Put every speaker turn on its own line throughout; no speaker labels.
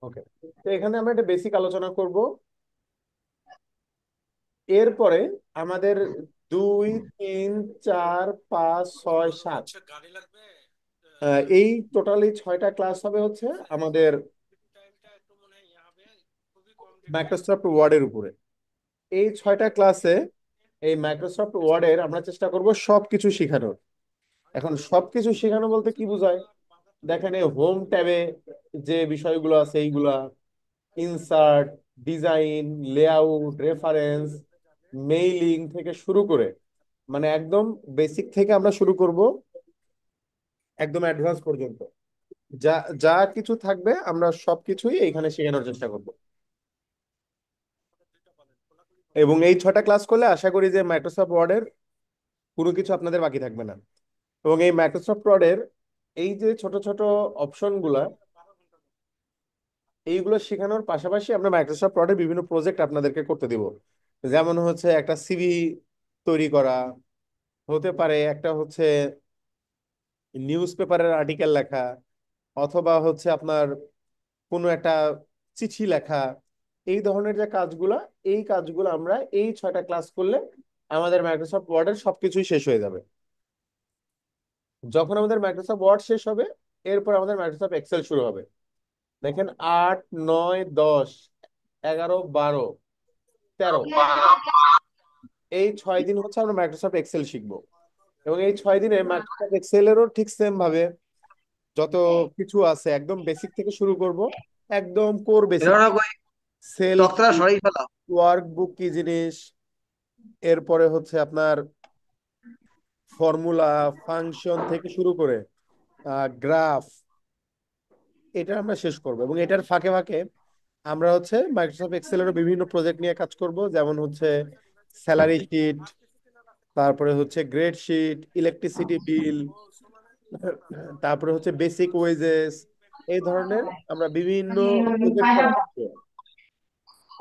ওকে, তো এখানে আমরা একটা বেসিক আলোচনা করব। এরপরে আমাদের 2 3 4 5 6 7, এই টোটালি 6টা ক্লাস হবে হচ্ছে আমাদের মাইক্রোসফট ওয়ার্ডের উপরে। এই 6টা ক্লাসে এই মাইক্রোসফট ওয়ার্ডের আমরা চেষ্টা করব সবকিছু শেখানোর। এখন সবকিছু শেখানো বলতে কি বোঝায়? দেখেন, এই হোম ট্যাবে যে বিষয়গুলো আছে এইগুলা, insert, design, layout, reference, mailing থেকে শুরু করে, মানে একদম বেসিক থেকে আমরা শুরু করব একদম অ্যাডভান্স পর্যন্ত। যা যা কিছু থাকবে আমরা সবকিছুই এইখানে শেখানোর চেষ্টা করব। এবং এই 6টা ক্লাস করলে আশা করি যে মাইক্রোসফট ওয়ার্ডের কোনো কিছু আপনাদের বাকি থাকবে না। এবং এই মাইক্রোসফট ওয়ার্ডের এই যে ছোট ছোট অপশন গুলা, এইগুলো শেখানোর পাশাপাশি আমরা মাইক্রোসফট ওয়ার্ডের বিভিন্ন প্রজেক্ট আপনাদেরকে করতে দিব। যেমন হচ্ছে একটা সিভি তৈরি করা, হতে পারে একটা হচ্ছে নিউজ পেপারের আর্টিকেল লেখা, অথবা হচ্ছে আপনার কোনো একটা চিঠি লেখা। এই ধরনের যে কাজগুলা, এই কাজগুলো আমরা এই 6টা ক্লাস করলে আমাদের মাইক্রোসফট ওয়ার্ডের সবকিছুই শেষ হয়ে যাবে। যখন আমাদের মাইক্রোসফট ওয়ার্ড শেষ হবে, এরপর আমাদের মাইক্রোসফট এক্সেল শুরু হবে। দেখেন, 8 9 10 11 12 13, এই 6 দিন হচ্ছে আমরা মাইক্রোসফট এক্সেল শিখবো। এবং এই 6 দিনে মাইক্রোসফট এক্সেলেরও ঠিক সেম ভাবে যত কিছু আছে একদম বেসিক থেকে শুরু করব। একদম কোর বেসিক,
এরা কই
সেল
তক্তাটা সরাই ফেলা।
ওয়ার্কবুক কি জিনিস, এরপরে হচ্ছে আপনার ফর্মুলা, ফাংশন থেকে শুরু করে গ্রাফ, এটা আমরা শেষ করব। এবং এটার ফাঁকে ফাঁকে আমরা হচ্ছে মাইক্রোসফট এক্সেলেরও বিভিন্ন প্রজেক্ট নিয়ে কাজ করব। যেমন হচ্ছে স্যালারি শিট, তারপরে হচ্ছে গ্রেড শিট, ইলেকট্রিসিটি বিল, তারপরে হচ্ছে বেসিক ওয়েজেস। এই ধরনের আমরা বিভিন্ন প্রজেক্ট করা শিখবো।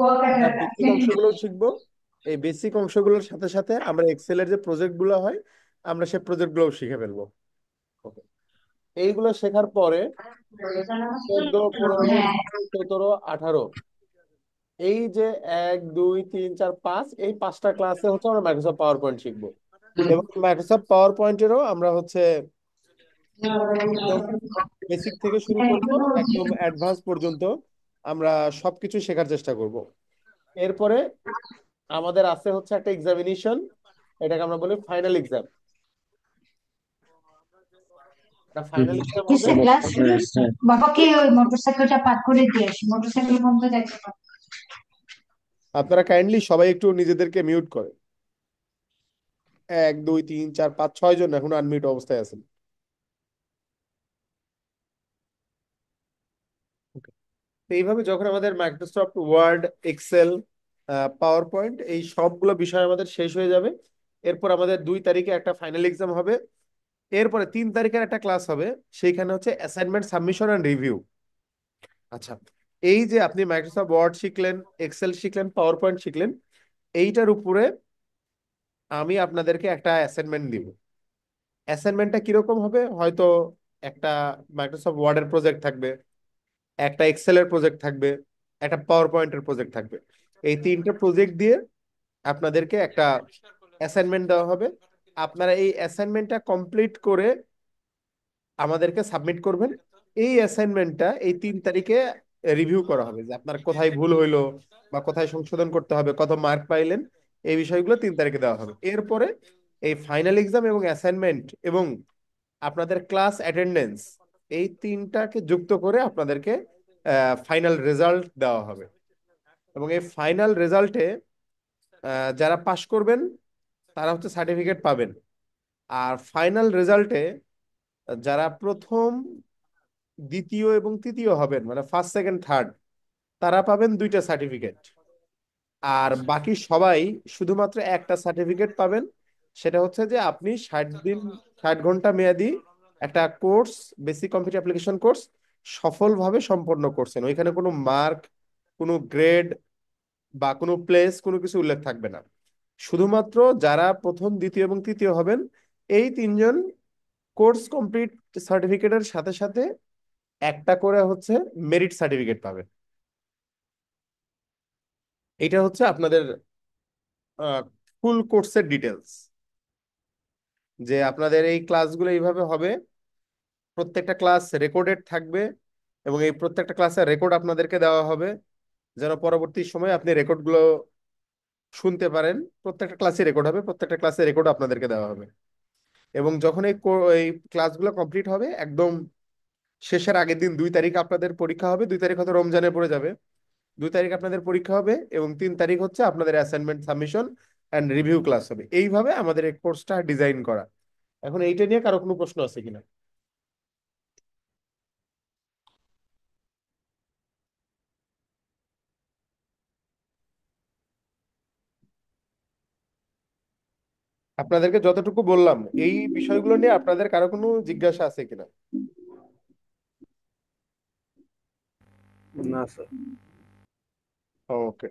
আমরা বেসিক অংশগুলো শিখবো। এই বেসিক অংশগুলোর সাথে সাথে আমরা এক্সেলের যে প্রজেক্ট গুলো হয়, আমরা সেই প্রজেক্ট গুলো শিখে ফেলবো। Okay. এইগুলো শেখার পরে 14 15 16 17 18, এই যে 1 2 3 4 5, এই 5টা ক্লাসে হচ্ছে আমরা মাইক্রোসফট পাওয়ার পয়েন্ট শিখবো। এবং মাইক্রোসফট পাওয়ার পয়েন্টেরও আমরা হচ্ছে একদম বেসিক থেকে শুরু করব, একদম অ্যাডভান্স পর্যন্ত আমরা সবকিছু শেখার চেষ্টা করব। এরপরে আমাদের আছে হচ্ছে একটা এক্সামিনেশন, এটাকে আমরা বলি ফাইনাল এক্সাম। একটা ফাইনাল এক্সাম হবে।
কিসের ক্লাস? বাবাকে ওই মোটরসাইকেলটা পার করে দিয়ে আসি, মোটরসাইকেল বন্ধ দেখতে পাবো।
আপনারা কাইন্ডলি সবাই একটু নিজেদেরকে মিউট করেন। 1 2 3 4 5 6 জন এখন আনমিউট অবস্থায় আছেন। Okay. তো এইভাবে যখন আমাদের Microsoft Word, Excel, PowerPoint এই সবগুলো বিষয় আমাদের শেষ হয়ে যাবে, এরপর আমাদের 2 তারিখে একটা ফাইনাল এক্সাম হবে। এরপরে 3 তারিখের একটা ক্লাস হবে, সেইখানে হচ্ছে অ্যাসাইনমেন্ট সাবমিশন অ্যান্ড রিভিউ। আচ্ছা, এই যে আপনি মাইক্রোসফট ওয়ার্ড শিখলেন, এক্সেল শিখলেন, পাওয়ার পয়েন্ট শিখলেন, এইটার উপরে আমি আপনাদেরকে একটা অ্যাসাইনমেন্ট দিব। অ্যাসাইনমেন্টটা কিরকম হবে? হয়তো একটা মাইক্রোসফট ওয়ার্ডের প্রজেক্ট থাকবে, একটা এক্সেলের প্রজেক্ট থাকবে, একটা পাওয়ার পয়েন্টের প্রজেক্ট থাকবে। এই 3টে প্রজেক্ট দিয়ে আপনাদেরকে একটা অ্যাসাইনমেন্ট দেওয়া হবে। আপনারা এই অ্যাসাইনমেন্টটা কমপ্লিট করে আমাদেরকে সাবমিট করবেন। এই অ্যাসাইনমেন্টটা এই 3 তারিখে রিভিউ করা হবে, যে আপনার কোথায় ভুল হইলো বা কোথায় সংশোধন করতে হবে, কত মার্ক পাইলেন, এই বিষয়গুলো 3 তারিখে দেওয়া হবে। এরপরে এই ফাইনাল এক্সাম এবং অ্যাসাইনমেন্ট এবং আপনাদের ক্লাস অ্যাটেন্ডেন্স, এই তিনটাকে যুক্ত করে আপনাদেরকে ফাইনাল রেজাল্ট দেওয়া হবে। এবং এই ফাইনাল রেজাল্টে যারা পাশ করবেন তারা হচ্ছে সার্টিফিকেট পাবেন। আর ফাইনাল রেজাল্টে যারা প্রথম, দ্বিতীয় এবং তৃতীয় হবেন, মানে ফার্স্ট সেকেন্ড থার্ড, তারা পাবেন 2টা সার্টিফিকেট। আর বাকি সবাই শুধুমাত্র একটা সার্টিফিকেট পাবেন। সেটা হচ্ছে যে আপনি 60 দিন, 60 ঘন্টা মেয়াদি একটা course, basic computer application course সফলভাবে সম্পন্ন করছেন। ওইখানে কোনো মার্ক, কোনো গ্রেড বা কোনো প্লেস, কোনো কিছু উল্লেখ থাকবে না। শুধুমাত্র যারা প্রথম, দ্বিতীয় এবং তৃতীয় হবেন, এই 3জন কোর্স কমপ্লিট সার্টিফিকেটের সাথে সাথে একটা করে হচ্ছে মেরিট সার্টিফিকেট পাবে। এটা হচ্ছে আপনাদের ফুল কোর্সের ডিটেলস, যে আপনাদের এই ক্লাসগুলো এইভাবে হবে, প্রত্যেকটা ক্লাস রেকর্ডেড থাকবে, এবং এই প্রত্যেকটা ক্লাসের রেকর্ড আপনাদেরকে দেওয়া হবে, যেন পরবর্তী সময়ে আপনি রেকর্ডগুলো শুনতে পারেন। প্রত্যেকটা ক্লাসে রেকর্ড হবে, প্রত্যেকটা ক্লাসে রেকর্ড আপনাদেরকে দেওয়া হবে। এবং যখন এই ক্লাসগুলো কমপ্লিট হবে, একদম শেষের আগের দিন 2 তারিখ আপনাদের পরীক্ষা হবে। 2 তারিখ হয়তো রমজানে পড়ে যাবে। 2 তারিখ আপনাদের পরীক্ষা হবে, এবং 3 তারিখ হচ্ছে আপনাদের assignment submission and review class হবে। এইভাবে আমাদের এই কোর্সটা ডিজাইন করা। এখন এইটা নিয়ে কারো কোনো প্রশ্ন আছে কিনা? আপনাদেরকে যতটুকু বললাম, এই বিষয়গুলো নিয়ে আপনাদের কারো কোনো জিজ্ঞাসা আছে কিনা?
না স্যার।
ওকে।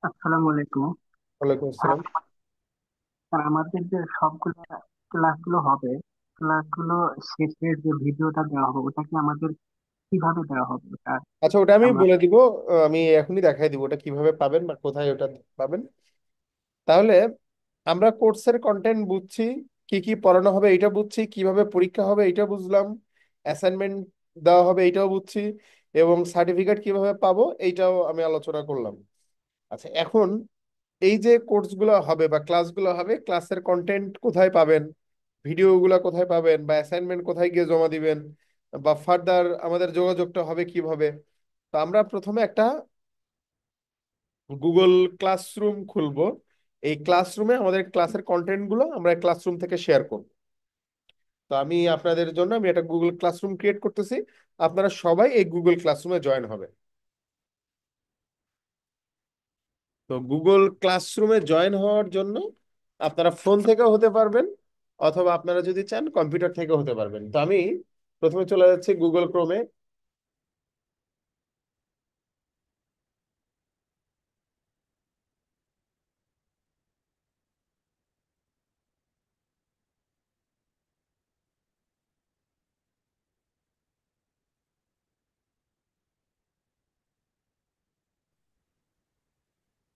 আসসালামু আলাইকুম
ওয়ালাইকুম
স্যার।
আসসালাম।
আমাদের যে সবগুলো ক্লাসগুলো হবে, ক্লাসগুলো শেষের যে ভিডিওটা দেওয়া হবে ওটা কি আমাদের কিভাবে দেওয়া হবে ওটা
আচ্ছা, ওটা আমি
আমরা?
বলে দিব। আমি এখনই দেখাই দিব ওটা কিভাবে পাবেন বা কোথায় ওটা পাবেন। তাহলে আমরা কোর্সের কন্টেন্ট বুঝছি, কি কি পড়ানো হবে এটা বুঝছি, কিভাবে পরীক্ষা হবে এটা বুঝলাম, অ্যাসাইনমেন্ট দেওয়া হবে এইটাও বুঝছি, এবং সার্টিফিকেট কিভাবে পাবো এইটাও আমি আলোচনা করলাম। আচ্ছা, এখন এই যে কোর্সগুলো হবে বা ক্লাসগুলো হবে, ক্লাসের কন্টেন্ট কোথায় পাবেন, ভিডিওগুলো কোথায় পাবেন, বা অ্যাসাইনমেন্ট কোথায় গিয়ে জমা দিবেন, বা ফার্দার আমাদের যোগাযোগটা হবে কিভাবে। তো আমরা প্রথমে একটা গুগল ক্লাসরুম খুলবো। এই ক্লাসরুমে আমাদের ক্লাসের কন্টেন্ট গুলো আমরা ক্লাসরুম থেকে শেয়ার করব। তো আমি আপনাদের জন্য আমি একটা গুগল ক্লাসরুম ক্রিয়েট করতেছি। আপনারা সবাই এই গুগল ক্লাসরুমে জয়েন হবে। তো গুগল ক্লাসরুমে জয়েন হওয়ার জন্য আপনারা ফোন থেকেও হতে পারবেন, অথবা আপনারা যদি চান কম্পিউটার থেকেও হতে পারবেন। তো আমি প্রথমে চলে যাচ্ছি গুগল ক্রোমে।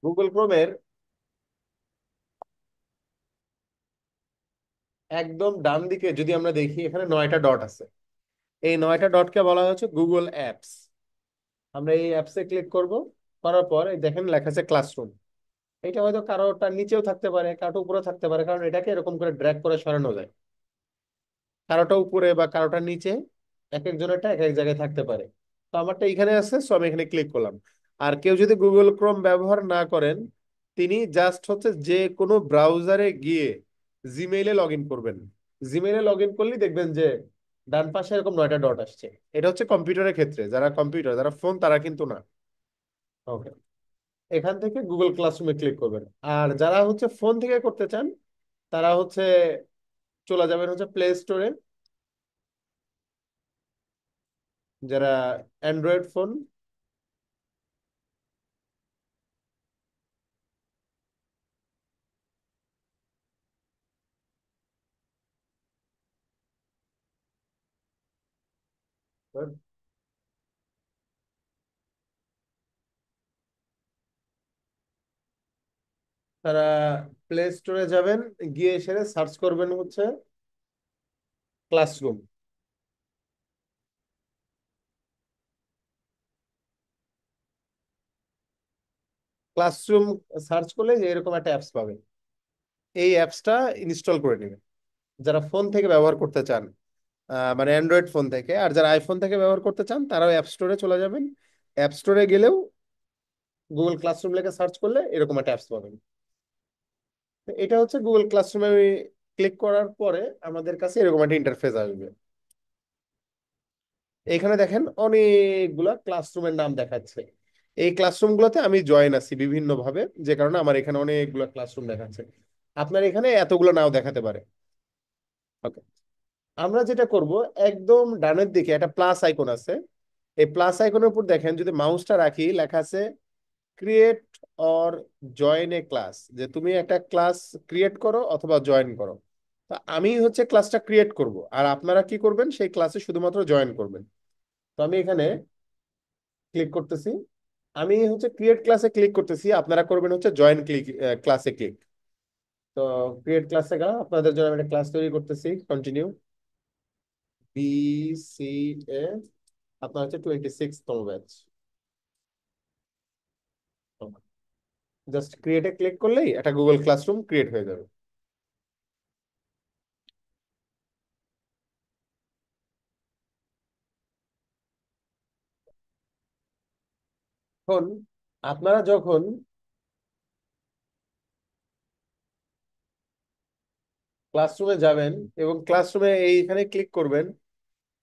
গুগল ক্রোমের একদম ডান দিকে যদি আমরা দেখি, এখানে 9টা ডট আছে। এই 9টা ডটকে বলা হচ্ছে গুগল অ্যাপস। আমরা এই অ্যাপসে ক্লিক করব। করার পর এই দেখেন লেখা আছে ক্লাসরুম। এটা হয়তো কারোটার নিচেও থাকতে পারে, কারোটা উপরে থাকতে পারে, কারণ এটাকে এরকম করে ড্র্যাগ করে সরানো যায়। কারোটা উপরে বা কারোটা নিচে, এক একজনেরটা এক এক জায়গায় থাকতে পারে। তো আমারটা এখানে আছে, সো আমি এখানে ক্লিক করলাম। আর কেউ যদি গুগল ক্রোম ব্যবহার না করেন, তিনি জাস্ট হচ্ছে যে কোনো ব্রাউজারে গিয়ে জিমেইলে লগ ইন করবেন। জিমেইলে লগ ইন করলেই দেখবেন যে ডান পাশে এরকম 9টা ডট আসছে। এটা হচ্ছে কম্পিউটারের ক্ষেত্রে, যারা কম্পিউটার, যারা ফোন, তারা কিন্তু না। ওকে। এখান থেকে গুগল ক্লাসরুমে ক্লিক করবেন। আর যারা হচ্ছে ফোন থেকে করতে চান, তারা হচ্ছে চলে যাবেন হচ্ছে প্লে স্টোরে। যারা অ্যান্ড্রয়েড ফোন, তারা প্লে স্টোরে যাবেন, গিয়ে এসে সার্চ করবেন হচ্ছে ক্লাসরুম। ক্লাসরুম সার্চ করলে যে এরকম একটা অ্যাপস পাবেন। এই অ্যাপসটা ইনস্টল করে নেবেন যারা ফোন থেকে ব্যবহার করতে চান, মানে অ্যান্ড্রয়েড ফোন থেকে। আর যারা আইফোন থেকে ব্যবহার করতে চান, তারাও অ্যাপ স্টোরে চলে যাবেন। অ্যাপ স্টোরে গেলেও গুগল ক্লাসরুম লেখা সার্চ করলে এরকম একটা অ্যাপস পাবেন। তো এটা হচ্ছে গুগল ক্লাসরুমে আমি ক্লিক করার পরে আমাদের কাছে এরকম একটা ইন্টারফেস আসবে। এখানে দেখেন অনেকগুলা ক্লাসরুমের নাম দেখাচ্ছে। এই ক্লাসরুম গুলোতে আমি জয়েন আছি বিভিন্ন ভাবে, যে কারণে আমার এখানে অনেকগুলো ক্লাসরুম দেখাচ্ছে। আপনার এখানে এতগুলো নাও দেখাতে পারে। ওকে। আমরা যেটা করব, একদম ডানের দিকে একটা প্লাস আইকন আছে। এই প্লাস আইকনের উপর দেখেন, যদি মাউসটা রাখি, লেখা আছে create or join A class, যে তুমি একটা ক্লাস ক্রিয়েট করো অথবা জয়েন করো। তো তো আমি হচ্ছে ক্লাসটা ক্রিয়েট করব, আর আপনারা কি করবেন, সেই ক্লাসে শুধুমাত্র জয়েন করবেন। তো আমি এখানে ক্লিক করতেছি, আমি হচ্ছে ক্রিয়েট ক্লাসে ক্লিক করতেছি, আপনারা করবেন হচ্ছে জয়েন ক্লিক, ক্লাসে ক্লিক। তো ক্রিয়েট ক্লাসে গা আপনাদের জন্য আমি একটা ক্লাস তৈরি করতেছি, কন্টিনিউ বি সি এ, আপনার হচ্ছে 26তম ব্যাচ। জাস্ট ক্রিয়েটে ক্লিক করলেই একটা গুগল ক্লাসরুম ক্রিয়েট হয়ে যাবে। এখন আপনারা যখন ক্লাসরুমে যাবেন এবং ক্লাসরুমে এইখানে ক্লিক করবেন,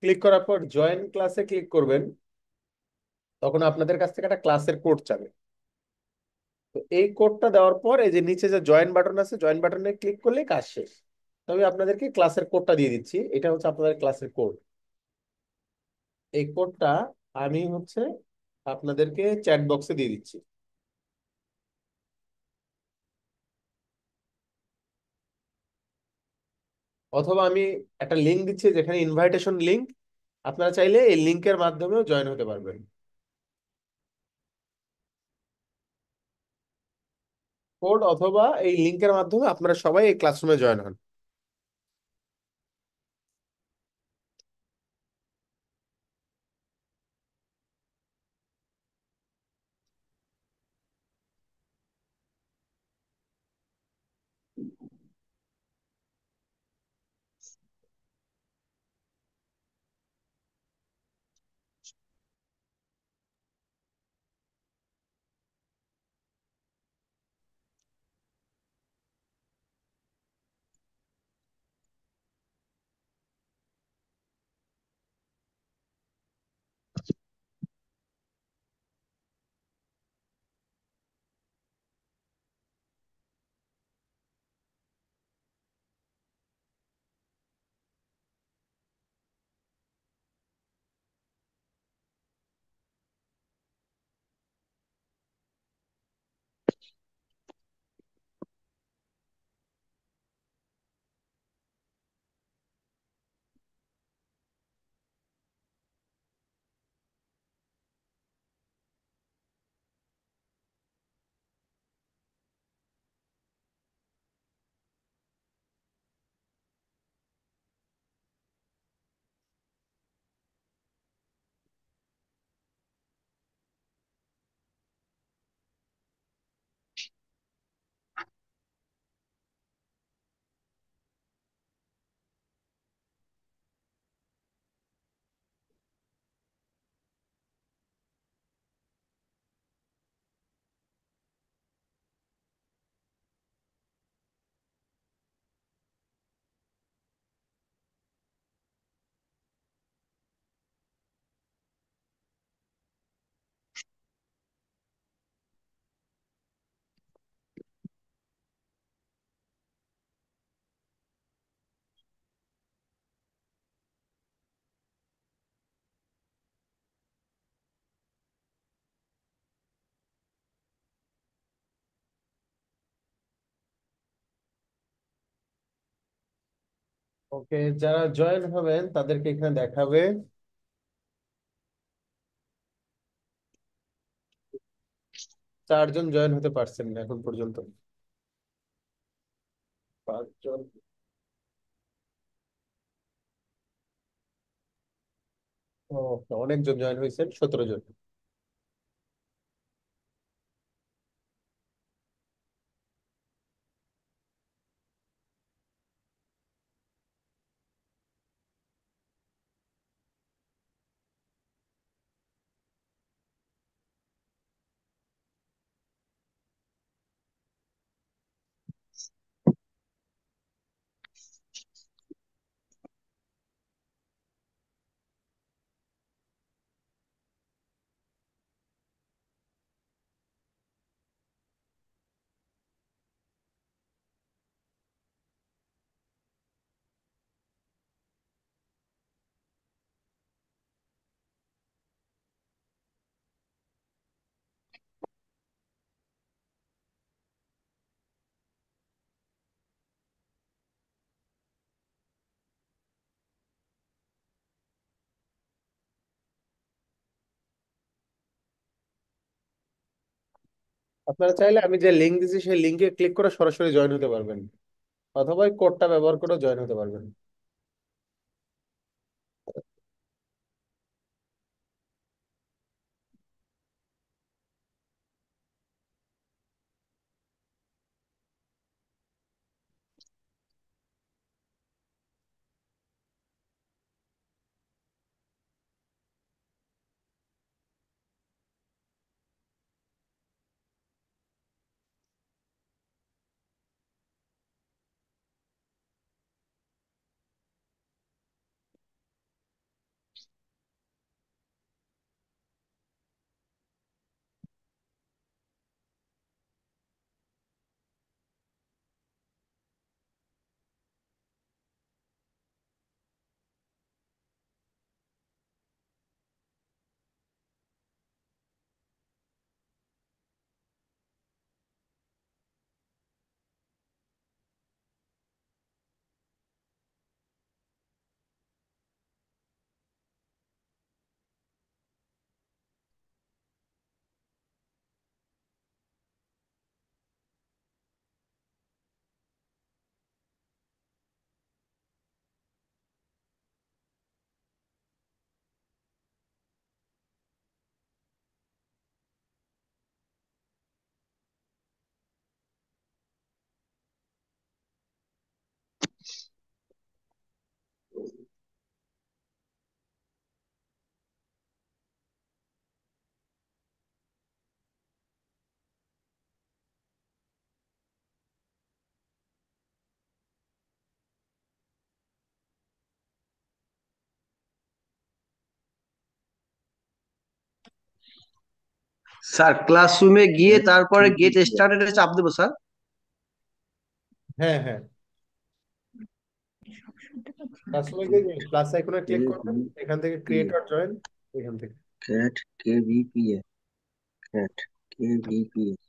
ক্লিক করার পর জয়েন ক্লাসে ক্লিক করবেন, তখন আপনাদের কাছ থেকে একটা ক্লাসের কোড চাবে। তো এই কোডটা দেওয়ার পর এই যে নিচে যে জয়েন বাটন আছে, জয়েন বাটনে ক্লিক করলেই কাজ শেষ। তো আমি আপনাদেরকে ক্লাসের কোডটা দিয়ে দিচ্ছি, এটা হচ্ছে আপনাদের ক্লাসের কোড। এই কোডটা আমি হচ্ছে আপনাদেরকে চ্যাট বক্সে দিয়ে দিচ্ছি, অথবা আমি একটা লিঙ্ক দিচ্ছি যেখানে ইনভাইটেশন লিঙ্ক, আপনারা চাইলে এই লিঙ্কের মাধ্যমেও জয়েন হতে পারবেন। কোড অথবা এই লিঙ্কের মাধ্যমে আপনারা সবাই এই ক্লাসরুমে জয়েন হন। ওকে, যারা জয়েন হবেন তাদেরকে এখানে দেখাবে 4 জন জয়েন হতে পারছেন না এখন পর্যন্ত। 5 জন। ও, অনেকজন জয়েন হয়েছেন, 17 জন। আপনারা চাইলে আমি যে লিঙ্ক দিচ্ছি সেই লিঙ্কে ক্লিক করে সরাসরি জয়েন হতে পারবেন, অথবা এই কোডটা ব্যবহার করে জয়েন হতে পারবেন।
স্যার ক্লাসরুমে গিয়ে তারপরে গেট স্টার্টেডে চাপ দেবো স্যার?
হ্যাঁ, হ্যাঁ, ক্লাসরুমে গিয়ে প্লাস আইকনে ক্লিক করবেন, এখান থেকে ক্রিয়েটর জয়েন, এখান থেকে।
Cat KVPS, cat KVPS।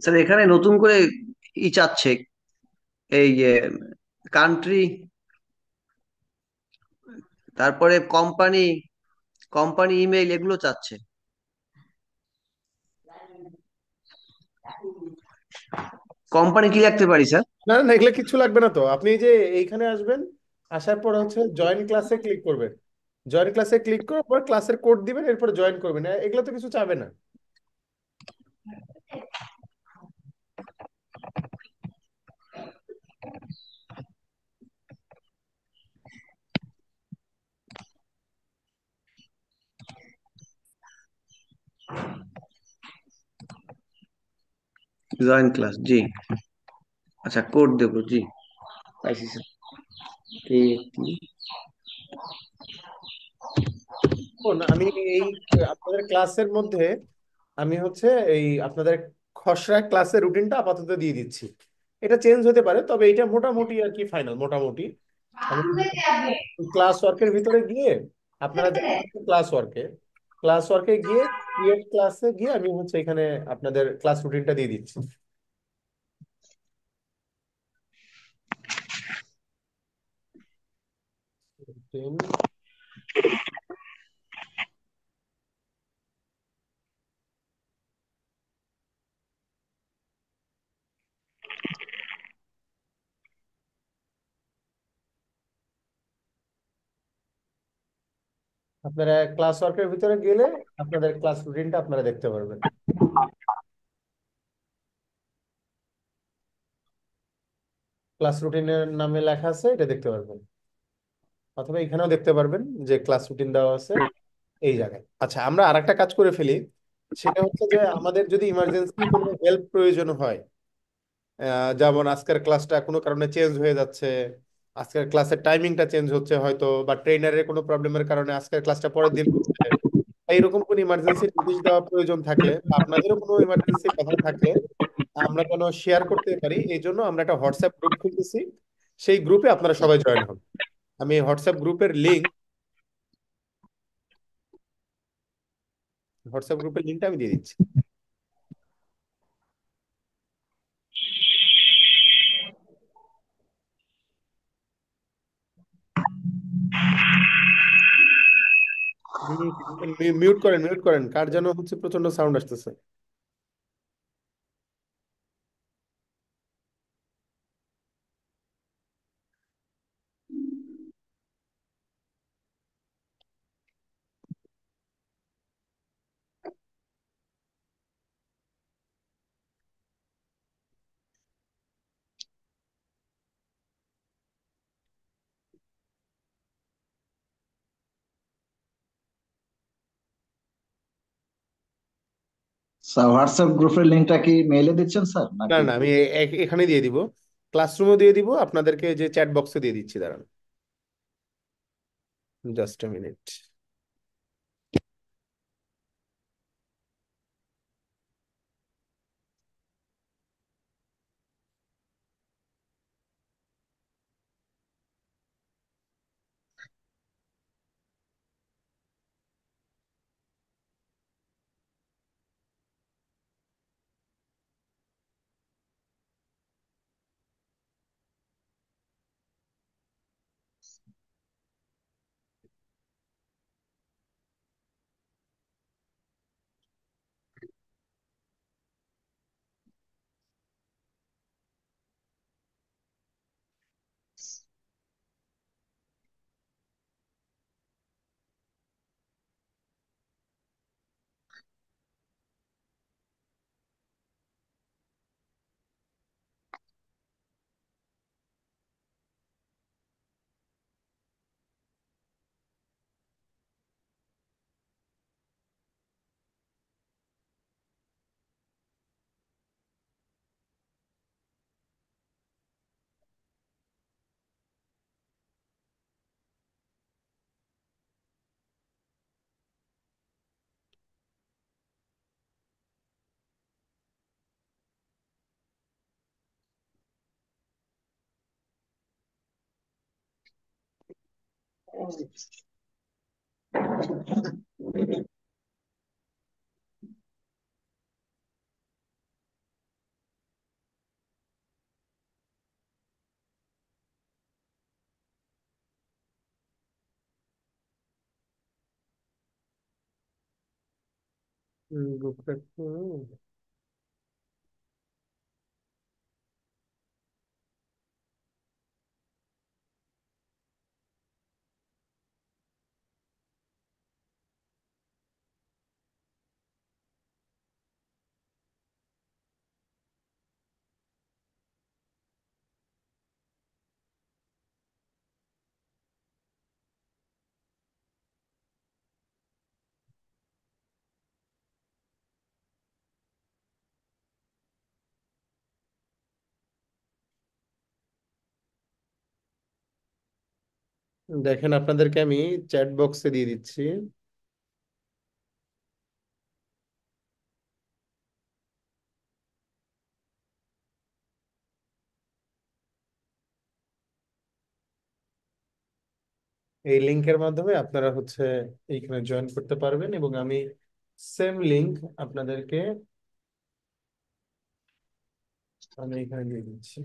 Sir এখানে নতুন করে চাচ্ছে, এই যে কান্ট্রি, তারপরে কোম্পানি, কোম্পানি ইমেইল এগুলো চাচ্ছে। কোম্পানি কি রাখতে পারি স্যার?
না, না, এগুলো কিছু লাগবে না। তো আপনি যে এইখানে আসবেন, আসার পর হচ্ছে জয়েন ক্লাসে ক্লিক করবেন, জয়েন ক্লাসে ক্লিক করে পর ক্লাসের কোড দিবেন, এরপর জয়েন করবেন, এগুলো তো কিছু চাবে না।
জয়েন ক্লাস, জি। আচ্ছা কোড দেবো, জি পাইছি স্যার।
দেখুন, আমি এই আপনাদের ক্লাসের মধ্যে আমি হচ্ছে এই আপনাদের খসড়া ক্লাসের রুটিনটা আপাতত দিয়ে দিচ্ছি। এটা চেঞ্জ হতে পারে, তবে এটা মোটামুটি আর কি ফাইনাল মোটামুটি। আমি ক্লাস ওয়ার্কের ভিতরে গিয়ে আপনারা যাবেন ক্লাস ওয়ার্কে, ক্লাস ওয়ার্কে গিয়ে ক্রিয়েট ক্লাসে গিয়ে আমি হচ্ছে এখানে আপনাদের ক্লাস রুটিনটা দিয়ে দিচ্ছি। Routine, আপনারা ক্লাস ওয়ার্কের ভিতরে গেলে আপনাদের ক্লাস রুটিনটা আপনারা দেখতে পারবেন। ক্লাস রুটিনের নামে লেখা আছে, এটা দেখতে পারবেন, অথবা এখানেও দেখতে পারবেন যে ক্লাস রুটিন দেওয়া আছে এই জায়গায়। আচ্ছা, আমরা আরেকটা কাজ করে ফেলি, সেটা হচ্ছে যে আমাদের যদি ইমার্জেন্সি কোনো হেল্প প্রয়োজন হয়, যেমন আজকের ক্লাসটা কোনো কারণে চেঞ্জ হয়ে যাচ্ছে, আজকের ক্লাসের টাইমিংটা চেঞ্জ হচ্ছে হয়তো, বা ট্রেনারের কোনো প্রবলেমের কারণে আজকের ক্লাসটা পরের দিন হচ্ছে, এইরকম কোনো ইমার্জেন্সি নোটিশ দেওয়া প্রয়োজন থাকলে, বা আপনাদেরও কোনো ইমার্জেন্সি কথা থাকলে আমরা যেন শেয়ার করতে পারি, এই জন্য আমরা একটা হোয়াটসঅ্যাপ গ্রুপ খুলতেছি। সেই গ্রুপে আপনারা সবাই জয়েন হন। আমি হোয়াটসঅ্যাপ গ্রুপের লিংক হোয়াটসঅ্যাপ গ্রুপের লিঙ্কটা আমি দিয়ে দিচ্ছি। মিউট করেন, মিউট করেন, কার যেন হচ্ছে প্রচন্ড সাউন্ড আসতেছে।
স্যার হোয়াটসঅ্যাপ গ্রুপের লিঙ্কটা কি মেইলে দিচ্ছেন স্যার
না
নাকি?
না, আমি এখানে দিয়ে দিব, ক্লাসরুমও দিয়ে দিব, আপনাদেরকে যে চ্যাট বক্সে দিয়ে দিচ্ছি, দাঁড়ান জাস্ট এ মিনিট। গ্রুপটা একটু দেখেন, আপনাদেরকে আমি চ্যাট বক্সে দিয়ে দিচ্ছি। এই লিংকের মাধ্যমে আপনারা হচ্ছে এইখানে জয়েন করতে পারবেন, এবং আমি সেম লিংক আপনাদেরকে আমি এখানে দিয়ে দিচ্ছি।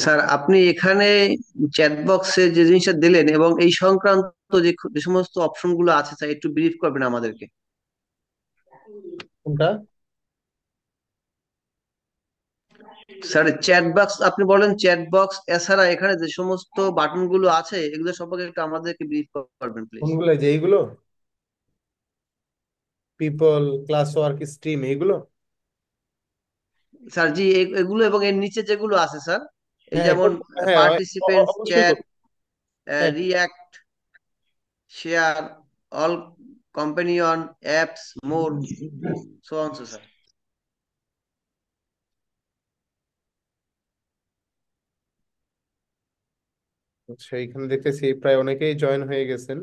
স্যার আপনি এখানে চ্যাট বক্সে যে জিনিসটা দিলেন এবং এই সংক্রান্ত যে সমস্ত অপশন গুলো আছে স্যার একটু ব্রিফ করবেন আমাদেরকে।
কোনটা?
স্যার চ্যাট বক্স আপনি বলেন, চ্যাট বক্স এছাড়া এখানে যে সমস্ত বাটন গুলো আছে এগুলো সম্পর্কে একটু আমাদেরকে ব্রিফ করবেন প্লিজ।
কোনগুলো? যে এইগুলো পিপল, ক্লাস ওয়ার্ক, স্ট্রিম, এইগুলো?
স্যার জি, এগুলো এবং এর নিচে যেগুলো আছে স্যার, এই
হ্যাঁ
যেমন
হ্যাঁ,
পার্টিসিপেন্টস,
অবশ্যই
চ্যাট,
করবো। হ্যাঁ,
react, share, all companion, apps, more, so on so sir.
আচ্ছা, এইখানে দেখতেছি প্রায় অনেকেই জয়েন হয়ে গেছেন।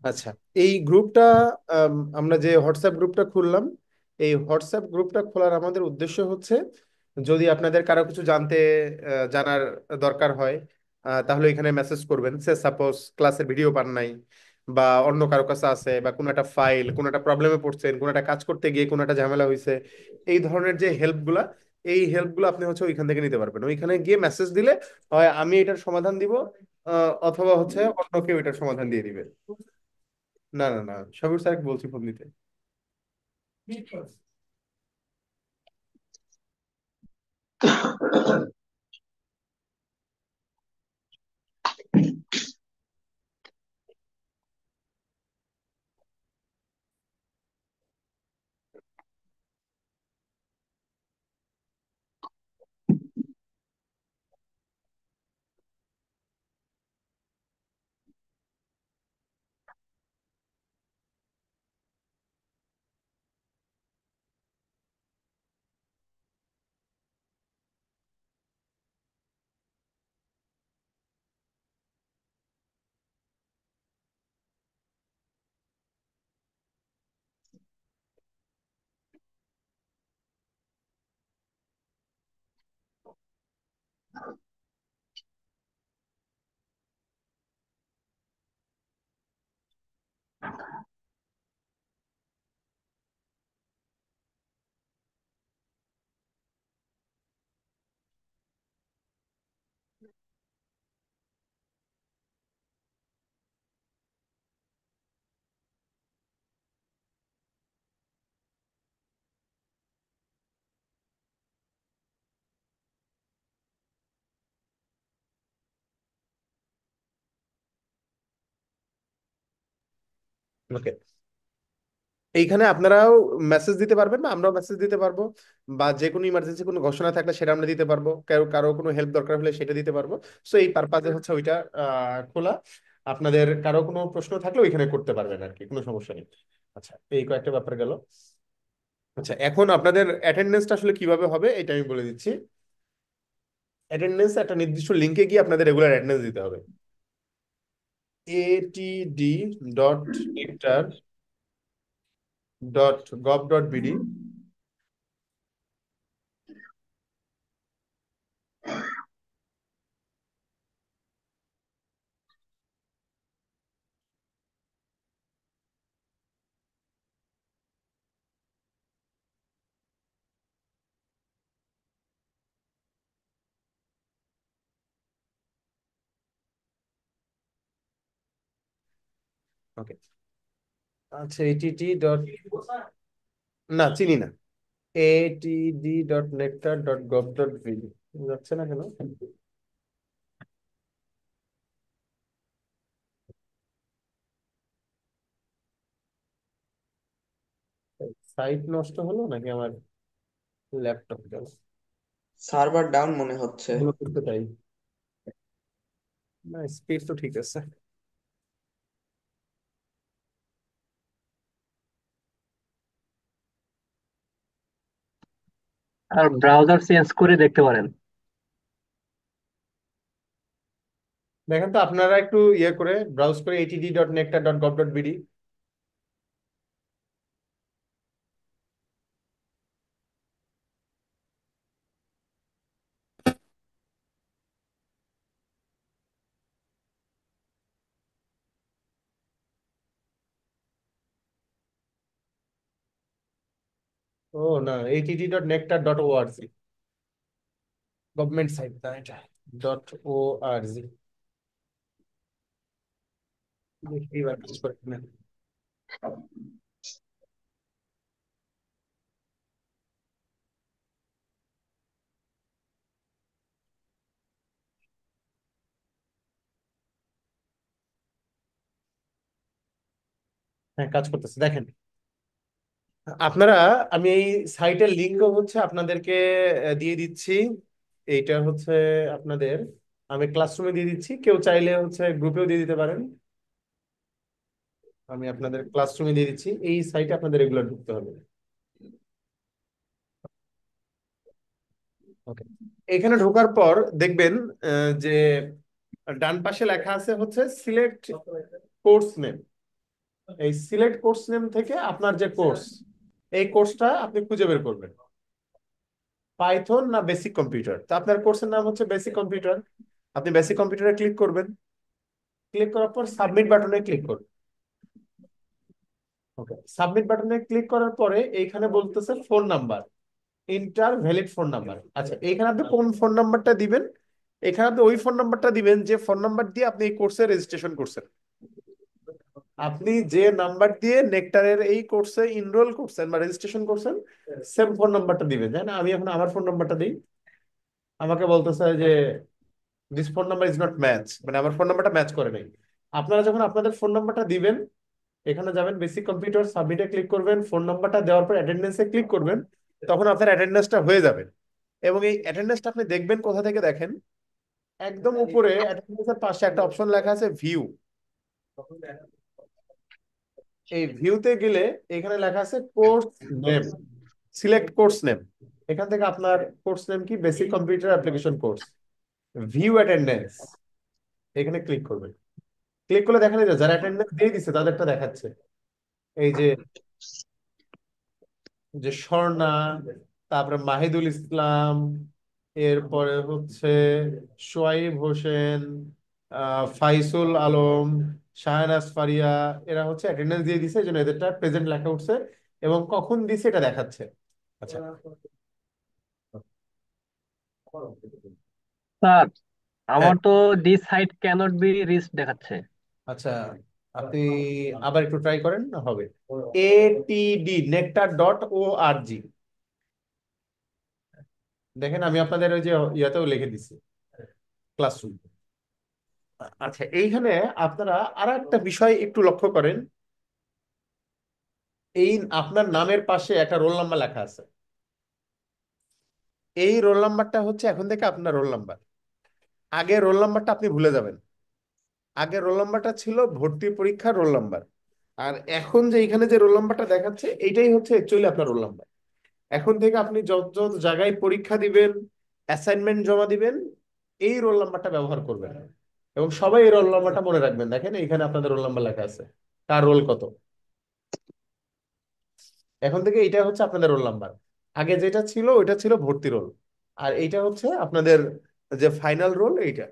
আচ্ছা, এই গ্রুপটা, আমরা যে হোয়াটসঅ্যাপ গ্রুপটা খুললাম, এই হোয়াটসঅ্যাপ গ্রুপটা খোলার আমাদের উদ্দেশ্য হচ্ছে, যদি আপনাদের কারো কিছু জানার দরকার হয়, তাহলে এখানে মেসেজ করবেন। সে সাপোজ ক্লাসের ভিডিও পান নাই, বা অন্য কারো কাছে আছে, বা কোনো একটা ফাইল, কোনো একটা প্রবলেমে পড়ছেন, কোনো একটা কাজ করতে গিয়ে কোনো একটা ঝামেলা হয়েছে, এই ধরনের যে হেল্পগুলা, এই হেল্পগুলো আপনি হচ্ছে ওইখান থেকে নিতে পারবেন। ওইখানে গিয়ে মেসেজ দিলে হয় আমি এটার সমাধান দিব, অথবা হচ্ছে অন্য কেউ এটার সমাধান দিয়ে দিবে। না না না, সবির স্যার বলছি ফোন দিতে। ওকে, এইখানে আপনারাও মেসেজ দিতে পারবেন, বা আমরাও মেসেজ দিতে পারবো, বা যে কোনো ইমার্জেন্সি কোনো ঘোষণা থাকলে সেটা আমরা দিতে পারবো, কারো কারো কোনো হেল্প দরকার হলে সেটা দিতে পারবো। সো এই পারপাজে হচ্ছে ওইটা খোলা। আপনাদের কারো কোনো প্রশ্ন থাকলে ওইখানে করতে পারবেন আর কি, কোনো সমস্যা নেই। আচ্ছা, এই কয়েকটা ব্যাপার গেল। আচ্ছা, এখন আপনাদের অ্যাটেন্ডেন্সটা আসলে কিভাবে হবে এটা আমি বলে দিচ্ছি। অ্যাটেন্ডেন্স একটা নির্দিষ্ট লিঙ্কে গিয়ে আপনাদের রেগুলার অ্যাটেন্ডেন্স দিতে হবে। atd.nectar.gov.bd। ওকে, আচ্ছা, না চিনি না। atd.nectar.gov.bd যাচ্ছে না কেন? সাইট নষ্ট হলো নাকি আমার ল্যাপটপ গেল?
সার্ভার ডাউন মনে হচ্ছে।
মনে করতে তাই। না, স্পিড তো ঠিক আছে।
আর ব্রাউজার চেঞ্জ করে দেখতে পারেন।
দেখেন তো আপনারা একটু ইয়ে করে ব্রাউজ করে atd.nectar.gov.bd। ও না, atd.nectar.org, গভর্নমেন্ট সাইট না এটা। .org, দেখি এবার কাজ করে কিনা। হ্যাঁ, কাজ করতেছে দেখেন আপনারা। আমি এই সাইটের লিঙ্কও হচ্ছে আপনাদেরকে দিয়ে দিচ্ছি। এইটা হচ্ছে আপনাদের, আমি ক্লাসরুমে দিয়ে দিচ্ছি, কেউ চাইলে হচ্ছে গ্রুপেও দিয়ে দিতে পারেন। আমি আপনাদের ক্লাসরুমে দিয়ে দিচ্ছি, এই সাইটে আপনাদের রেগুলার ঢুকতে হবে। ওকে, এখানে ঢোকার পর দেখবেন যে ডান পাশে লেখা আছে হচ্ছে সিলেক্ট কোর্স নেম। এই সিলেক্ট কোর্স নেম থেকে আপনার যে কোর্স, এই কোর্সটা আপনি খুঁজে বের করবেন, পাইথন না বেসিক কম্পিউটার। তো আপনার কোর্সের নাম হচ্ছে বেসিক কম্পিউটার, আপনি বেসিক কম্পিউটারে ক্লিক করবেন। ক্লিক করার পর সাবমিট বাটনে ক্লিক করবেন। ওকে, সাবমিট বাটনে ক্লিক করার পরে এইখানে বলতেছে phone number, inter valid phone number. আচ্ছা, এইখানে আপনি কোন ফোন নাম্বারটা দিবেন? এখানে আপনি ওই ফোন নাম্বারটা দিবেন যে ফোন নাম্বার দিয়ে আপনি এই কোর্সে রেজিস্ট্রেশন করছেন। আপনি যে নাম্বার দিয়ে নেকটারের এই কোর্সে ইনরোল করছেন বা রেজিস্ট্রেশন করছেন, সেম ফোন নাম্বারটা দিবেন। তাই না? আমি এখন আমার ফোন নাম্বারটা দিই, আমাকে বলতেছে যে this phone number is not match, মানে আমার ফোন নাম্বারটা ম্যাচ করে নাই। আপনারা যখন আপনাদের ফোন নাম্বারটা দিবেন, এখানে যাবেন বেসিক কম্পিউটার, সাবমিটে ক্লিক করবেন, ফোন নাম্বারটা দেওয়ার পর অ্যাটেন্ডেন্সে ক্লিক করবেন, তখন আপনার অ্যাটেন্ডেন্সটা হয়ে যাবে। এবং এই অ্যাটেন্ডেন্সটা আপনি দেখবেন কোথা থেকে দেখেন, একদম উপরে অ্যাটেন্ডেন্সের পাশে একটা অপশন লেখা আছে ভিউ। এই ভিউতে গেলে এখানে লেখা আছে course name, select course name. এখান থেকে আপনার কোর্স নেম কি, basic computer application course, view attendance, এখানে ক্লিক করবেন। ক্লিক করলে দেখা যায় যারা অ্যাটেন্ডেন্স দিয়ে দিচ্ছে তাদেরটা দেখাচ্ছে। এই যে যে স্বর্ণা, তারপরে মাহিদুল ইসলাম, এরপরে হচ্ছে সোয়াইব হোসেন, ফাইসুল আলম, শাহনাজ ফারিয়া, এরা হচ্ছে অ্যাটেন্ডেন্স দিয়ে দিছে, এই জন্য এদেরটা প্রেজেন্ট লেখা উঠছে এবং কখন দিছে এটা দেখাচ্ছে। আচ্ছা,
স্যার,
হ্যাঁ,
আমার তো this site can't be reach দেখাচ্ছে।
আচ্ছা, আপনি আবার একটু ট্রাই করেন, না হবে। ATD nectar.org, দেখেন আমি আপনাদের ওই যে ইয়াতেও লিখে দিছি, ক্লাসরুম। আচ্ছা, এইখানে আপনারা আর একটা বিষয় একটু লক্ষ্য করেন, এই আপনার নামের পাশে একটা রোল নাম্বার লেখা আছে। এই রোল নাম্বারটা হচ্ছে এখন থেকে আপনার রোল নাম্বার। আগে রোল নাম্বারটা আপনি ভুলে যাবেন। আগে রোল নাম্বারটা ছিল ভর্তি পরীক্ষার রোল নাম্বার, আর এখন যে এখানে যে রোল নাম্বারটা দেখাচ্ছে এইটাই হচ্ছে অ্যাকচুয়ালি আপনার রোল নাম্বার। এখন থেকে আপনি যত যত জায়গায় পরীক্ষা দিবেন, অ্যাসাইনমেন্ট জমা দিবেন, এই রোল নাম্বারটা ব্যবহার করবেন। এবং সবাই এই রোল নাম্বারটা মনে রাখবেন। দেখেন এখানে আপনাদের রোল নাম্বার লেখা আছে, কার রোল কত। এখন থেকে এইটা হচ্ছে আপনাদের রোল নাম্বার। আগে যেটা ছিল ওইটা ছিল ভর্তি রোল, আর এইটা হচ্ছে আপনাদের যে ফাইনাল রোল এইটা।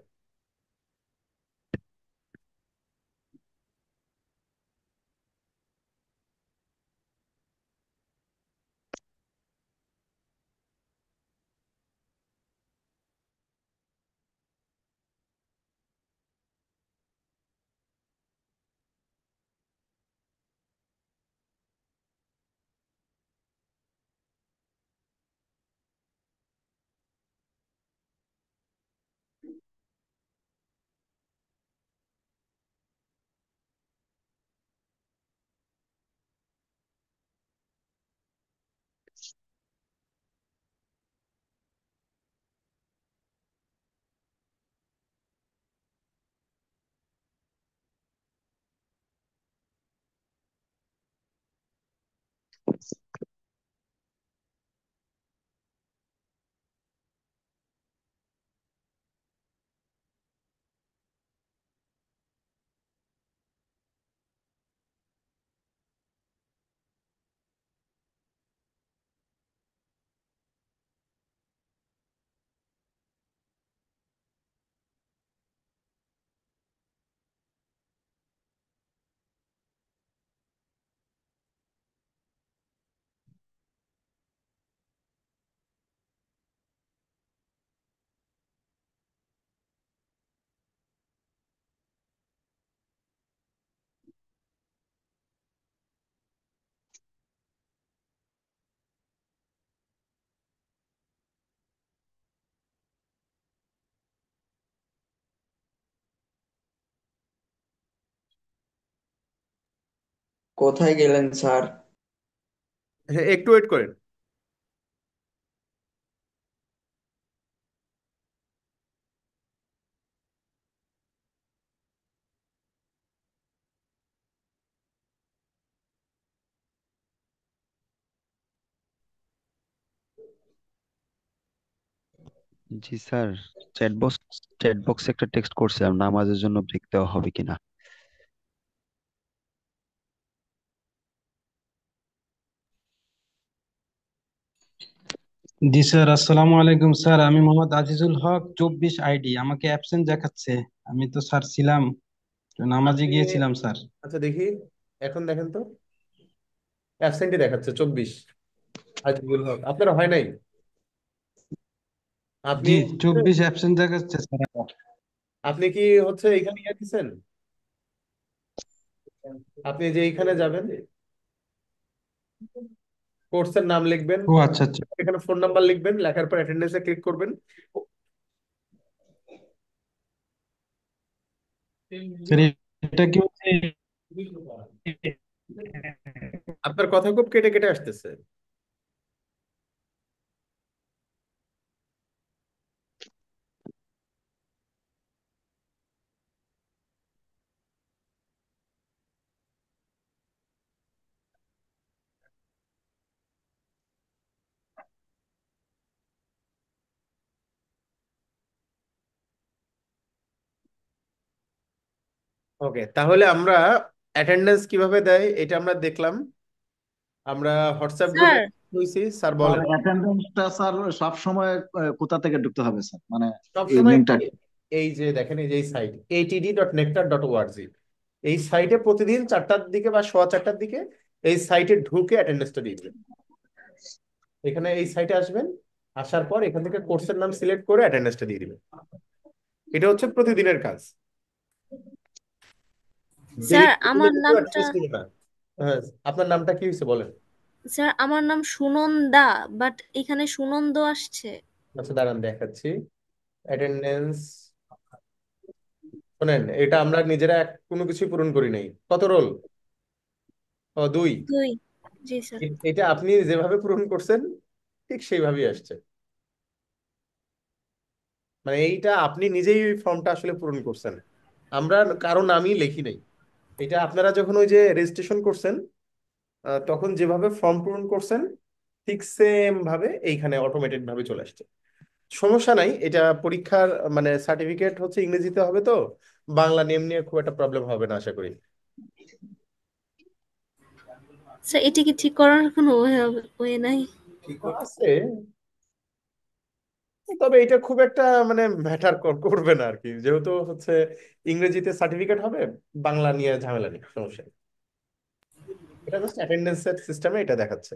কোথায় গেলেন স্যার?
হ্যাঁ, একটু ওয়েট করেন।
জি স্যার, চ্যাট বক্সে একটা টেক্সট করছিলাম, নামাজের জন্য ব্রেক দেওয়া হবে কিনা।
জি স্যার, আসসালামু আলাইকুম স্যার। আমি মোহাম্মদ আজিজুল হক, 24 আইডি। আমাকে অ্যাবসেন্ট দেখাচ্ছে। আমি তো স্যার ছিলাম, তো নামাজে
আপনি
গিয়েছিলাম স্যার।
আচ্ছা দেখি, এখন দেখেন তো, অ্যাবসেন্টই দেখাচ্ছে 24। আজিজুল হক আপনার হয় নাই? আপনি
জি, 24 অ্যাবসেন্ট দেখাচ্ছে স্যার।
আপনি কি হচ্ছে এখানে ইয়ে দিচ্ছেন? আপনি যে এইখানে যাবেন, কোর্সের নাম লিখবেন,
ও আচ্ছা আচ্ছা
এখানে ফোন নাম্বার লিখবেন, লেখার পর অ্যাটেন্ডেন্সে ক্লিক করবেন।
স্যার, এটা কি হচ্ছে?
আপনার কথা খুব কেটে কেটে আসতেছে। ওকে, তাহলে আমরা অ্যাটেন্ডেন্স কিভাবে দেয় এটা আমরা দেখলাম। আমরা হোয়াটসঅ্যাপ গ্রুপে
স্যার
হয়েছি, স্যার
স্যার
বলেন।
অ্যাটেন্ডেন্সটা স্যার সব সময় কোথা থেকে ঢুকতে হবে স্যার, মানে এই
সবসময়
লিঙ্কটা?
এই যে দেখেন, এই যে সাইট atd.nectar.org, এই সাইটে প্রতিদিন 4টার দিকে বা সোয়া 4টার দিকে এই সাইটে ঢুকে অ্যাটেন্ডেন্সটা দিয়ে দিবেন। এখানে এই সাইটে আসবেন, আসার পর এখান থেকে কোর্সের নাম সিলেক্ট করে অ্যাটেন্ডেন্সটা দিয়ে দিবেন। এটা হচ্ছে প্রতিদিনের কাজ। দেরি
স্যার
করে দিলে
আমার
কিন্তু
নামটা
অ্যাটেন্ডেন্স নিবে না। হ্যাঁ, আপনার নামটা কি হয়েছে বলেন।
স্যার আমার নাম সুনন্দা, বাট এখানে সুনন্দ আসছে।
আচ্ছা দাঁড়ান দেখাচ্ছি। অ্যাটেন্ডেন্স, শোনেন, এটা আমরা নিজেরা কোনো কিছুই পূরণ করি নাই। কত রোল? ও 2।
2। জি স্যার।
এটা আপনি যেভাবে পূরণ করছেন ঠিক সেইভাবেই আসছে। মানে এইটা আপনি নিজেই ওই ফর্মটা আসলে পূরণ করছেন, আমরা কারো নামই লিখি নাই। এটা আপনারা যখন ওই যে রেজিস্ট্রেশন করছেন, তখন যেভাবে ফর্ম পূরণ করছেন ঠিক সেম ভাবে এইখানে অটোমেটেড ভাবে চলে আসছে। সমস্যা নাই, এটা পরীক্ষার মানে সার্টিফিকেট হচ্ছে ইংরেজিতে হবে তো, বাংলা নেম নিয়ে খুব একটা প্রবলেম হবে না আশা করি।
স্যার এটা কি ঠিক করার কোনো ওয়ে নাই?
আছে, তবে এটা খুব একটা মানে ম্যাটার করবে না আর কি, যেহেতু হচ্ছে ইংরেজিতে সার্টিফিকেট হবে, বাংলা নিয়ে ঝামেলা নেই, সমস্যা নেই। এটা জাস্ট অ্যাটেন্ডেন্সের সিস্টেমে এটা দেখাচ্ছে।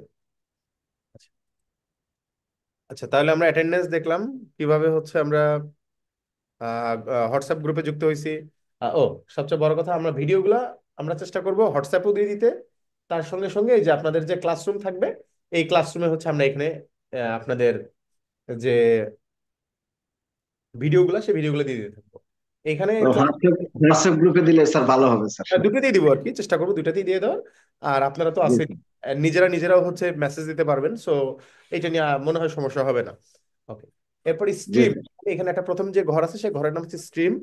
আচ্ছা, তাহলে আমরা অ্যাটেন্ডেন্স দেখলাম, কিভাবে হচ্ছে আমরা হোয়াটসঅ্যাপ গ্রুপে যুক্ত হয়েছি। ও, সবচেয়ে বড় কথা, আমরা ভিডিওগুলা আমরা চেষ্টা করব হোয়াটসঅ্যাপও দিয়ে দিতে। তার সঙ্গে সঙ্গে এই যে আপনাদের যে ক্লাসরুম থাকবে, এই ক্লাসরুমে হচ্ছে আমরা এখানে আপনাদের যে ভিডিওগুলো, সেই ভিডিওগুলো দিয়ে দিতে থাকবো এখানে ক্লাস।
হোয়াটসঅ্যাপ হোয়াটসঅ্যাপ গ্রুপে দিলে স্যার ভালো হবে স্যার।
দুটোতেই দিব আর কি, চেষ্টা করবো দুটাতেই দিয়ে দেওয়ার। আর আপনারা তো
জি
আছেন,
স্যার।
নিজেরা নিজেরাও হচ্ছে মেসেজ দিতে পারবেন, সো এটা নিয়ে মনে হয় সমস্যা হবে না। ওকে, এরপর
জি
স্ট্রিম।
স্যার।
এখানে একটা প্রথম যে ঘর আছে, সেই ঘরের নাম হচ্ছে স্ট্রিম।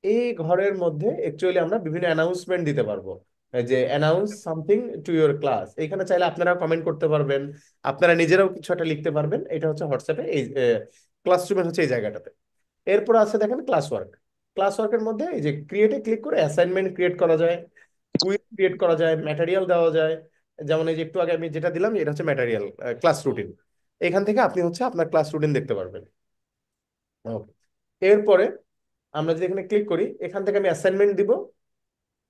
এই ঘরের মধ্যে অ্যাকচুয়ালি আমরা বিভিন্ন অ্যানাউন্সমেন্ট দিতে পারবো। এই যে announce something to your class, এখানে চাইলে আপনারা কমেন্ট করতে পারবেন, আপনারা নিজেরাও কিছু একটা লিখতে পারবেন। এটা হচ্ছে হোয়াটসঅ্যাপে এই ক্লাসরুমের হচ্ছে এই জায়গাটাতে। এরপর আছে দেখেন ক্লাস ওয়ার্ক। ক্লাস ওয়ার্কের মধ্যে এই যে ক্রিয়েটে ক্লিক করে অ্যাসাইনমেন্ট ক্রিয়েট করা যায়, কুইজ ক্রিয়েট করা যায়, ম্যাটেরিয়াল দেওয়া যায়। যেমন এই যে একটু আগে আমি যেটা দিলাম, এটা হচ্ছে ম্যাটেরিয়াল, ক্লাস রুটিন। এখান থেকে আপনি হচ্ছে আপনার ক্লাস রুটিন দেখতে পারবেন। ওকে, এরপরে আমরা যদি এখানে ক্লিক করি, এখান থেকে আমি অ্যাসাইনমেন্ট দিব,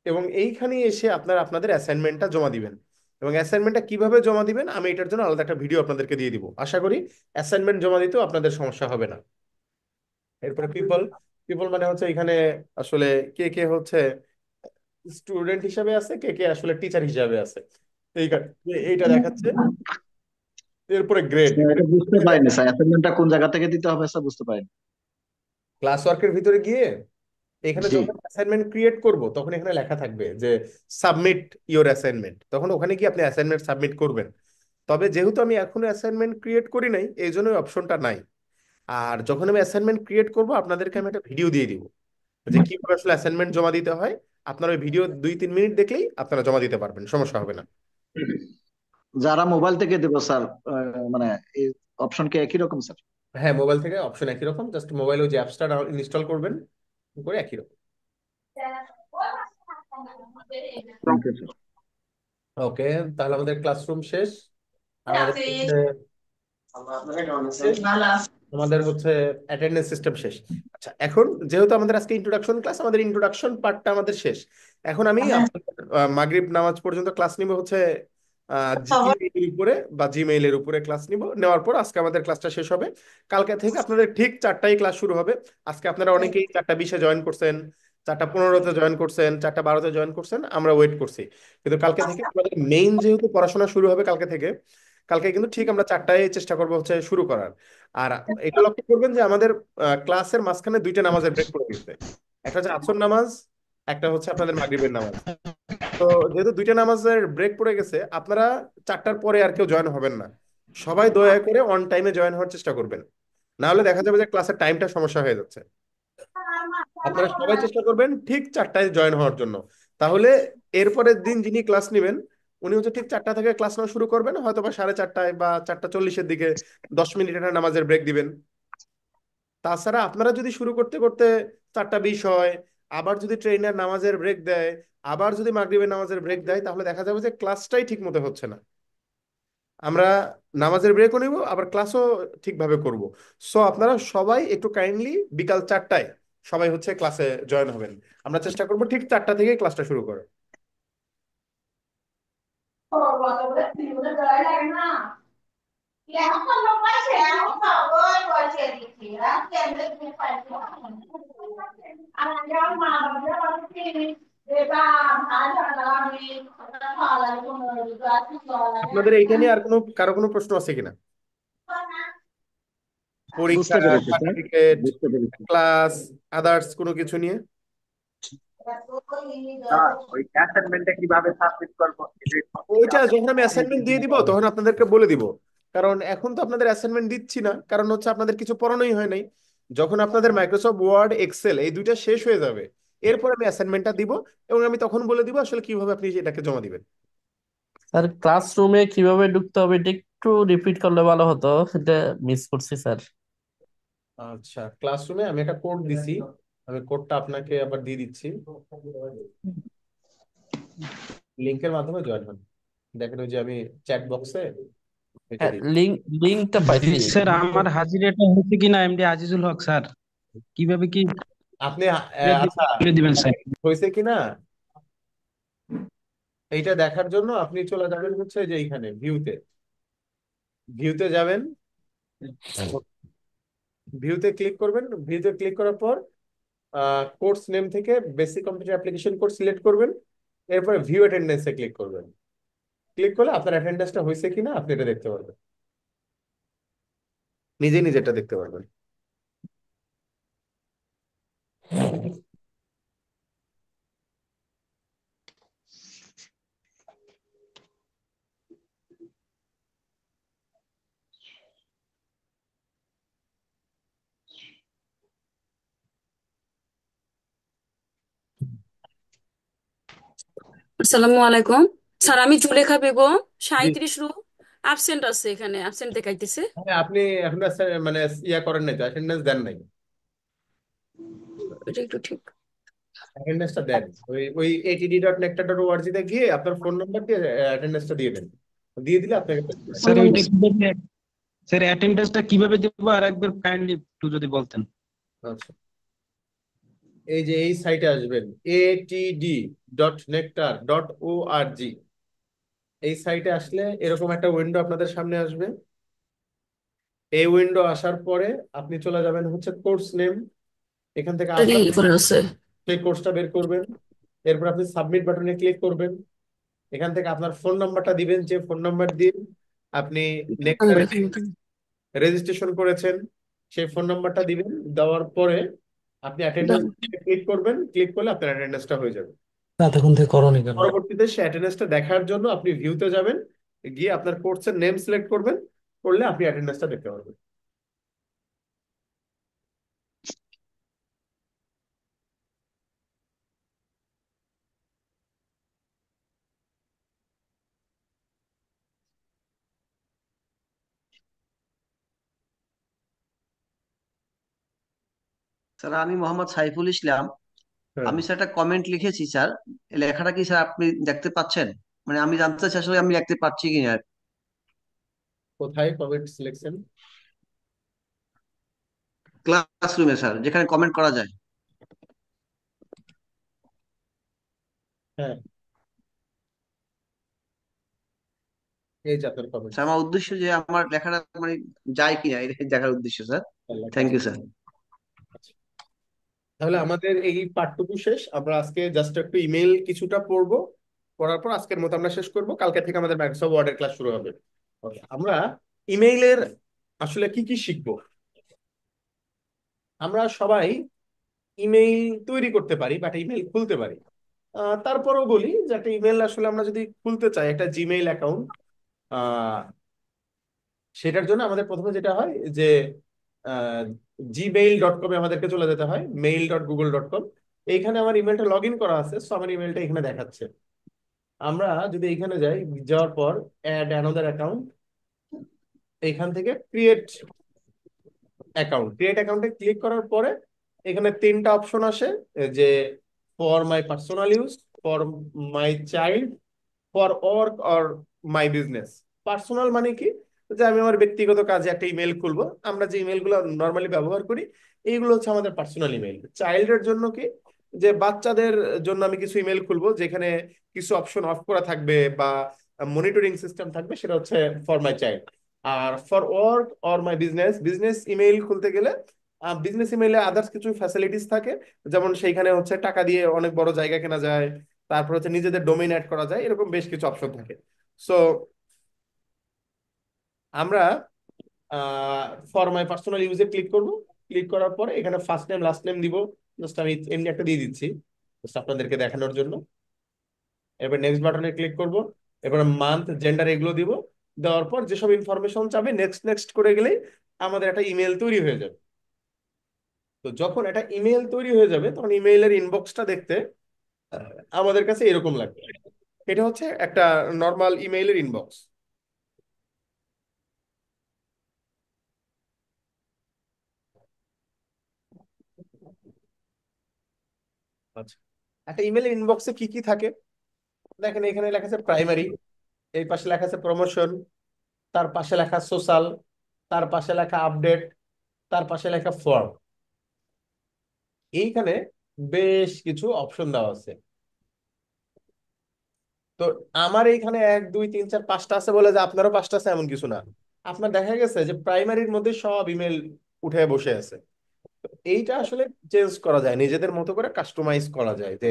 এবং এইখানে এসে আপনারা আপনাদের অ্যাসাইনমেন্টটা জমা দিবেন। এবং অ্যাসাইনমেন্টটা কিভাবে জমা দিবেন আমি এটার জন্য আলাদা একটা ভিডিও আপনাদেরকে দিয়ে দিব, আশা করি অ্যাসাইনমেন্ট জমা দিতেও আপনাদের সমস্যা হবে না। এরপরে পিপল। পিপল মানে হচ্ছে এখানে আসলে কে কে হচ্ছে স্টুডেন্ট হিসাবে আছে, কে কে আসলে টিচার হিসাবে আছে, এইটা দেখাচ্ছে। এরপরে গ্রেড।
স্যার, এটা বুঝতে পারিনি স্যার, অ্যাসাইনমেন্টটা কোন জায়গা থেকে দিতে হবে স্যার, বুঝতে পারিনি।
ক্লাস ওয়ার্কের ভিতরে গিয়ে এখানে
জি।
যখন অ্যাসাইনমেন্ট ক্রিয়েট করব, তখন এখানে লেখা থাকবে যে সাবমিট ইওর অ্যাসাইনমেন্ট, তখন ওখানে গিয়ে আপনি অ্যাসাইনমেন্ট সাবমিট করবেন। তবে যেহেতু আমি এখনো অ্যাসাইনমেন্ট ক্রিয়েট করি নাই, এই জন্য ওই অপশনটা নাই। আর যখন আমি অ্যাসাইনমেন্ট ক্রিয়েট করব, আপনাদেরকে আমি একটা ভিডিও দিয়ে দিব যে কিভাবে আসলে অ্যাসাইনমেন্ট জমা দিতে হয়। আপনার ওই ভিডিও 2-3 মিনিট দেখলেই আপনারা জমা দিতে পারবেন, সমস্যা হবে না।
যারা মোবাইল থেকে দেবো স্যার, মানে এই অপশন কি একই রকম স্যার?
হ্যাঁ, মোবাইল থেকে অপশন একই রকম, জাস্ট মোবাইলে ওই যে অ্যাপসটা ইনস্টল করবেন করে একই রকম।
Thank you sir.
ওকে, তাহলে আমাদের ক্লাসরুম শেষ। আমাদের হচ্ছে শেষ। আমাদের হচ্ছে অ্যাটেন্ডেন্স সিস্টেম শেষ। আচ্ছা, এখন যেহেতু আমাদের আজকে ইন্ট্রোডাকশন ক্লাস, আমাদের ইন্ট্রোডাকশন পার্টটা আমাদের শেষ। এখন আমি আপনাদের মাগরিব নামাজ পর্যন্ত ক্লাস নিব হচ্ছে জিমেইলের উপরে বা জিমেইলের উপরে ক্লাস নিব। নেওয়ার পর আজকে আমাদের ক্লাসটা শেষ হবে। কালকে থেকে আপনাদের ঠিক 4টায় ক্লাস শুরু হবে। আজকে আপনারা অনেকেই 4টা 20-এ জয়েন করছেন, 4টা 15-তে জয়েন করছেন, 4টা 12-তে জয়েন করছেন, আমরা ওয়েট করছি। কিন্তু কালকে থেকে আমাদের মেইন যেহেতু পড়াশোনা শুরু হবে কালকে থেকে, কালকে কিন্তু ঠিক আমরা 4টায় চেষ্টা করবো হচ্ছে শুরু করার। আর এটা লক্ষ্য করবেন যে আমাদের ক্লাসের মাঝখানে 2টা নামাজের ব্রেক পড়ে গেছে। একটা হচ্ছে আসর নামাজ, একটা হচ্ছে আপনাদের মাগরিবের নামাজ। তো যেহেতু 2টা নামাজের ব্রেক পড়ে গেছে, আপনারা 4টার পরে আর কেউ জয়েন হবেন না। সবাই দয়া করে অন টাইমে জয়েন হওয়ার চেষ্টা করবেন, না হলে দেখা যাবে যে ক্লাসের টাইমটা সমস্যা হয়ে যাচ্ছে। আপনারা সবাই চেষ্টা করবেন ঠিক 4টায় জয়েন হওয়ার জন্য। তাহলে এরপরের দিন যিনি ক্লাস নেবেন উনি হচ্ছে ঠিক 4টা থেকে ক্লাস নেওয়া শুরু করবেন, হয়তো বা 4:30 বা 4টা 40-এর দিকে 10 মিনিটের নামাজের ব্রেক দিবেন। তাছাড়া আপনারা যদি শুরু করতে করতে 4টা 20 হয়, আবার যদি ট্রেনার নামাজের ব্রেক দেয়, আবার যদি মাগরিবের নামাজের ব্রেক দেয়, তাহলে দেখা যাবে যে ক্লাসটাই ঠিক মতো হচ্ছে না। আমরা নামাজের ব্রেকও নিব, আবার ক্লাসও ঠিকভাবে করব। সো আপনারা সবাই একটু কাইন্ডলি বিকাল 4টায় সবাই হচ্ছে ক্লাসে জয়েন হবেন। আমরা চেষ্টা করব ঠিক 4টা থেকে ক্লাসটা শুরু করে। আপনাদের এইটা নিয়ে আর কারো কোনো প্রশ্ন আছে কিনা? পরীক্ষা,
বুঝতে পেরেছি স্যার,
সার্টিফিকেট,
বুঝতে পেরেছি।
ক্লাস, আদার্স কোনো কিছু নিয়ে?
ওই অ্যাসাইনমেন্টটা কিভাবে সাবমিট করবো
ওইটা যখন আমি অ্যাসাইনমেন্ট দিয়ে দিব তখন আপনাদেরকে বলে দিব। কারণ এখন তো আপনাদের অ্যাসাইনমেন্ট দিচ্ছি না, কারণ হচ্ছে আপনাদের কিছু পড়ানোই হয় নাই। যখন আপনাদের মাইক্রোসফট ওয়ার্ড এক্সেল এই দুইটা শেষ হয়ে যাবে, এরপর আমি অ্যাসাইনমেন্টটা দিব, এবং আমি তখন বলে দিব আসলে কিভাবে আপনি এটাকে জমা দিবেন।
স্যার ক্লাসরুমে কিভাবে ঢুকতে হবে এটা একটু রিপিট করলে ভালো হতো, এটা মিস করছি স্যার।
আচ্ছা, ক্লাসরুমে আমি একটা কোড দিছি, আমি কোডটা আপনাকে আবার দিয়ে দিচ্ছি। লিংকের মাধ্যমে জয়েন হন। দেখেন ওই যে আমি চ্যাট বক্সে এটা
হ্যাঁ,
দিই।
লিঙ্কটা
জি
পাইছি।
স্যার, আমার হাজিরাটা হয়েছে কিনা এমডি আজিজুল হক স্যার, কিভাবে কি
আপনি আচ্ছা,
বলে দিবেন স্যার?
হয়েছে কিনা এইটা দেখার জন্য আপনি চলে যাবেন হচ্ছে যে এইখানে ভিউতে, ভিউতে যাবেন, ভিউতে ক্লিক করবেন। ভিউতে ক্লিক করার পর কোর্স নেম থেকে basic computer application course select করবেন। এরপরে ভিউ অ্যাটেন্ডেন্সে ক্লিক করবেন। ক্লিক করলে আপনার অ্যাটেন্ডেন্সটা হয়েছে কিনা আপনি এটা দেখতে পারবেন, নিজে নিজে এটা দেখতে পারবেন।
আসসালামু আলাইকুম স্যার, আমি জুলেখা বেগম,
জি।
37 রু অ্যাবসেন্ট আছে, এখানে অ্যাবসেন্ট দেখাইতেছে।
হ্যাঁ, আপনি এখন মানে ইয়া করেন নাই তো, অ্যাটেন্ডেন্স দেন নাই।
এটা একটু ঠিক।
অ্যাটেন্ডেন্সটা দেন, ওই ওই atd.nectar.org তে গিয়ে আপনার ফোন নাম্বার দিয়ে অ্যাটেন্ডেন্সটা দিয়ে দেন। দিয়ে দিলে আপনাকে
স্যার ওইটা কিভাবে, স্যার অ্যাটেন্ডেন্সটা কিভাবে দেবো আর একবার কাইন্ডলি একটু যদি বলতেন।
আচ্ছা, এই যে এই সাইটে আসবেন atd.nectar.org। এই সাইটে আসলে এরকম একটা উইন্ডো আপনাদের সামনে আসবে। এই উইন্ডো আসার পরে আপনি চলে যাবেন হচ্ছে কোর্স নেম, এখান থেকে
এটা
আপনার
কি করে আছে?
সেই কোর্সটা বের করবেন। এরপর আপনি সাবমিট বাটনে ক্লিক করবেন। এখান থেকে আপনার ফোন নাম্বারটা দিবেন, যে ফোন নাম্বার দিয়ে আপনি
আমরা
নেক্টারে
এখানে দিন।
রেজিস্ট্রেশন করেছেন সেই ফোন নাম্বারটা দিবেন। দেওয়ার পরে আপনি অ্যাটেন্ডেন্স ক্লিক করবেন। ক্লিক করলে আপনার অ্যাটেন্ডেন্সটা হয়ে যাবে।
এতক্ষণ থেকে করনি কেন?
পরবর্তীতে সে অ্যাটেন্ডেন্সটা দেখার জন্য আপনি ভিউতে যাবেন, গিয়ে আপনার কোর্সের নেম সিলেক্ট করবেন, করলে আপনি অ্যাটেন্ডেন্সটা দেখতে পারবেন।
স্যার আমি মোহাম্মদ সাইফুল ইসলাম।
হ্যাঁ,
আমি স্যার একটা কমেন্ট লিখেছি স্যার। এই লেখাটা কি স্যার আপনি দেখতে পাচ্ছেন? মানে আমি জানতে চাচ্ছি আসলে আমি লিখতে পারছি কিনা।
কোথায় কমেন্ট সিলেকশন?
ক্লাসরুমে স্যার, যেখানে কমেন্ট করা যায়।
হ্যাঁ, এই যে আপনার
স্যার
কমেন্টস।
আমার উদ্দেশ্য যে আমার লেখাটা মানে যায় কিনা এটা দেখার উদ্দেশ্য স্যার।
লেখা
থ্যাংক
আছে।
You sir.
আচ্ছা, তাহলে আমাদের এই পার্টটুকু শেষ। আমরা আজকে জাস্ট একটু ইমেল কিছুটা পড়বো, পড়ার পর আজকের মতো আমরা শেষ করব। কালকে থেকে আমাদের মাইক্রোসফট ওয়ার্ডের ক্লাস শুরু হবে। Okay, আমরা ইমেইলের আসলে কি কি শিখবো। আমরা সবাই ইমেইল তৈরি করতে পারি, বাট ইমেইল খুলতে পারি। তারপরেও বলি যে একটা ইমেল আসলে আমরা যদি খুলতে চাই, একটা জিমেইল অ্যাকাউন্ট, সেটার জন্য আমাদের প্রথমে যেটা হয় যে gmail.com-এ আমাদেরকে চলে যেতে হয়, mail.google.com। এইখানে আমার ইমেলটা লগ ইন করা আছে, সো আমার ইমেলটা এখানে দেখাচ্ছে। আমরা যদি এখানে যাই, যাওয়ার পর অ্যাড অ্যানাদার অ্যাকাউন্ট, এইখান থেকে ক্রিয়েট অ্যাকাউন্টে ক্লিক করার পরে এখানে তিনটা অপশন আসে, যে for my personal use, for my child, for work or my business. Personal মানে কি, যে আমি আমার ব্যক্তিগত কাজে একটা ইমেল খুলবো। আমরা যে ইমেলগুলো নর্মালি ব্যবহার করি, এইগুলো হচ্ছে আমাদের পার্সোনাল ইমেল। চাইল্ডের জন্য কি, যে বাচ্চাদের জন্য আমি কিছু ইমেল খুলবো যেখানে কিছু অপশন অফ করা থাকবে বা মনিটরিং সিস্টেম থাকবে, সেটা হচ্ছে ফর মাই চাইল্ড। আর for work or my business, business email খুলতে গেলে বিজনেস ইমেইলে আদার্স কিছু ফ্যাসিলিটিস থাকে, যেমন সেইখানে হচ্ছে টাকা দিয়ে অনেক বড় জায়গা কেনা যায়, তারপর হচ্ছে নিজেদের ডোমেইন অ্যাড করা যায়, এরকম বেশ কিছু অপশন থাকে। সো আমরা ফর মাই পার্সোনাল ইউজে ক্লিক করব। ক্লিক করার পরে এখানে ফার্স্ট নেম লাস্ট নেম দিব। জাস্ট আমি এমনি একটা দিয়ে দিচ্ছি, জাস্ট আপনাদেরকে দেখানোর জন্য। এবার নেক্সট বাটনে ক্লিক করব। এবার মান্থ, জেন্ডার এগুলো দিব। দেওয়ার পর যেসব ইনফরমেশন চাবে নেক্সট নেক্সট করে গেলেই আমাদের একটা ইমেল তৈরি হয়ে যাবে। তো যখন একটা ইমেল তৈরি হয়ে যাবে, তখন ইমেইলের ইনবক্সটা দেখতে আমাদের কাছে এরকম লাগবে। এটা হচ্ছে একটা নর্মাল ইমেইলের ইনবক্স। আচ্ছা, একটা ইমেইলের ইনবক্সে কি কি থাকে দেখেন। এখানে লেখা আছে প্রাইমারি, এই পাশে লেখা আছে প্রমোশন, তার পাশে লেখা সোশ্যাল, তার পাশে লেখা আপডেট, তার পাশে লেখা ফর্ম। এইখানে বেশ কিছু অপশন দেওয়া আছে। তো আমার এইখানে 1 2 3 4 5টা আছে বলে যে আপনারও 5টা আছে এমন কিছু না। আপনার দেখা গেছে যে প্রাইমারির মধ্যে সব ইমেল উঠে বসে আছে। এইটা আসলে চেঞ্জ করা যায়, নিজেদের মতো করে কাস্টমাইজ করা যায়, যে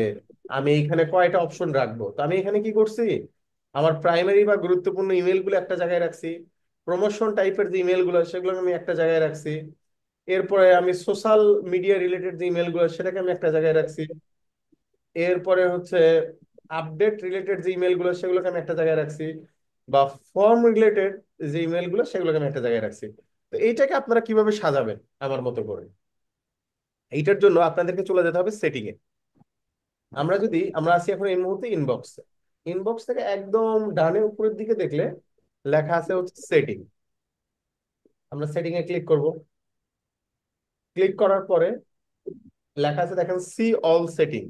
আমি এখানে কয়টা অপশন রাখবো। তো আমি এখানে কি করছি, আমার প্রাইমারি বা গুরুত্বপূর্ণ ইমেল গুলো একটা জায়গায় রাখছি, প্রমোশন টাইপের যে ইমেল গুলো সেগুলো আমি একটা জায়গায় রাখছি, এরপরে আমি সোশ্যাল মিডিয়া রিলেটেড যে ইমেল গুলো সেটাকে আমি একটা জায়গায় রাখছি, এরপরে হচ্ছে আপডেট রিলেটেড যে ইমেল গুলো সেগুলোকে আমি একটা জায়গায় রাখছি, বা ফর্ম রিলেটেড যে ইমেল গুলো সেগুলোকে আমি একটা জায়গায় রাখছি। তো এইটাকে আপনারা কিভাবে সাজাবেন আমার মতো করে, এইটার জন্য আপনাদেরকে চলে যেতে হবে সেটিং এ। আমরা আছি এখন এই মুহূর্তে ইনবক্সে। ইনবক্স থেকে একদম ডানে উপরের দিকে দেখলে লেখা আছে হচ্ছে সেটিং। আমরা সেটিং এ ক্লিক করব। ক্লিক করার পরে লেখা আছে দেখেন সি অল সেটিং।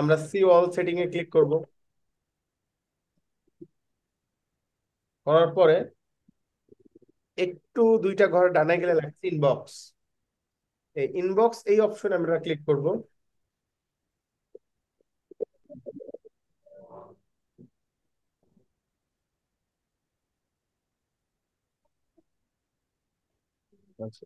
আমরা সি অল সেটিং এ ক্লিক করব। করার পরে একটু দুইটা ঘর ডানে গেলে লেখা ইনবক্স। এই ইনবক্স এই অপশনে আমরা ক্লিক করব। আচ্ছা,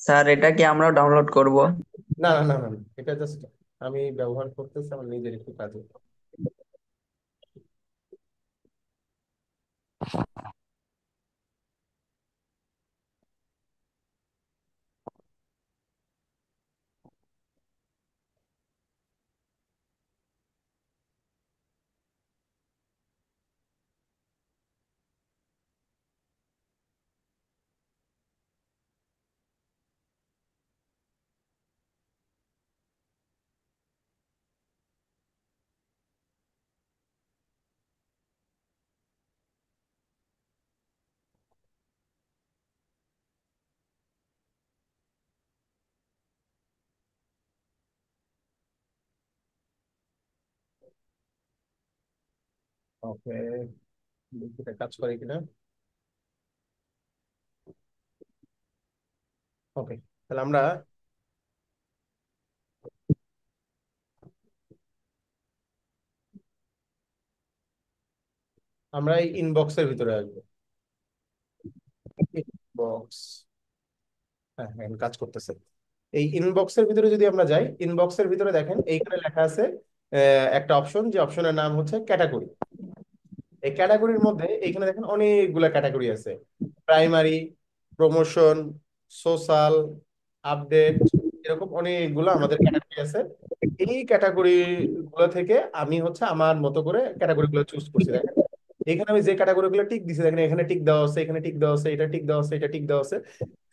স্যার এটা কি আমরাও ডাউনলোড করব?
না না না না না, এটা জাস্ট আমি ব্যবহার করতেছি আমার নিজের একটু কাজে। ওকে, এটা কাজ করে কিনা। ওকে, তাহলে আমরা এই ইনবক্সের ভিতরে আসবো। ইনবক্স, হ্যাঁ হ্যাঁ, কাজ করতেছে। এই ইনবক্সের ভিতরে যদি আমরা যাই, ইনবক্সের ভিতরে দেখেন এইখানে লেখা আছে একটা অপশন, যে অপশনের নাম হচ্ছে ক্যাটাগরি। এই ক্যাটাগরির মধ্যে এইখানে দেখেন অনেকগুলা ক্যাটাগরি আছে। প্রাইমারি, প্রমোশন, সোশ্যাল, আপডেট, এরকম অনেকগুলো আমাদের ক্যাটাগরি আছে। এই ক্যাটাগরি গুলো থেকে আমি হচ্ছে আমার মতো করে ক্যাটাগরি গুলো চুজ করছি। দেখেন এখানে আমি যে ক্যাটাগরি গুলো টিক দিছি, দেখেন এখানে টিক দেওয়া আছে, এখানে টিক দেওয়া আছে, এটা টিক দেওয়া আছে, এটা টিক দেওয়া আছে।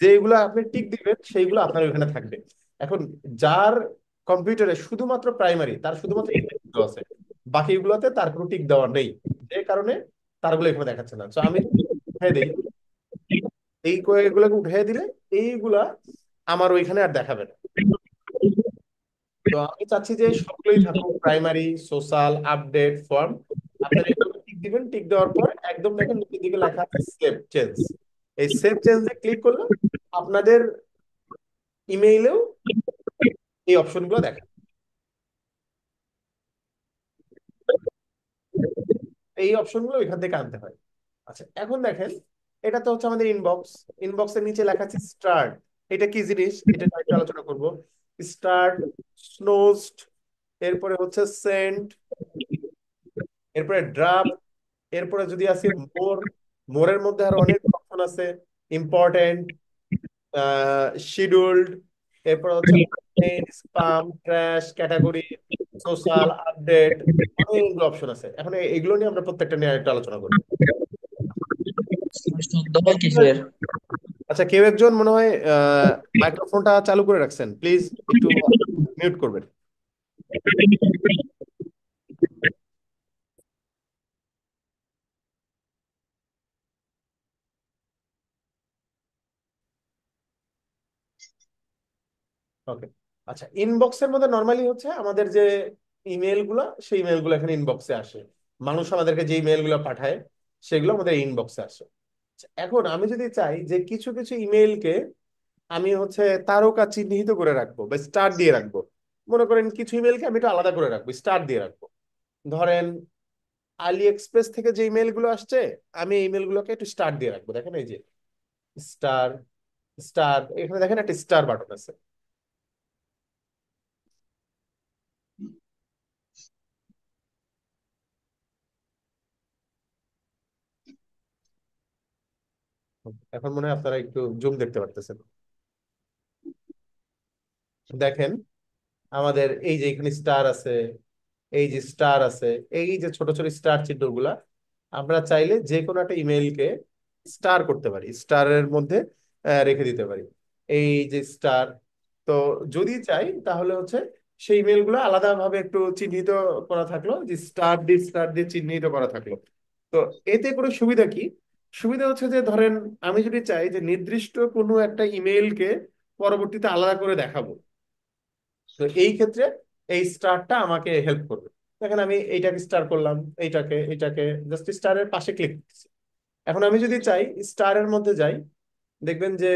যেগুলো আপনি টিক দিবেন সেইগুলো আপনার ওখানে থাকবে। এখন যার কম্পিউটারে শুধুমাত্র প্রাইমারি, তার শুধুমাত্র টিক দেওয়া আছে, বাকিগুলোতে তার কোনো টিক দেওয়া নেই, যে কারণে তারগুলো এখানে দেখাচ্ছে না। তো আমি উঠাই দিই, এই কয়েকগুলোকে উঠাই দিলে এইগুলা আমার ওইখানে আর দেখাবে না। তো আমি চাচ্ছি যে সবগুলোই থাকুক, প্রাইমারি, সোশ্যাল, আপডেট, ফর্ম। আপনারা এগুলো টিক দিবেন, টিক দেওয়ার পর একদম দেখেন নিচের দিকে লেখা আছে সেভ চেঞ্জ। এই সেভ চেঞ্জে ক্লিক করলে আপনাদের ইমেইলেও এই অপশনগুলো দেখা, এই অপশনগুলো এখান থেকে আনতে হয়। আচ্ছা, এখন দেখেন এটা তো হচ্ছে আমাদের ইনবক্স। ইনবক্সের নিচে লেখা আছে স্টার্ট। এটা কি জিনিস, এটা নিয়ে একটু আলোচনা করব। স্টার্ট, স্নোজড, এরপরে হচ্ছে সেন্ট, এরপরে ড্রাফট, এরপরে যদি আসি মোর, মোরের মধ্যে আরো অনেক অপশন আছে। ইম্পর্টেন্ট, শিডিউলড, এরপর হচ্ছে spam, trash, category, social, update, অনেকগুলো অপশন আছে। এখন এগুলো নিয়ে আমরা প্রত্যেকটা নিয়ে একটা আলোচনা করবো।
কিসের?
আচ্ছা, কেউ একজন মনে হয় মাইক্রোফোনটা চালু করে রাখছেন, প্লিজ একটু মিউট করবেন। ওকে, আচ্ছা, ইনবক্সের মধ্যে নর্মালি হচ্ছে আমাদের যে ইমেল গুলা, সেই ইমেল গুলো এখানে ইনবক্সে আসে। মানুষ আমাদেরকে যে ইমেল গুলো পাঠায় সেগুলো আমাদের ইনবক্সে আসে। আচ্ছা, এখন আমি যদি চাই যে কিছু কিছু ইমেলকে আমি হচ্ছে তারকা চিহ্নিত করে রাখবো বা স্টার দিয়ে রাখবো, মনে করেন কিছু ইমেলকে আমি একটু আলাদা করে রাখবো, স্টার দিয়ে রাখবো। ধরেন আলি এক্সপ্রেস থেকে যে ইমেল গুলো আসছে, আমি এই ইমেল গুলোকে একটু স্টার দিয়ে রাখবো। দেখেন এই যে স্টার, স্টার, এখানে দেখেন একটা স্টার বাটন আছে। এখন মনে হয় আপনারা একটু জুম দেখতে পারতেছেন। দেখেন আমাদের এই যে এখানে স্টার আছে, এই যে স্টার আছে, এই যে ছোট ছোট স্টার চিহ্নগুলা, আমরা চাইলে যে কোনো একটা ইমেইলকে স্টার করতে পারি, স্টারের মধ্যে রেখে দিতে পারি। এই যে স্টার, তো যদি চাই তাহলে হচ্ছে সেই ইমেলগুলো আলাদাভাবে একটু চিহ্নিত করা থাকলো, যে স্টার দিয়ে চিহ্নিত করা থাকলো। তো এতে করে সুবিধা কি? সুবিধা হচ্ছে যে ধরেন আমি যদি চাই যে নির্দিষ্ট কোনো একটা ইমেইলকে পরবর্তীতে আলাদা করে দেখাবো, তো এই ক্ষেত্রে এই স্টারটা আমাকে হেল্প করবে। দেখেন আমি এইটাকে স্টার করলাম, এইটাকে জাস্ট স্টারের পাশে ক্লিক করতেছি। এখন আমি যদি চাই স্টারের মধ্যে যাই, দেখবেন যে,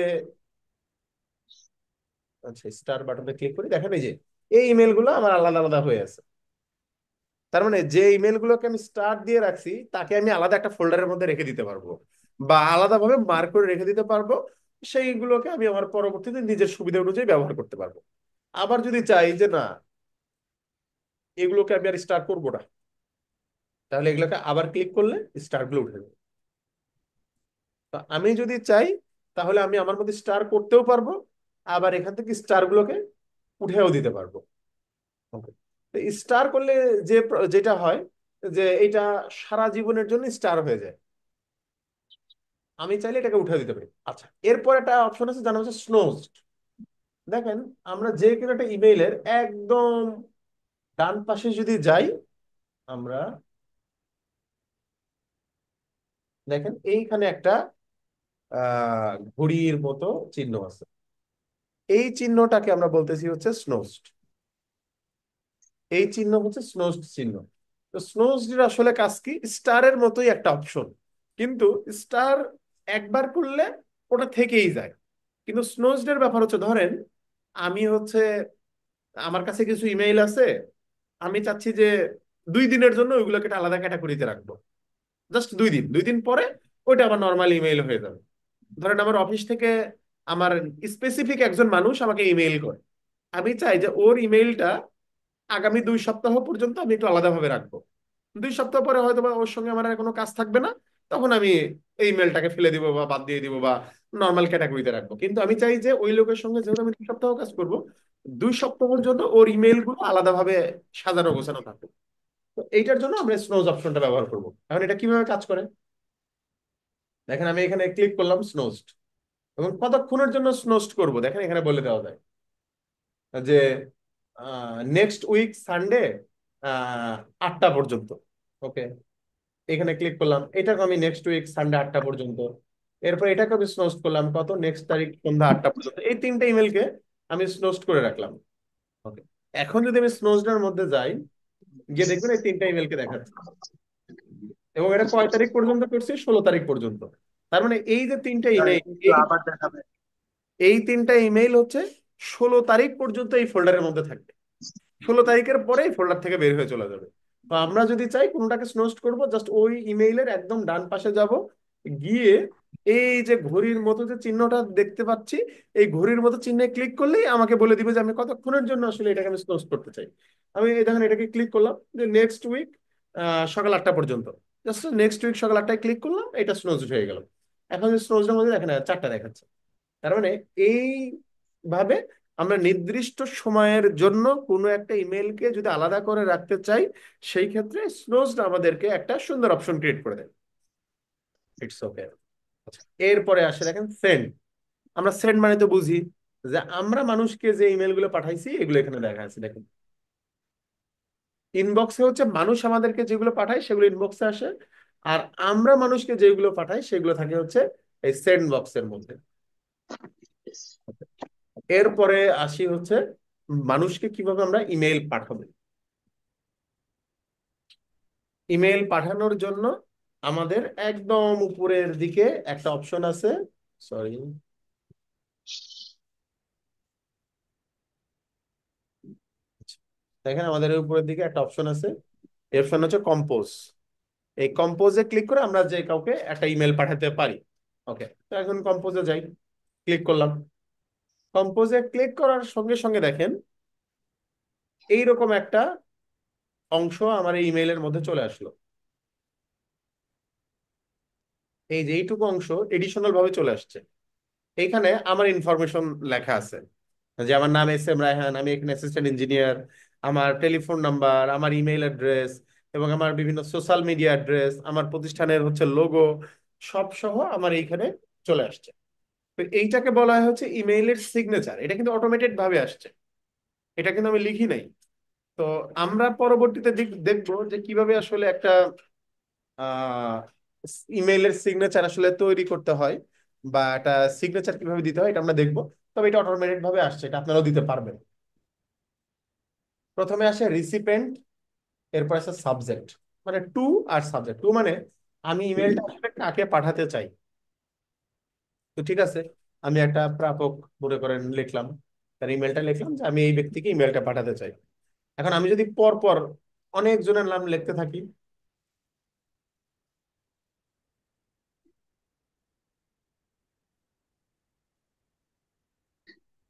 আচ্ছা স্টার বাটনে ক্লিক করি, দেখেন এই যে এই ইমেল গুলো আমার আলাদা আলাদা হয়ে আছে। তার মানে যে ইমেল গুলোকে আমি স্টার দিয়ে রাখছি তাকে আমি আলাদা একটা ফোল্ডারের মধ্যে রেখে দিতে পারবো, বা আলাদাভাবে মার্ক করে রেখে দিতে পারবো। সেইগুলোকে আমি আমার পরবর্তীতে নিজের সুবিধা অনুযায়ী ব্যবহার করতে পারবো। আবার যদি চাই যে না, এগুলোকে আমি আর স্টার করবো না, তাহলে এগুলোকে আবার ক্লিক করলে স্টার গুলো উঠে যাবে। তো আমি যদি চাই তাহলে আমি আমার মধ্যে স্টার করতেও পারবো, আবার এখান থেকে স্টার গুলোকে উঠেও দিতে পারবো। ওকে, স্টার করলে যেটা হয় যে এটা সারা জীবনের জন্য স্টার হয়ে যায়। আমি চাইলে এটাকে উঠে দিতে পারি। আচ্ছা, এরপর একটা অপশন আছে জানা হচ্ছে স্নোজড। দেখেন আমরা যে কোনো একটা ইমেইলের একদম ডান পাশে যদি যাই, আমরা দেখেন এইখানে একটা ঘড়ির মতো চিহ্ন আছে। এই চিহ্নটাকে আমরা বলতেছি হচ্ছে স্নোজড। এই চিহ্ন হচ্ছে স্নোজড চিহ্ন। তো স্নোজড আসলে কাজ কি, স্টারের মতোই একটা অপশন, কিন্তু স্টার একবার করলে ওটা থেকেই যায়। কিন্তু স্নোজড এর ব্যাপার হচ্ছে, ধরেন আমি হচ্ছে আমার কাছে কিছু ইমেইল আছে, আমি চাচ্ছি যে 2 দিনের জন্য ওইগুলোকে একটা আলাদা ক্যাটাগরিতে রাখবো, জাস্ট 2 দিন, 2 দিন পরে ওইটা আবার নর্মাল ইমেইল হয়ে যাবে। ধরেন আমার অফিস থেকে আমার স্পেসিফিক একজন মানুষ আমাকে ইমেইল করে, আমি চাই যে ওর ইমেইলটা আগামী 2 সপ্তাহ পর্যন্ত আমি একটু আলাদাভাবে রাখবো। 2 সপ্তাহ পরে হয়তো বা ওর সঙ্গে আমার আর কোনো কাজ থাকবে না, তখন আমি এই ইমেলটাকে ফেলে দিব বা বাদ দিয়ে দিব বা নর্মাল ক্যাটাগরিতে রাখবো। কিন্তু আমি চাই যে ওই লোকের সঙ্গে যেহেতু আমি 2 সপ্তাহ কাজ করব, 2 সপ্তাহের জন্য ওর ইমেল গুলো আলাদাভাবে সাজানো গোছানো থাকবে। তো এইটার জন্য আমরা স্নোজ অপশনটা ব্যবহার করব। এখন এটা কিভাবে কাজ করে দেখেন, আমি এখানে ক্লিক করলাম স্নোজড, এবং কতক্ষণের জন্য স্নোজড করব দেখেন এখানে বলে দেওয়া যায় যে নেক্সট উইক সানডে 8টা পর্যন্ত। ওকে, এখানে ক্লিক করলাম, এটাকে আমি নেক্সট উইক সানডে 8টা পর্যন্ত। এরপর এটাকে আমি স্নোজ করলাম কত, নেক্সট তারিখ সন্ধ্যা 8টা পর্যন্ত। এই 3টে ইমেলকে আমি স্নোজ করে রাখলাম। ওকে, এখন যদি আমি স্নোজডের মধ্যে যাই, গিয়ে দেখবেন এই 3টে ইমেলকে দেখাচ্ছে, এবং এটা কয় তারিখ পর্যন্ত করছি, 16 তারিখ পর্যন্ত। তার মানে এই যে 3টে ইমেইল,
একটু আবার দেখাবে।
এই 3টে ইমেইল হচ্ছে 16 তারিখ পর্যন্ত এই ফোল্ডারের মধ্যে থাকবে। 16 তারিখের পরে এই ফোল্ডার থেকে বের হয়ে চলে যাবে। তো আমরা যদি চাই কোনটাকে স্নোজ করব, জাস্ট ওই ইমেইলের একদম ডান পাশে যাব, গিয়ে এই যে ঘড়ির মতো যে চিহ্নটা দেখতে পাচ্ছি, এই ঘড়ির মতো চিহ্নে ক্লিক করলেই আমাকে বলে দিবে যে আমি কতক্ষণের জন্য আসলে এটাকে আমি স্নোজ করতে চাই। আমি এই দেখেন এটাকে ক্লিক করলাম যে নেক্সট উইক সকাল 8টা পর্যন্ত, জাস্ট নেক্সট উইক সকাল 8টায় ক্লিক করলাম, এটা স্নোজ হয়ে গেল। এখন স্নোজের মধ্যে দেখেন 4টা দেখাচ্ছে। তার মানে এইভাবে আমরা নির্দিষ্ট সময়ের জন্য কোনো একটা ইমেলকে যদি আলাদা করে রাখতে চাই, সেই ক্ষেত্রে স্নোজড আমাদেরকে একটা সুন্দর অপশন ক্রিয়েট করে দেয়। It's okay. এরপরে আসে দেখেন সেন্ড। আমরা সেন্ড মানে তো বুঝি যে আমরা মানুষকে যে ইমেল গুলো পাঠাইছি এগুলো এখানে দেখা আছে। দেখুন ইনবক্সে হচ্ছে মানুষ আমাদেরকে যেগুলো পাঠায় সেগুলো ইনবক্সে আসে, আর আমরা মানুষকে যেগুলো পাঠাই সেগুলো থাকে হচ্ছে এই সেন্ড বক্সের মধ্যে। এরপরে আসি হচ্ছে মানুষকে কিভাবে আমরা ইমেল পাঠাবো। ইমেল পাঠানোর জন্য আমাদের একদম উপরের দিকে একটা অপশন আছে, সরি, দেখেন আমাদের উপরের দিকে একটা অপশন আছে, এই অপশন হচ্ছে কম্পোজ। এই কম্পোজে ক্লিক করে আমরা যে কাউকে একটা ইমেল পাঠাতে পারি। ওকে, তো এখন কম্পোজে যাই, ক্লিক করলাম। কম্পোজে ক্লিক করার সঙ্গে সঙ্গে দেখেন এইরকম একটা অংশ আমার এই ইমেইলের মধ্যে চলে আসলো। এই যে এইটুকু অংশ এডিশনাল ভাবে চলে আসছে। এইখানে আমার ইনফরমেশন লেখা আছে, যে আমার নাম এস এম রায়হান, আমি এখানে অ্যাসিস্ট্যান্ট ইঞ্জিনিয়ার, আমার টেলিফোন নাম্বার, আমার ইমেইল অ্যাড্রেস, এবং আমার বিভিন্ন সোশ্যাল মিডিয়া অ্যাড্রেস, আমার প্রতিষ্ঠানের হচ্ছে লোগো, সব সহ আমার এইখানে চলে আসছে। তো এইটাকে বলা হয় হচ্ছে ইমেইলের সিগনেচার। এটা কিন্তু অটোমেটেড ভাবে আসছে, এটা কিন্তু আমি লিখি নাই। তো আমরা পরবর্তীতে দেখবো যে কিভাবে আসলে একটা ইমেইলের সিগনেচার আসলে তৈরি করতে হয়, বা একটা সিগনেচার কিভাবে দিতে হয় এটা আমরা দেখবো। তবে এটা অটোমেটেড ভাবে আসছে, এটা আপনারাও দিতে পারবেন। প্রথমে আসে রিসিপেন্ট, এরপর আসে সাবজেক্ট, মানে টু আর সাবজেক্ট। টু মানে আমি ইমেলটা আসলে কাকে পাঠাতে চাই। তো ঠিক আছে, আমি একটা প্রাপক মনে করেন লিখলাম, তার ইমেলটা লিখলাম যে আমি এই ব্যক্তিকে ইমেলটা পাঠাতে চাই। এখন আমি যদি পর পর অনেক জনের নাম লিখতে থাকি,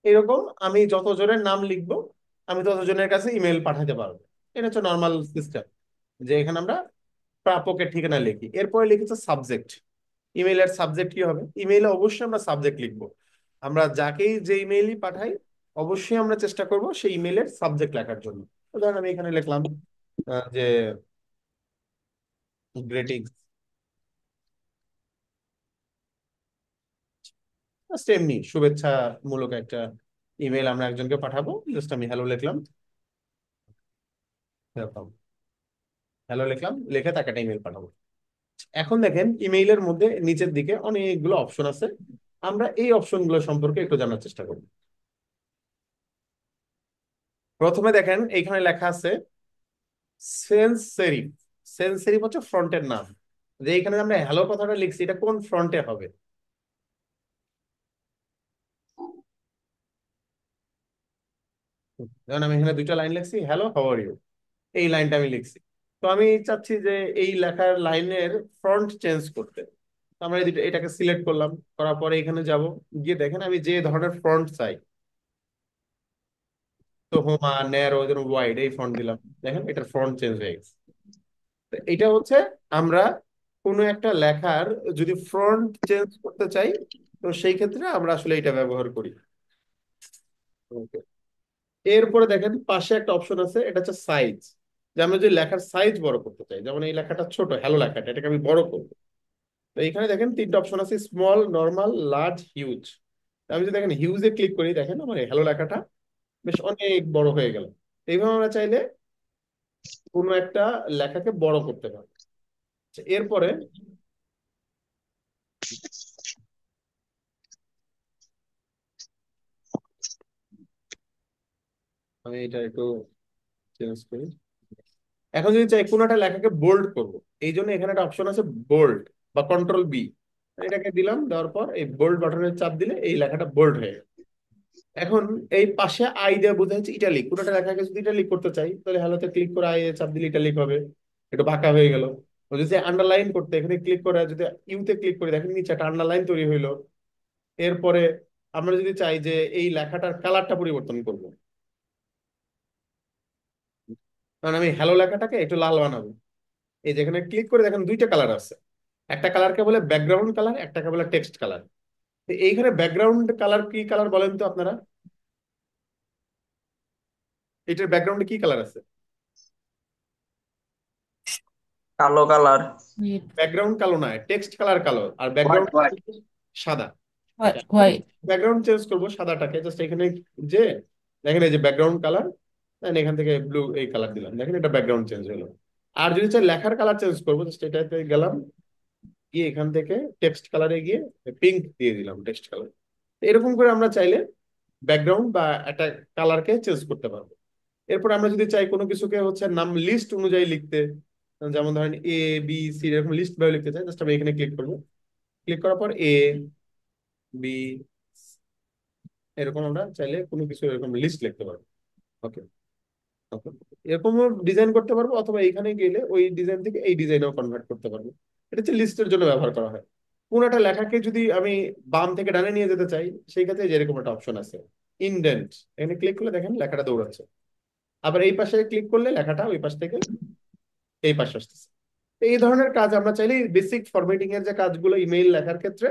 এরকম আমি যত জনের নাম লিখবো আমি তত জনের কাছে ইমেল পাঠাতে পারবো। এটা হচ্ছে নর্মাল সিস্টেম, যে এখানে আমরা প্রাপকের ঠিকানা লিখি। এরপরে লিখেছে সাবজেক্ট। ইমেইলের সাবজেক্ট কি হবে, ইমেইলে অবশ্যই আমরা সাবজেক্ট লিখবো। আমরা যাকেই যে ইমেইলই পাঠাই অবশ্যই আমরা চেষ্টা করব সেই ইমেইলের সাবজেক্ট লেখার জন্য। উদাহরণ আমি এখানে লিখলাম যে গ্রেটিংস, জাস্ট এমনি শুভেচ্ছা মূলক একটা ইমেল আমরা একজনকে পাঠাবো। জাস্ট আমি হ্যালো লিখলাম, হ্যালো লিখলাম, লিখে তাকে একটা ইমেল পাঠাবো। এখন দেখেন ইমেইলের মধ্যে নিচের দিকে অনেকগুলো অপশন আছে, আমরা এই অপশনগুলো সম্পর্কে একটু জানার চেষ্টা করব। প্রথমে দেখেন এইখানে লেখা আছে সেন্স সেরিফ। সেন্স সেরিফ হচ্ছে ফ্রন্টের নাম। যে এখানে আমরা হ্যালো কথাটা লিখছি, এটা কোন ফ্রন্টে হবে? যেমন আমি এখানে দুইটা লাইন লিখছি, হ্যালো হাউ আর ইউ, এই লাইনটা আমি লিখছি। তো আমি চাচ্ছি যে এই লেখার লাইনের ফ্রন্ট চেঞ্জ করতে। তো আমরা এটাকে সিলেক্ট করলাম, করার পরে এখানে যাব, গিয়ে দেখেন আমি যে ধরনের ফ্রন্ট চাই, তো হোমা ন্যারো যেরকম ওয়াইড এই ফন্ট দিলাম, দেখেন এটার ফন্ট চেঞ্জ হয়ে গেছে। তো এটা হচ্ছে আমরা কোনো একটা লেখার যদি ফন্ট চেঞ্জ করতে চাই, তো সেই ক্ষেত্রে আমরা আসলে এটা ব্যবহার করি। Okay. এরপরে দেখেন পাশে একটা অপশন আছে, এটা হচ্ছে সাইজ। যে আমরা যদি লেখার সাইজ বড় করতে চাই, যেমন এই লেখাটা ছোট, হ্যালো লেখাটা, এটাকে আমি বড় করবো। তো এখানে দেখেন তিনটা অপশন আছে, স্মল, নর্মাল, লার্জ, হিউজ। আমি যদি দেখেন হিউজে ক্লিক করি, দেখেন আমার হ্যালো লেখাটা বেশ অনেক বড় হয়ে গেল। এইভাবে আমরা চাইলে কোনো একটা লেখাকে বড় করতে পারবো। আচ্ছা, এরপরে আমি এটা একটু চেঞ্জ করি। এখন যদি চাই কোনো একটা লেখাকে বোল্ড করব, এই জন্য এখানে একটা অপশন আছে বোল্ড বা কন্ট্রোল বি। এটাকে দিলাম, দেওয়ার পর এই বোল্ড বাটনের চাপ দিলে এই লেখাটা বোল্ড হয়ে গেল। এখন এই পাশে আই দিয়ে বোঝা যাচ্ছে ইটালিক। কোনো একটা লেখাকে যদি ইটালিক করতে চাই, তাহলে হ্যালোতে ক্লিক করে আই এ চাপ দিলে ইটালিক হবে, একটু বাঁকা হয়ে গেল। যদি আন্ডারলাইন করতে, এখানে ক্লিক করে যদি ইউতে ক্লিক করে, দেখেন নিচে একটা আন্ডারলাইন তৈরি হইলো। এরপরে আমরা যদি চাই যে এই লেখাটার কালারটা পরিবর্তন করব, কারণ আমি হ্যালো লেখাটাকে একটু লাল বানাবো, এই যেখানে ক্লিক করে দেখেন দুইটা কালার আছে। একটা কালারকে বলে ব্যাকগ্রাউন্ড কালার, একটাকে বলে টেক্সট কালার। তো এইখানে ব্যাকগ্রাউন্ড কালার কি কালার বলেন তো আপনারা? এটার ব্যাকগ্রাউন্ডে কি কালার আছে?
কালো কালার।
ব্যাকগ্রাউন্ড কালো নয়, টেক্সট কালার কালো, আর
হোয়াইট
ব্যাকগ্রাউন্ড
হোয়াইট।
সাদা।
হোয়াইট।
ব্যাকগ্রাউন্ড চেঞ্জ করবো সাদাটাকে, জাস্ট এখানে যে দেখেন এই যে ব্যাকগ্রাউন্ড কালার, এখান থেকে ব্লু এই কালার দিলাম, দেখেন এটা ব্যাকগ্রাউন্ড চেঞ্জ হলো। আর যদি চাই লেখার কালার চেঞ্জ করবো, জাস্ট এটাতে গেলাম, গিয়ে এখান থেকে টেক্সট কালারে গিয়ে পিঙ্ক দিয়ে দিলাম টেক্সট কালার। এরকম করে আমরা চাইলে ব্যাকগ্রাউন্ড বা একটা কালারকে চেঞ্জ করতে পারবো। এরপর আমরা যদি চাই কোনো কিছুকে হচ্ছে নাম লিস্ট অনুযায়ী লিখতে, যেমন ধরেন এ বি সি এরকম লিস্ট ভাবে লিখতে চাই, জাস্ট আমি এখানে ক্লিক করবো। ক্লিক করার পর এ বি, এরকম আমরা চাইলে কোনো কিছু এরকম লিস্ট লিখতে পারবো। ওকে, ওকে, এরকমও ডিজাইন করতে পারবো, অথবা এইখানে গেলে ওই ডিজাইন থেকে এই ডিজাইনেও কনভার্ট করতে পারবো। এটা হচ্ছে লিস্টের জন্য ব্যবহার করা হয়। কোন একটা লেখাকে যদি আমি বাম থেকে ডানে নিয়ে যেতে চাই, সেই ক্ষেত্রে যেরকম একটা অপশন আছে ইনডেন্ট, এখানে ক্লিক করলে দেখেন লেখাটা দৌড়াচ্ছে। আবার এই পাশে ক্লিক করলে লেখাটা ওই পাশ থেকে এই পাশে আসতেছে। তো এই ধরনের কাজ আমরা চাইলে বেসিক ফরম্যাটিং এর যে কাজগুলো ইমেইল লেখার ক্ষেত্রে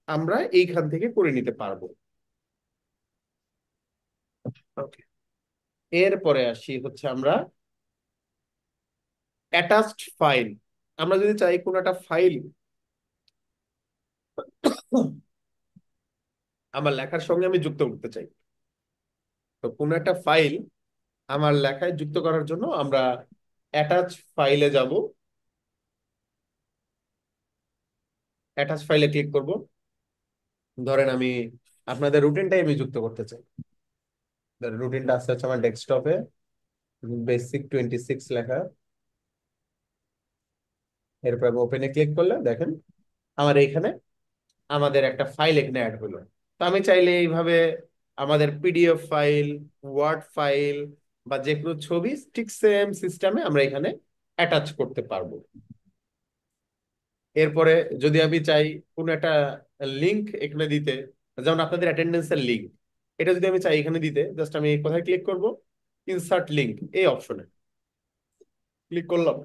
আমরা এইখান থেকে করে নিতে পারবো। ওকে, এরপরে আসি হচ্ছে আমরা অ্যাটাচড ফাইল। আমরা যদি চাই কোনো একটা ফাইল আমার লেখার সঙ্গে আমি যুক্ত করতে চাই, তো কোনো একটা ফাইল আমার লেখায় যুক্ত করার জন্য আমরা অ্যাটাচ ফাইলে যাব। অ্যাটাচ ফাইলে ক্লিক করব। ধরেন আমি আপনাদের রুটিনটাই আমি যুক্ত করতে চাই। রুটিনটা আছে হচ্ছে আমার ডেস্কটপে, বেসিক 26 লেখা। এরপর আমি ওপেনে ক্লিক করলে দেখেন আমার এইখানে আমাদের একটা ফাইল এখানে অ্যাড হলো। তো আমি চাইলে এইভাবে আমাদের পিডিএফ ফাইল, ওয়ার্ড ফাইল বা যে কোনো ছবি ঠিক সেম সিস্টেমে আমরা এখানে অ্যাটাচ করতে পারবো। এরপরে যদি আমি চাই কোনো একটা লিংক এখানে দিতে, যেমন আপনাদের অ্যাটেন্ডেন্সের লিংক, এটা যদি আমি চাই এখানে দিতে, জাস্ট আমি কোথায় ক্লিক করব, ইনসার্ট লিংক এই অপশনে ক্লিক করলাম।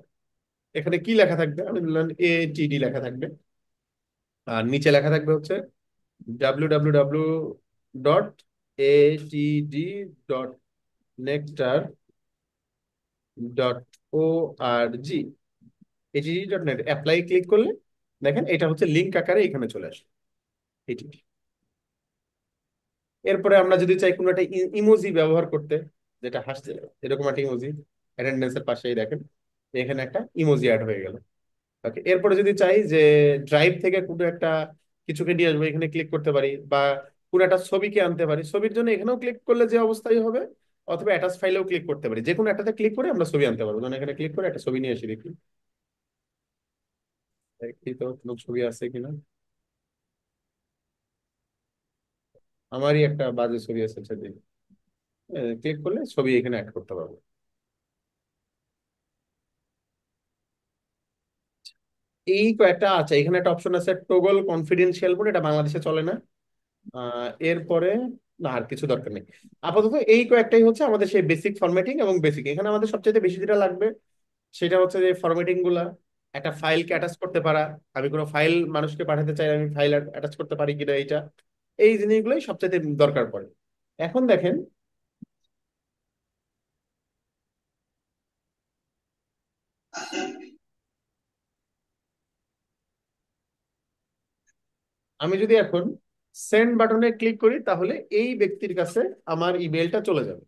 এখানে কি লেখা থাকবে, আমি বললাম এটিডি লেখা থাকবে, আর নিচে লেখা থাকবে হচ্ছে www.atd.nectar.org, atd.net অ্যাপ্লাই ক্লিক করলে দেখেন এটা হচ্ছে লিংক আকারে এখানে চলে আসে এটিডি। এরপরে আমরা যদি চাই কোনো একটা ইমোজি ব্যবহার করতে, যেটা হাসছে এরকম একটা ইমোজি, অ্যাটেন্ডেন্সের পাশেই দেখেন এখানে একটা ইমোজি অ্যাড হয়ে গেল। ওকে, এরপরে যদি চাই যে ড্রাইভ থেকে কোনো একটা কিছুকে নিয়ে আসবো, এখানে ক্লিক করতে পারি, বা কোনো একটা ছবিকে আনতে পারি, ছবির জন্য এখানেও ক্লিক করলে যে অবস্থায় হবে অথবা অ্যাটাচ ফাইলেও ক্লিক করতে পারি, যে কোনো একটাতে ক্লিক করে আমরা ছবি আনতে পারবো। যেমন এখানে ক্লিক করে একটা ছবি নিয়ে আসি, দেখি দেখি তো কোনো ছবি আছে কিনা। আমারই একটা বাজে ছবি আছে সেদিন, ক্লিক করলে ছবি এখানে অ্যাড করতে পারবো। এই কয়েকটা আছে, এখানে একটা অপশন আছে টগল কনফিডেন্সিয়াল মোড, এটা বাংলাদেশে চলে না। এরপরে না, আর কিছু দরকার নেই আপাতত। এই কয়েকটাই হচ্ছে আমাদের সেই বেসিক ফরম্যাটিং এবং বেসিক। এখানে আমাদের সবচেয়ে বেশি যেটা লাগবে সেটা হচ্ছে যে ফরম্যাটিং গুলা, একটা ফাইলকে অ্যাটাচ করতে পারা। আমি কোনো ফাইল মানুষকে পাঠাতে চাই, আমি ফাইল অ্যাটাচ করতে পারি কিনা, এইটা এই জিনিসগুলোই সবচেয়ে দরকার পড়ে। এখন দেখেন, আমি যদি এখন সেন্ড বাটনে ক্লিক করি তাহলে এই ব্যক্তির কাছে আমার ইমেলটা চলে যাবে।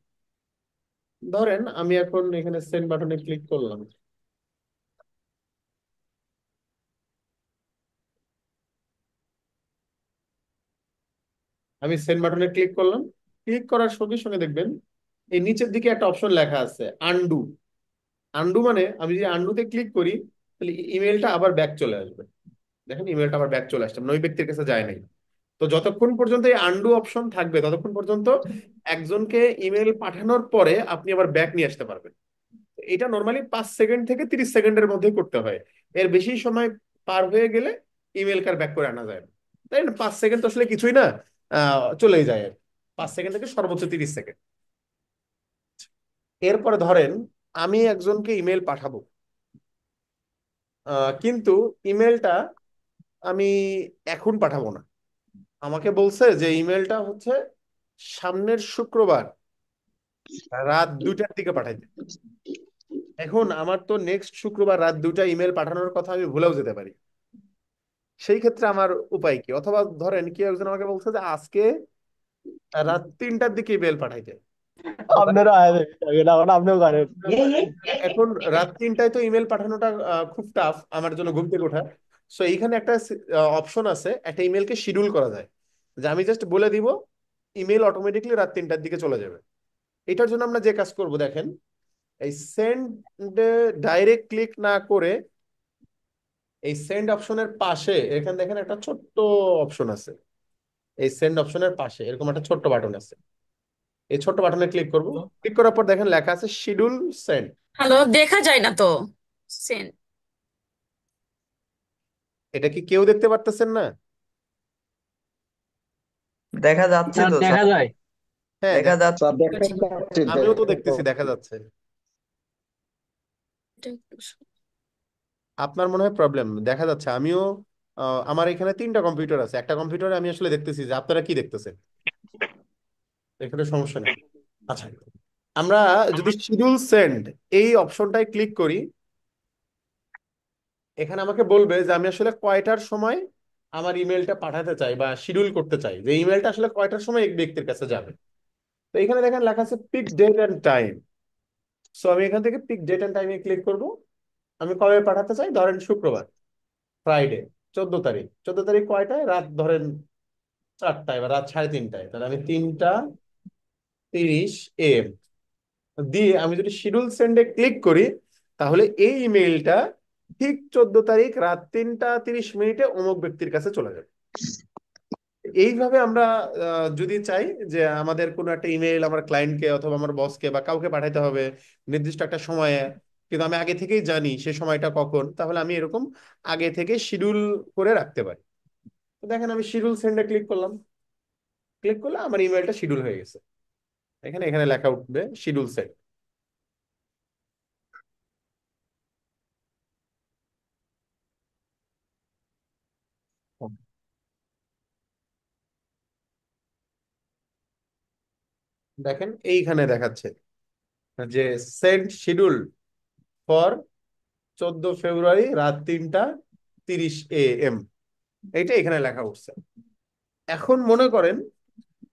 ধরেন আমি এখন এখানে সেন্ড বাটনে ক্লিক করলাম, আমি সেন্ড বাটনে ক্লিক করলাম। ক্লিক করার সঙ্গে সঙ্গে দেখবেন এই নিচের দিকে একটা অপশন লেখা আছে আনডু। আনডু মানে আমি যদি আনডুতে ক্লিক করি তাহলে ইমেলটা আবার ব্যাক চলে আসবে। দেখেন ইমেলটা আবার ব্যাক চলে আসছে, মানে ওই ব্যক্তির কাছে যায় নাই। তো যতক্ষণ পর্যন্ত এই আনডু অপশন থাকবে ততক্ষণ পর্যন্ত একজনকে ইমেল পাঠানোর পরে আপনি আবার ব্যাক নিয়ে আসতে পারবেন। এটা নর্মালি 5 সেকেন্ড থেকে 30 সেকেন্ডের মধ্যে করতে হয়। এর বেশি সময় পার হয়ে গেলে ইমেল কার ব্যাক করে আনা যায় না। তাই না, 5 সেকেন্ড তো আসলে কিছুই না, চলেই যায় আর 5 সেকেন্ড থেকে সর্বোচ্চ 30 সেকেন্ড। এরপরে ধরেন আমি একজনকে ইমেল পাঠাবো, কিন্তু ইমেলটা আমি এখন পাঠাবো না। আমাকে বলছে যে ইমেলটা হচ্ছে সামনের শুক্রবার রাত 2টার দিকে পাঠাইতে। এখন আমার তো নেক্সট শুক্রবার রাত 2টা ইমেল পাঠানোর কথা আমি ভুলেও যেতে পারি। সেই ক্ষেত্রে আমার উপায় কি? অথবা ধরেন কি একজন আমাকে বলছে যে আজকে রাত 3টার দিকে ইমেল পাঠাইতে।
আপনারও আপনিও করেন।
এখন রাত 3টায় তো ইমেল পাঠানোটা খুব টাফ আমার জন্য, ঘুম থেকে ওঠা। সো এইখানে একটা অপশন আছে, একটা ইমেলকে শিডিউল করা যায়, যে আমি জাস্ট বলে দিব ইমেল অটোমেটিকলি রাত 3টার দিকে চলে যাবে। এটার জন্য আমরা যে কাজ করব দেখেন, এই সেন্ড ডাইরেক্ট ক্লিক না করে এই সেন্ড অপশনের পাশে এখানে দেখেন একটা ছোট্ট অপশন আছে। এই সেন্ড অপশনের পাশে এরকম একটা ছোট্ট বাটন আছে, এই ছোট্ট বাটনে ক্লিক করব। ক্লিক করার পর দেখেন লেখা আছে শিডিউল সেন্ড।
হ্যালো, দেখা যায় না তো সেন্ড।
এটা কি কেউ দেখতে পারতেছেন না?
দেখা যাচ্ছে
স্যার
তো
দেখা
স্যার,
যায়।
হ্যাঁ
দেখা যাচ্ছে।
স্যার দেখতে পাচ্ছি,
আমিও তো দেখতেছি, দেখা যাচ্ছে। আপনার মনে হয় প্রবলেম, দেখা যাচ্ছে আমিও। আমার এখানে 3টা কম্পিউটার আছে, একটা কম্পিউটারে আমি আসলে দেখতেছি যে আপনারা কি দেখতেছেন, এখানে সমস্যা নেই। আচ্ছা, আমরা যদি শিডিউল সেন্ড এই অপশনটায় ক্লিক করি, এখানে আমাকে বলবে যে আমি আসলে কয়টার সময় আমার ইমেলটা পাঠাতে চাই বা শিডিউল করতে চাই, যে ইমেলটা আসলে কয়টার সময় এক ব্যক্তির কাছে যাবে। তো এখানে দেখেন লেখা আছে pick date and time. So আমি এখান থেকে পিক ডেট এন্ড টাইমে ক্লিক করব। আমি কবে পাঠাতে চাই, ধরেন শুক্রবার, ফ্রাইডে 14 তারিখ। 14 তারিখ কয়টায়? রাত ধরেন 4টায় বা রাত 3:30টায়। তাহলে আমি 3:30 AM দিয়ে আমি যদি শিডিউল সেন্ডে ক্লিক করি তাহলে এই ইমেইলটা ঠিক 14 তারিখ রাত 3:30 অমুক ব্যক্তির কাছে চলে যাবে। এইভাবে আমরা যদি চাই যে আমাদের কোনো একটা ইমেল আমার ক্লায়েন্টকে অথবা আমার বসকে বা কাউকে পাঠাতে হবে নির্দিষ্ট একটা সময়ে, কিন্তু আমি আগে থেকেই জানি সে সময়টা কখন, তাহলে আমি এরকম আগে থেকে শিডিউল করে রাখতে পারি। তো দেখেন আমি শিডিউল সেন্ডে ক্লিক করলাম, ক্লিক করলে আমার ইমেলটা শিডিউল হয়ে গেছে। এখানে এখানে লেখা উঠবে শিডিউল সেন্ড। দেখেন এইখানে দেখাচ্ছে যে সেন্ড শিডিউল ফর 14 ফেব্রুয়ারি রাত 3:30 AM, এইটা এখানে লেখা উঠছে। এখন মনে করেন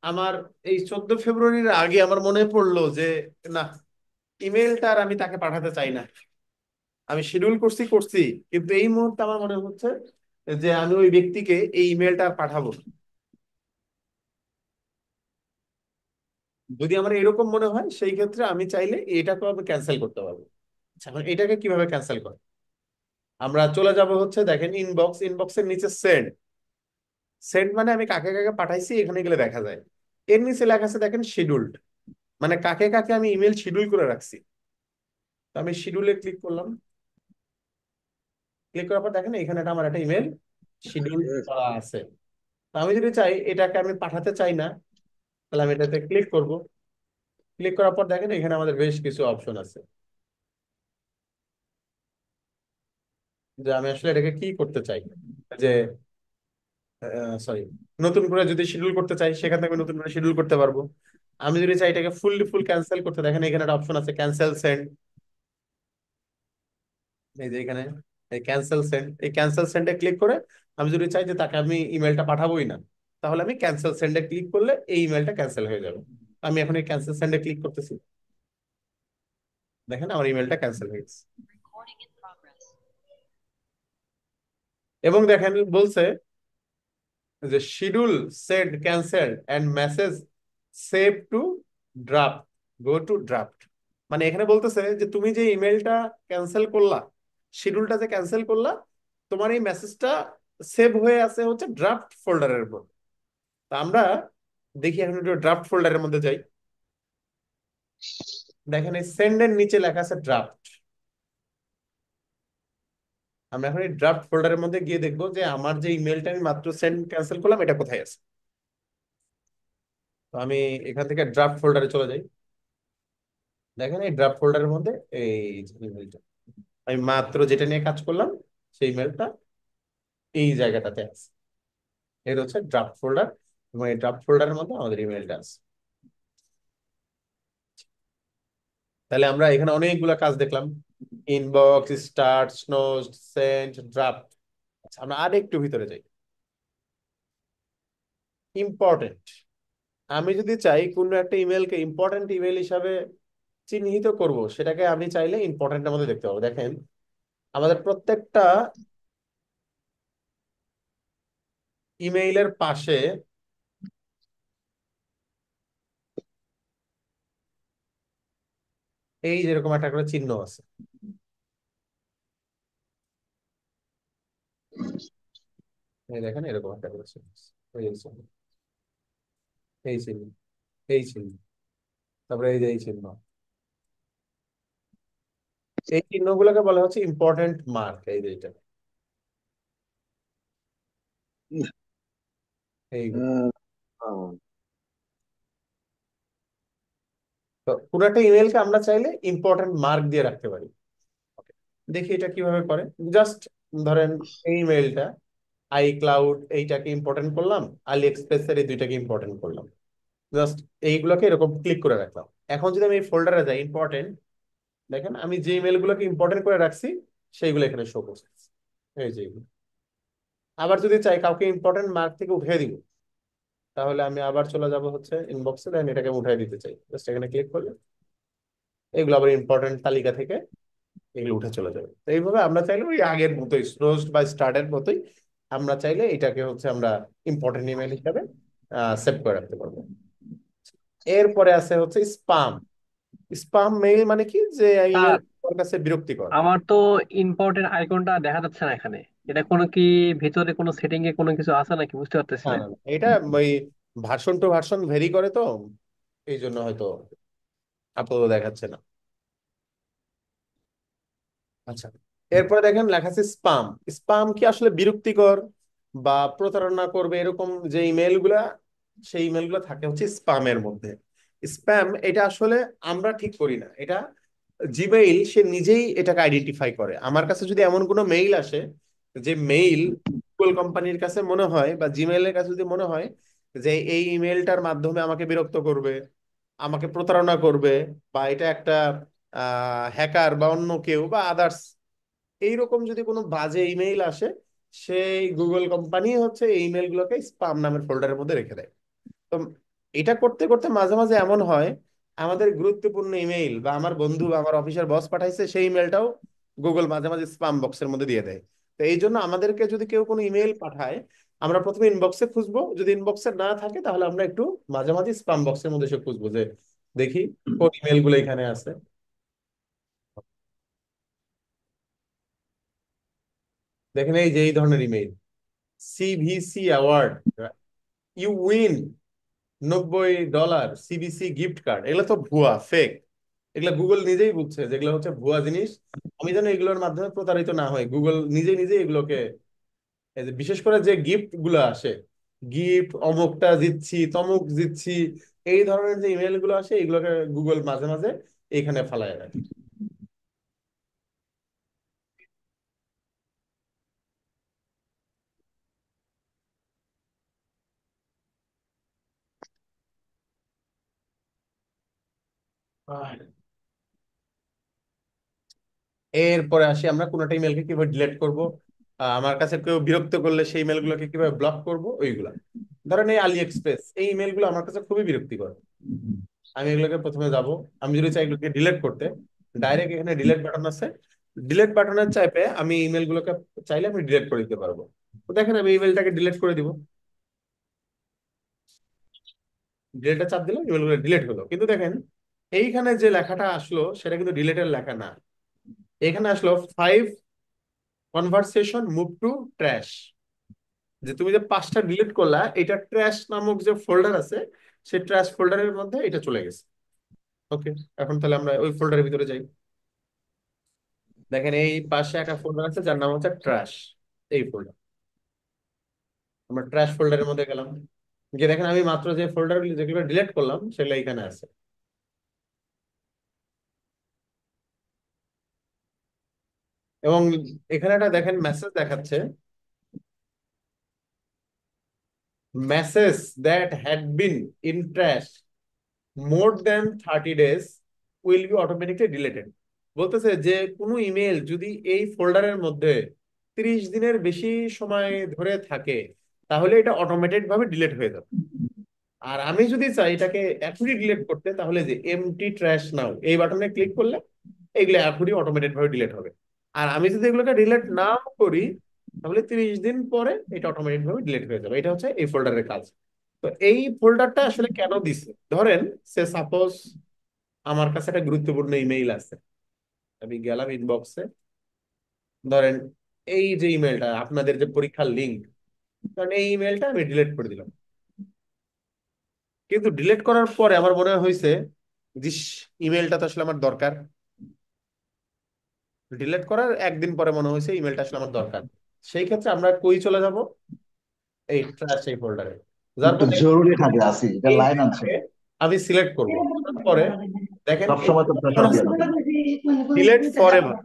আমার এই 14 ফেব্রুয়ারির আগে আমার মনে পড়লো যে না, ইমেলটা আর আমি তাকে পাঠাতে চাই না। আমি শিডিউল করছি করছি, কিন্তু এই মুহূর্তে আমার মনে হচ্ছে যে আমি ওই ব্যক্তিকে এই ইমেলটা আর পাঠাবো না। যদি আমার এরকম মনে হয় সেই ক্ষেত্রে আমি চাইলে এটাকেও আমি ক্যান্সেল করতে পারবো। আচ্ছা, এখন এটাকে কিভাবে ক্যান্সেল করে? আমরা চলে যাব হচ্ছে, দেখেন ইনবক্স, ইনবক্সের নিচে সেন্ড। সেন্ড মানে আমি কাকে কাকে পাঠাইছি এখানে গেলে দেখা যায়। এর নিচে লেখা আছে দেখেন শিডিউলড, মানে কাকে কাকে আমি ইমেল শিডিউল করে রাখছি। তো আমি শিডিউলে ক্লিক করলাম। ক্লিক করার পর দেখেন এখানে আমার একটা ইমেল শিডিউল করা আছে। তো আমি যদি চাই এটাকে আমি পাঠাতে চাই না, তাহলে আমি এটাতে ক্লিক করব। ক্লিক করার পর দেখেন এখানে আমাদের বেশ কিছু অপশন আছে, যে আমি আসলে এটাকে কি করতে চাই। যে সরি, নতুন করে যদি শিডিউল করতে চাই সেখান থেকে আমি নতুন করে শিডিউল করতে পারবো। আমি যদি চাই এটাকে ফুল ক্যান্সেল করতে, দেখেন এখানে একটা অপশন আছে ক্যান্সেল সেন্ড। এই যে এখানে এই ক্যান্সেল সেন্ড, এই ক্যান্সেল সেন্ডে ক্লিক করে আমি যদি চাই যে তাকে আমি ইমেলটা পাঠাবোই না, তাহলে আমি ক্যান্সেল সেন্ডে ক্লিক করলে এই ইমেলটা ক্যান্সেল হয়ে যাবে। আমি এখন এই ক্যান্সেল সেন্ডে ক্লিক করতেছি, দেখেন আমার ইমেলটা ক্যান্সেল হয়ে গেছে। এবং দেখেন বলছে যে schedule send cancel and message save to draft, go to draft. মানে এখানে বলতেছে যে তুমি যে ইমেলটা ক্যান্সেল করলা, শিডিউলটা যে ক্যান্সেল করলা, তোমার এই মেসেজটা সেভ হয়ে আছে হচ্ছে ড্রাফট ফোল্ডারের উপর। তা আমরা দেখি এখন একটু ড্রাফট ফোল্ডারের মধ্যে যাই। দেখেন এই সেন্ডের নিচে লেখা আছে ড্রাফট। আমরা এখন এই ড্রাফট ফোল্ডারের মধ্যে গিয়ে দেখবো যে আমার যে ইমেলটা আমি মাত্র সেন্ড ক্যান্সেল করলাম এটা কোথায় আছে। তো আমি এখান থেকে ড্রাফট ফোল্ডারে চলে যাই। দেখেন এই ড্রাফট ফোল্ডারের মধ্যে এই ইমেলটা আমি মাত্র যেটা নিয়ে কাজ করলাম সেই ইমেলটা এই জায়গাটাতে আছে। এটা হচ্ছে ড্রাফট ফোল্ডার, এবং এই ড্রাফট ফোল্ডারের মধ্যে আমাদের ইমেলটা আছে। তাহলে আমরা এখানে অনেকগুলো কাজ দেখলাম, inbox, start, snows, send, draft. আমরা আর একটু ভিতরে যাই, ইম্পর্টেন্ট। আমি যদি চাই কোনো একটা ইমেলকে ইম্পর্টেন্ট ইমেল হিসাবে চিহ্নিত করব, সেটাকে আমি চাইলে ইম্পর্টেন্টের মধ্যে দেখতে পাবো। দেখেন আমাদের প্রত্যেকটা ইমেইলের পাশে এই যেরকম একটা করে চিহ্ন আছে, এই দেখেন এরকম একটা করে চিহ্ন আছে। এই চিহ্ন, এই চিহ্ন, এই চিহ্ন, তারপরে এই যে এই চিহ্ন, এই চিহ্নগুলোকে বলা হচ্ছে ইম্পর্টেন্ট মার্ক। এই যে এটা, এইগুলো। তো পুরো একটা ইমেলকে আমরা চাইলে ইম্পর্টেন্ট মার্ক দিয়ে রাখতে পারি। Okay, দেখি এটা কিভাবে করে। জাস্ট ধরেন এই ইমেলটা আই ক্লাউড এইটাকে ইম্পর্টেন্ট করলাম, আলি এক্সপ্রেস এর এই দুইটাকে ইম্পর্টেন্ট করলাম, জাস্ট এইগুলোকে এরকম ক্লিক করে রাখলাম। এখন যদি আমি এই ফোল্ডারে যাই ইম্পর্টেন্ট, দেখেন আমি যে ইমেল গুলোকে ইম্পর্টেন্ট করে রাখছি সেইগুলো এখানে শো করছে, এই যে এগুলো। আবার যদি চাই কাউকে ইম্পর্টেন্ট মার্ক থেকে উঠিয়ে দিব, তাহলে আমি আবার চলে যাব হচ্ছে ইনবক্সে, দেন এটাকে আমি উঠাই দিতে চাই, জাস্ট এখানে ক্লিক করলে এগুলো আবার ইম্পর্টেন্ট তালিকা থেকে এগুলো উঠে চলে যাবে। তো এইভাবে আমরা চাইলে ওই আগের মতোই স্নোজড বা স্টার্টের মতোই আমরা চাইলে এটাকে হচ্ছে আমরা ইম্পর্টেন্ট ইমেল হিসাবে সেভ করে রাখতে পারবো। এরপরে আছে হচ্ছে স্পাম। স্পাম মেইল মানে কি, যে ইমেল
স্যার,
আমার কাছে বিরক্তিকর।
আমার তো ইম্পর্টেন্ট আইকনটা দেখা যাচ্ছে না এখানে। এটা কোনো কি ভিতরে কোনো সেটিং এ কোনো কিছু আছে নাকি বুঝতে পারতেছি
না
না।
না না, এটা ওই ভার্সন টু ভার্সন ভেরি করে, তো এই জন্য হয়তো আপাতত দেখাচ্ছে না। আচ্ছা, এরপরে দেখেন লেখা আছে স্পাম। স্পাম কি আসলে বিরক্তিকর বা প্রতারণা করবে এরকম যে ইমেল গুলা, সেই ইমেল গুলা থাকে হচ্ছে স্পামের মধ্যে। স্প্যাম এটা আসলে আমরা ঠিক করি না, এটা জিমেইল সে নিজেই এটাকে আইডেন্টিফাই করে। আমার কাছে যদি এমন কোনো মেইল আসে, যে মেইল গুগল কোম্পানির কাছে মনে হয় বা জিমেইলের কাছে যদি মনে হয় যে এই ইমেলটার মাধ্যমে আমাকে বিরক্ত করবে, আমাকে প্রতারণা করবে, বা এটা একটা হ্যাকার বা অন্য কেউ বা আদার্স, এইরকম যদি কোনো বাজে ইমেইল আসে, সেই গুগল কোম্পানি হচ্ছে এই ইমেল গুলোকে স্পাম নামের ফোল্ডারের মধ্যে রেখে দেয়। তো এটা করতে করতে মাঝে মাঝে এমন হয় আমাদের গুরুত্বপূর্ণ ইমেইল বা আমার বন্ধু বা আমার অফিসের বস পাঠাইছে সেই ইমেলটাও গুগল মাঝে মাঝে স্পাম বক্সের মধ্যে দিয়ে দেয়। তো এই জন্য আমাদেরকে যদি কেউ কোনো ইমেল পাঠায়, আমরা প্রথমে ইনবক্সে খুঁজবো, যদি ইনবক্সে না থাকে তাহলে আমরা একটু মাঝামাঝি স্প্যাম বক্সের মধ্যে এসে খুঁজবো যে দেখি কোন ইমেল গুলো এখানে আছে। দেখেন এই যে এই ধরনের email, CVC award, you win $90 CBC gift card, এগুলো তো ভুয়া, ফেক। এগুলো গুগল নিজেই বুঝছে যেগুলো হচ্ছে ভুয়া জিনিস। আমি যেন এগুলোর মাধ্যমে প্রতারিত না হয়, গুগল নিজে নিজে এগুলোকে, এই যে বিশেষ করে যে গিফট গুলো আসে, গিফট অমুকটা জিতছি তমুক জিতছি, এই ধরনের যে ইমেল গুলো আসে এগুলোকে গুগল মাঝে মাঝে এখানে ফালায় রাখে। এরপরে আসি আমরা কোনোটা ইমেলকে কিভাবে ডিলিট করব। আমার কাছে কেউ বিরক্ত করলে সেই ইমেলগুলোকে কিভাবে ব্লক করব ওইগুলা। ধরেন এই আলি এক্সপ্রেস, এই ইমেলগুলো আমার কাছে খুবই বিরক্তিকর। আমি এগুলোকে প্রথমে যাব, আমি যদি চাই এগুলোকে ডিলিট করতে, ডাইরেক্ট এখানে ডিলিট বাটন আছে, ডিলিট বাটনের চাইপে আমি ইমেলগুলোকে চাইলে আমি ডিলিট করে দিতে পারবো। তো দেখেন আমি ইমেলটাকে ডিলিট করে দিব, ডিলিটে চাপ দিলাম, ইমেলগুলো ডিলিট হলো। কিন্তু দেখেন এইখানে যে লেখাটা আসলো সেটা কিন্তু ডিলিটের লেখা না, এখানে আসলো 5 কনভারসেশন মুভ টু ট্র্যাশ। যে তুমি যে 5টা ডিলিট করলা, এটা ট্র্যাশ নামক যে ফোল্ডার আছে সেই ট্র্যাশ ফোল্ডারের মধ্যে এটা চলে গেছে। ওকে, এখন তাহলে আমরা ওই ফোল্ডারের ভিতরে যাই। দেখেন এই পাশে একটা ফোল্ডার আছে যার নাম হচ্ছে ট্র্যাশ, এই ফোল্ডার। আমরা ট্র্যাশ ফোল্ডারের মধ্যে গেলাম, গিয়ে দেখেন আমি মাত্র যে ফোল্ডার যেগুলো ডিলিট করলাম সেগুলো এখানে আছে। এবং এখানে একটা দেখেন মেসেজ দেখাচ্ছে, message that had been in trash more than 30 days will be automatically deleted. বলতেছে যে কোনো ইমেল যদি এই ফোল্ডারের মধ্যে 30 দিনের বেশি সময় ধরে থাকে তাহলে এটা অটোমেটেড ভাবে ডিলিট হয়ে যাবে। আর আমি যদি চাই এটাকে এখনই ডিলিট করতে, তাহলে যে এমটি ট্র্যাশ নাও এই বাটনে ক্লিক করলে এগুলো এখনই অটোমেটেড ভাবে ডিলিট হবে। আর আমি যদি এগুলোকে ডিলিট না করি তাহলে 30 দিন পরে এটা অটোমেটিক ভাবে ডিলিট হয়ে যাবে। এটা হচ্ছে এই ফোল্ডারের কাজ। তো এই ফোল্ডারটা আসলে কেন দিছে, ধরেন সে সাপোজ আমার কাছে একটা গুরুত্বপূর্ণ ইমেইল আছে, আমি গেলাম ইনবক্সে, ধরেন এই যে ইমেলটা আপনাদের যে পরীক্ষার লিঙ্ক, কারণ এই ইমেলটা আমি ডিলিট করে দিলাম। কিন্তু ডিলিট করার পরে আমার মনে হয়েছে যে ইমেলটা তো আসলে আমার দরকার। ডিলিট করার একদিন পরে মনে হয়েছে ইমেলটা আসলে আমার দরকার। সেই ক্ষেত্রে আমরা কই চলে যাব, এই ট্র্যাশ এই ফোল্ডারে। যার
একটু
পরে
জরুরি থাকে আসি, এটা
এই
লাইন আছে,
আমি সিলেক্ট করব, তারপরে দেখেন
সবসময় তো প্রেশার দিয়ে না।
ডিলিট ফরএভার,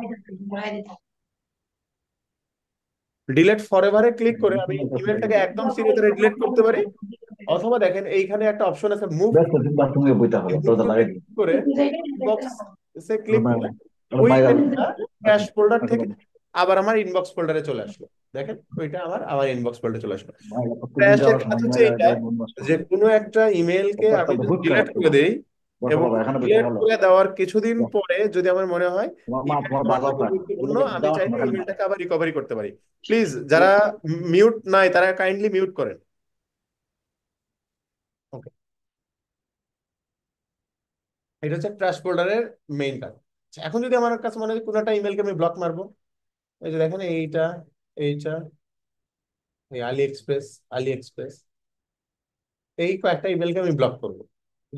ডিলিট ফরএভারে ক্লিক করে আমি ইমেলটাকে একদম চিরতরে ডিলিট করতে পারি। অথবা দেখেন এইখানে একটা অপশন আছে মুভ,
ব্যস্ত চিন্তা তুমি বইতে হবে
মুভ
দরজা
টু
লাগাই
ক্লিক করে ইনবক্স এ ক্লিক করলে
ওর
ওই
মায়ের
মেলটা ক্যাশ ফোল্ডার থেকে আবার আমার ইনবক্স ফোল্ডারে চলে আসলো। দেখেন ওইটা আমার ইনবক্স ফোল্ডারে চলে আসলো। ক্র্যাশের কাজ হচ্ছে এটা, যে কোনো একটা ইমেলকে আমি যদি ডিলিট করে দেই এবং ডিলিট করে দেওয়ার কিছুদিন পরে যদি আমার মনে হয় ইমেলটা আমার জন্য গুরুত্বপূর্ণ, আমি চাইলে ইমেলটাকে আবার রিকভারি করতে পারি। প্লিজ যারা মিউট নাই তারা কাইন্ডলি মিউট করেন। ওকে, এটা হচ্ছে ট্র্যাশ ফোল্ডারের মেইন কাজ। আচ্ছা, এখন যদি আমার কাছে মনে হয় কোনো একটা ইমেলকে আমি ব্লক মারবো, এই যে দেখেন এইটা, এইটা, এই আলি এক্সপ্রেস, এই কয়েকটা ইমেলকে আমি ব্লক করবো।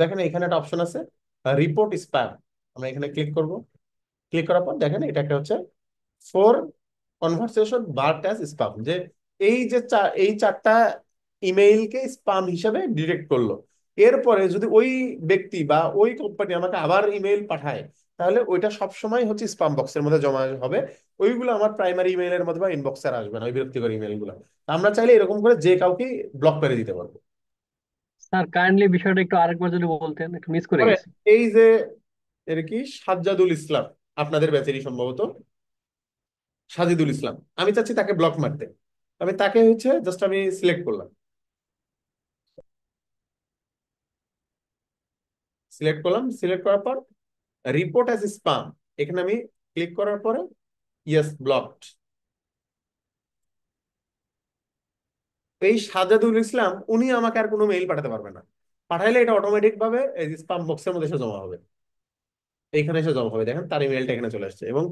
দেখেন এখানে একটা অপশন আছে রিপোর্ট স্প্যাম, আমরা এখানে ক্লিক করব। ক্লিক করার পর দেখেন এটা একটা হচ্ছে 4 কনভারসেশন মার্কড অ্যাজ স্প্যাম, যে এই যে এই 4টা ইমেইলকে স্প্যাম হিসেবে ডিটেক্ট করলো। এরপরে যদি ওই ব্যক্তি বা ওই কোম্পানি আমাকে আবার ইমেইল পাঠায় তাহলে ওইটা সবসময় হচ্ছে স্প্যাম বক্সের মধ্যে জমা হবে, ওইগুলো আমার প্রাইমারি ইমেইলের মধ্যে বা ইনবক্সে আর আসবে না, ওই বিরক্তিকর ইমেইলগুলো। আমরা চাইলে এরকম করে যে কাউকে ব্লক করে দিতে পারবো।
স্যার কাইন্ডলি বিষয়টা একটু আরেকবার যদি বলতেন, একটু মিস করে
পরে
গেছি।
এই যে এর কি সাজ্জাদুল ইসলাম, আপনাদের ব্যাচেরই সম্ভবত সাজিদুল ইসলাম, আমি চাচ্ছি তাকে ব্লক মারতে। আমি তাকে হচ্ছে জাস্ট আমি সিলেক্ট করলাম, সিলেক্ট করার পর রিপোর্ট অ্যাজ স্প্যাম, এখানে আমি ক্লিক করার পরে ইয়েস ব্লকড, এই সাজ্জাদুল ইসলাম উনি আমাকে আর কোনো মেইল পাঠাতে পারবে না। পাঠাইলে এটা অটোমেটিক ভাবে এই স্পাম বক্সের মধ্যে এসে জমা হবে, এইখানে এসে জমা হবে। দেখেন তার ইমেলটা এখানে চলে আসছে, এবং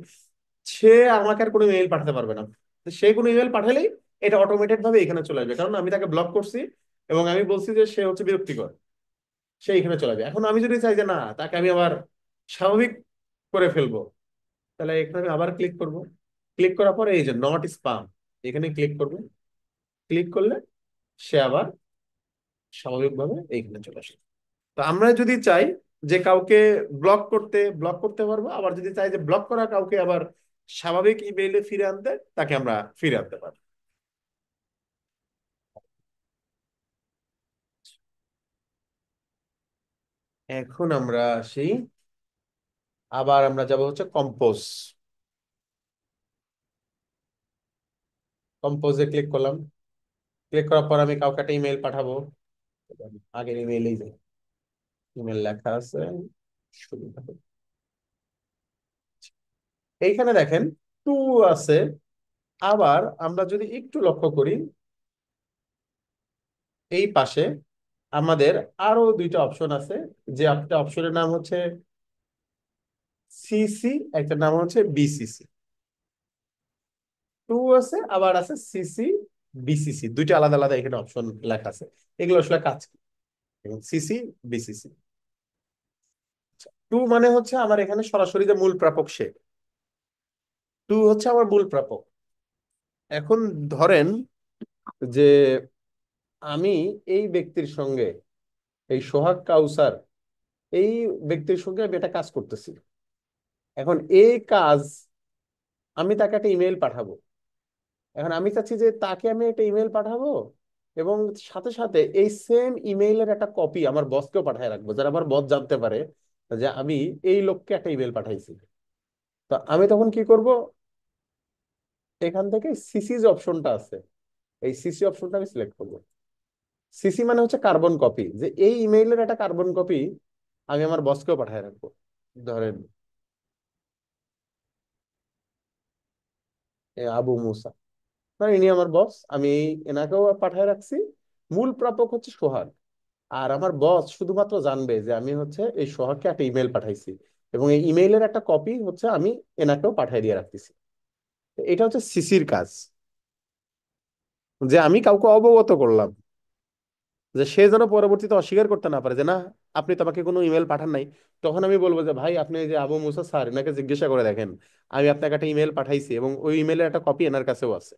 সে আমাকে আর কোনো ইমেল পাঠাতে পারবে না। তো সে কোনো ইমেল পাঠালেই এটা অটোমেটেড ভাবে এখানে চলে আসবে, কারণ আমি তাকে ব্লক করছি এবং আমি বলছি যে সে হচ্ছে বিরক্তিকর, সে এখানে চলে যাবে। এখন আমি যদি চাই যে না, তাকে আমি আবার স্বাভাবিক করে ফেলবো, তাহলে এখানে আমি আবার ক্লিক করব। ক্লিক করার পরে এই যে নট স্পাম, এখানে ক্লিক করব। ক্লিক করলে সে আবার স্বাভাবিকভাবে এইখানে চলে আসে। তো আমরা যদি চাই যে কাউকে ব্লক করতে পারবো, আবার যদি চাই যে ব্লক করা কাউকে আবার স্বাভাবিক ইমেইলে ফিরে আনতে, তাকে আমরা ফিরে আনতে পারি। এখন আমরা আসি, আবার আমরা যাব হচ্ছে কম্পোজ। কম্পোজে ক্লিক করলাম। ক্লিক করার পর আমি কাউকে একটা ইমেল পাঠাবো। আগের ইমেইলেই যাই, ইমেল লেখা আছে, শুরু হবে। এইখানে দেখেন টু আছে। আবার আমরা যদি একটু লক্ষ্য করি, এই পাশে আমাদের আরো দুইটা অপশন আছে, যে একটা অপশনের নাম হচ্ছে সিসি, একটা নাম হচ্ছে বিসিসি। টু আছে, আবার আছে সিসি বিসিসি, দুইটা আলাদা আলাদা এখানে অপশন লেখা আছে। এগুলো আসলে কাজ কি? CC BCC. টু মানে হচ্ছে আমার এখানে সরাসরি যে মূল প্রাপক সে, টু হচ্ছে আমার মূল প্রাপক। এখন ধরেন যে আমি এই ব্যক্তির সঙ্গে, এই সোহাগ কাউসার, এই ব্যক্তির সঙ্গে আমি একটা কাজ করতেছি। এখন এই কাজ, আমি তাকে একটা ইমেল পাঠাবো। এখন আমি চাচ্ছি যে তাকে আমি একটা ইমেল পাঠাবো, এবং সাথে সাথে এই সেম ইমেইলের একটা কপি আমার বসকেও পাঠায় রাখবো, যারা আমার বস জানতে পারে যে আমি এই লোককে একটা ইমেল পাঠাইছি। তো আমি তখন কি করব, এখান থেকে সিসি যে অপশনটা আছে, এই সিসি অপশনটা আমি সিলেক্ট করবো। সিসি মানে হচ্ছে কার্বন কপি, যে এই ইমেইলের একটা কার্বন কপি আমি আমার বসকেও পাঠায় রাখবো। ধরেন আবু মুসা, মানে ইনি আমার বস, আমি এনাকেও পাঠায় রাখছি। মূল প্রাপক হচ্ছে সোহাগ, আর আমার বস শুধুমাত্র জানবে যে আমি হচ্ছে এই সোহাগকে একটা ইমেল পাঠাইছি, এবং এই ইমেইলের একটা কপি হচ্ছে আমি এনাকেও পাঠিয়ে দিয়ে রাখতেছি। তো এটা হচ্ছে সিসির কাজ, যে আমি কাউকে অবগত করলাম, যে সে যেন পরবর্তীতে অস্বীকার করতে না পারে যে না, আপনি তো আমাকে কোনো ইমেল পাঠান নাই। তখন আমি বলবো যে ভাই, আপনি এই যে আবু মুসা স্যার, এনাকে জিজ্ঞাসা করে দেখেন, আমি আপনাকে একটা ইমেল পাঠাইছি এবং ওই ইমেলের একটা কপি এনার কাছেও আছে।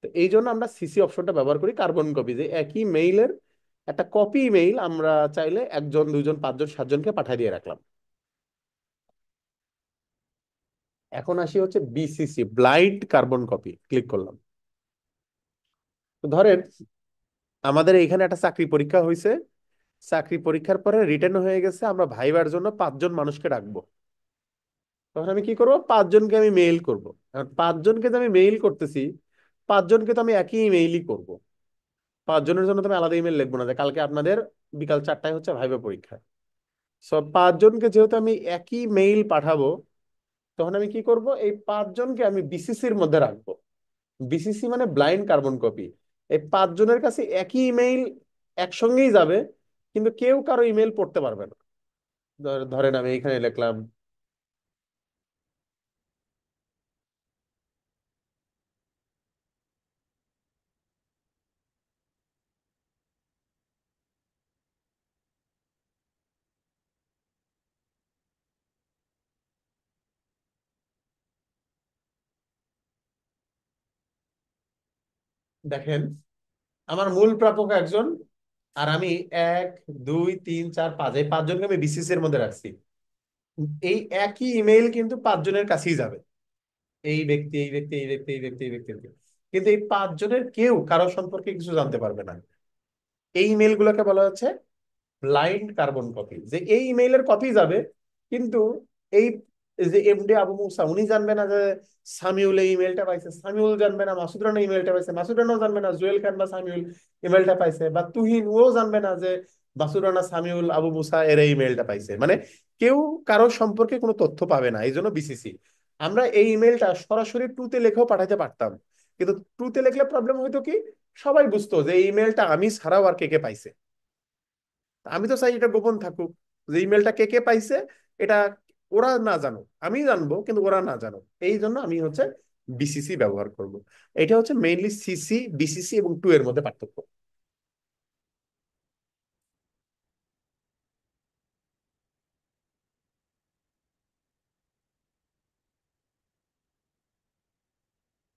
তো এই জন্য আমরা সিসি অপশনটা ব্যবহার করি, কার্বন কপি, যে একই মেইলের একটা কপি ইমেইল আমরা চাইলে একজন, দুইজন, পাঁচজন, সাতজনকে পাঠিয়ে দিয়ে রাখলাম। এখন আসি হচ্ছে BCC, blind carbon copy. Click করলাম। তো ধরেন আমাদের এখানে একটা চাকরি পরীক্ষা হয়েছে, চাকরি পরীক্ষার পরে রিটার্ন হয়ে গেছে, আমরা ভাইবার জন্য পাঁচজন মানুষকে ডাকবো। তখন আমি কি করব, পাঁচজনকে আমি মেইল করব। এখন পাঁচজনকে যে আমি মেইল করতেছি, পাঁচজনকে তো আমি একই মেইলই করব। পাঁচজনের জন্য তো আমি আলাদা ইমেল লিখবো না যে কালকে আপনাদের বিকাল 4টায় হচ্ছে ভাইবা পরীক্ষা। সব পাঁচজনকে যেহেতু আমি একই মেইল পাঠাবো, তখন আমি কি করব, এই পাঁচজনকে আমি বিসিসির মধ্যে রাখবো। বিসিসি মানে ব্লাইন্ড কার্বন কপি। এই পাঁচজনের কাছে একই ইমেইল একসঙ্গেই যাবে, কিন্তু কেউ কারো ইমেল পড়তে পারবে না। ধরেন আমি এখানে লিখলাম, দেখেন আমার মূল প্রাপক একজন, আর আমি 1 2 3 4 5, এই পাঁচজনকে আমি বিসিসি এর মধ্যে রাখছি। এই একই ইমেইল কিন্তু পাঁচজনের কাছেই যাবে, এই ব্যক্তি, এই ব্যক্তি, এই ব্যক্তি, এই ব্যক্তি, এই ব্যক্তি, এই ব্যক্তি। কিন্তু এই পাঁচজনের কেউ কারো সম্পর্কে কিছু জানতে পারবে না। এই ইমেল গুলোকে বলা হচ্ছে ব্লাইন্ড কার্বন কপি, যে এই ইমেইলের কপি যাবে, কিন্তু এই যে এমডি আবু মুসা উনি জানবে না যে সামিউল এই ইমেলটা পাইছে, সামিউল জানবে না মাসুদ রানা ইমেলটা পাইছে, মাসুদ রানাও জানবে না জুয়েল খান বা সামিউল ইমেলটা পাইছে, বা তুহিন ও জানবে না যে মাসুদ রানা, সামিউল, আবু মুসা এর এই ইমেলটা পাইছে। মানে কেউ কারো সম্পর্কে কোনো তথ্য পাবে না। এই জন্য বিসিসি। আমরা এই ইমেলটা সরাসরি টুতে লেখেও পাঠাতে পারতাম, কিন্তু টুতে লিখলে প্রবলেম হয়তো কি, সবাই বুঝতো যে এই ইমেলটা আমি ছাড়াও আর কে কে পাইছে। আমি তো চাই এটা গোপন থাকুক, যে ইমেলটা কে কে পাইছে এটা ওরা না জানো, আমি জানবো কিন্তু ওরা না জানো। এই জন্য আমি হচ্ছে বিসিসি ব্যবহার করব। এটা হচ্ছে মেইনলি সিসি, বিসিসি এবং টু এর মধ্যে পার্থক্য।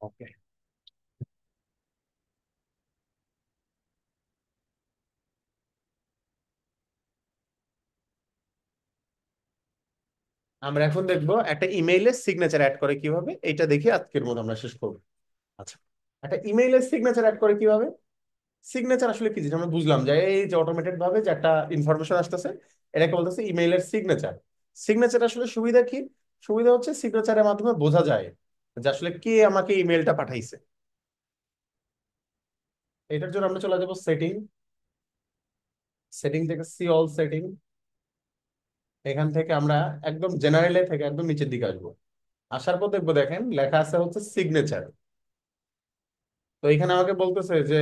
ওকে, আমরা এখন দেখবো একটা ইমেইলের সিগনেচার অ্যাড করে কিভাবে, এটা দেখি আজকের মতো আমরা শেষ করবো। আচ্ছা, একটা ইমেইলের সিগনেচার অ্যাড করে কিভাবে। সিগনেচার আসলে কি জিনিস আমরা বুঝলাম, যে এই যে অটোমেটেড ভাবে যে একটা ইনফরমেশন আসতেছে, এটাকে বলতেছে ইমেইলের সিগনেচার। সিগনেচার আসলে সুবিধা কি? সুবিধা হচ্ছে সিগনেচারের মাধ্যমে বোঝা যায় যে আসলে কে আমাকে ইমেইলটা পাঠাইছে। এটার জন্য আমরা চলে যাবো সেটিং, সেটিং থেকে সি অল সেটিং। এখান থেকে আমরা একদম জেনারেলে থেকে একদম নিচের দিকে আসবো। আসার পর দেখবো, দেখেন লেখা আছে হচ্ছে সিগনেচার। তো এখানে আমাকে বলতেছে যে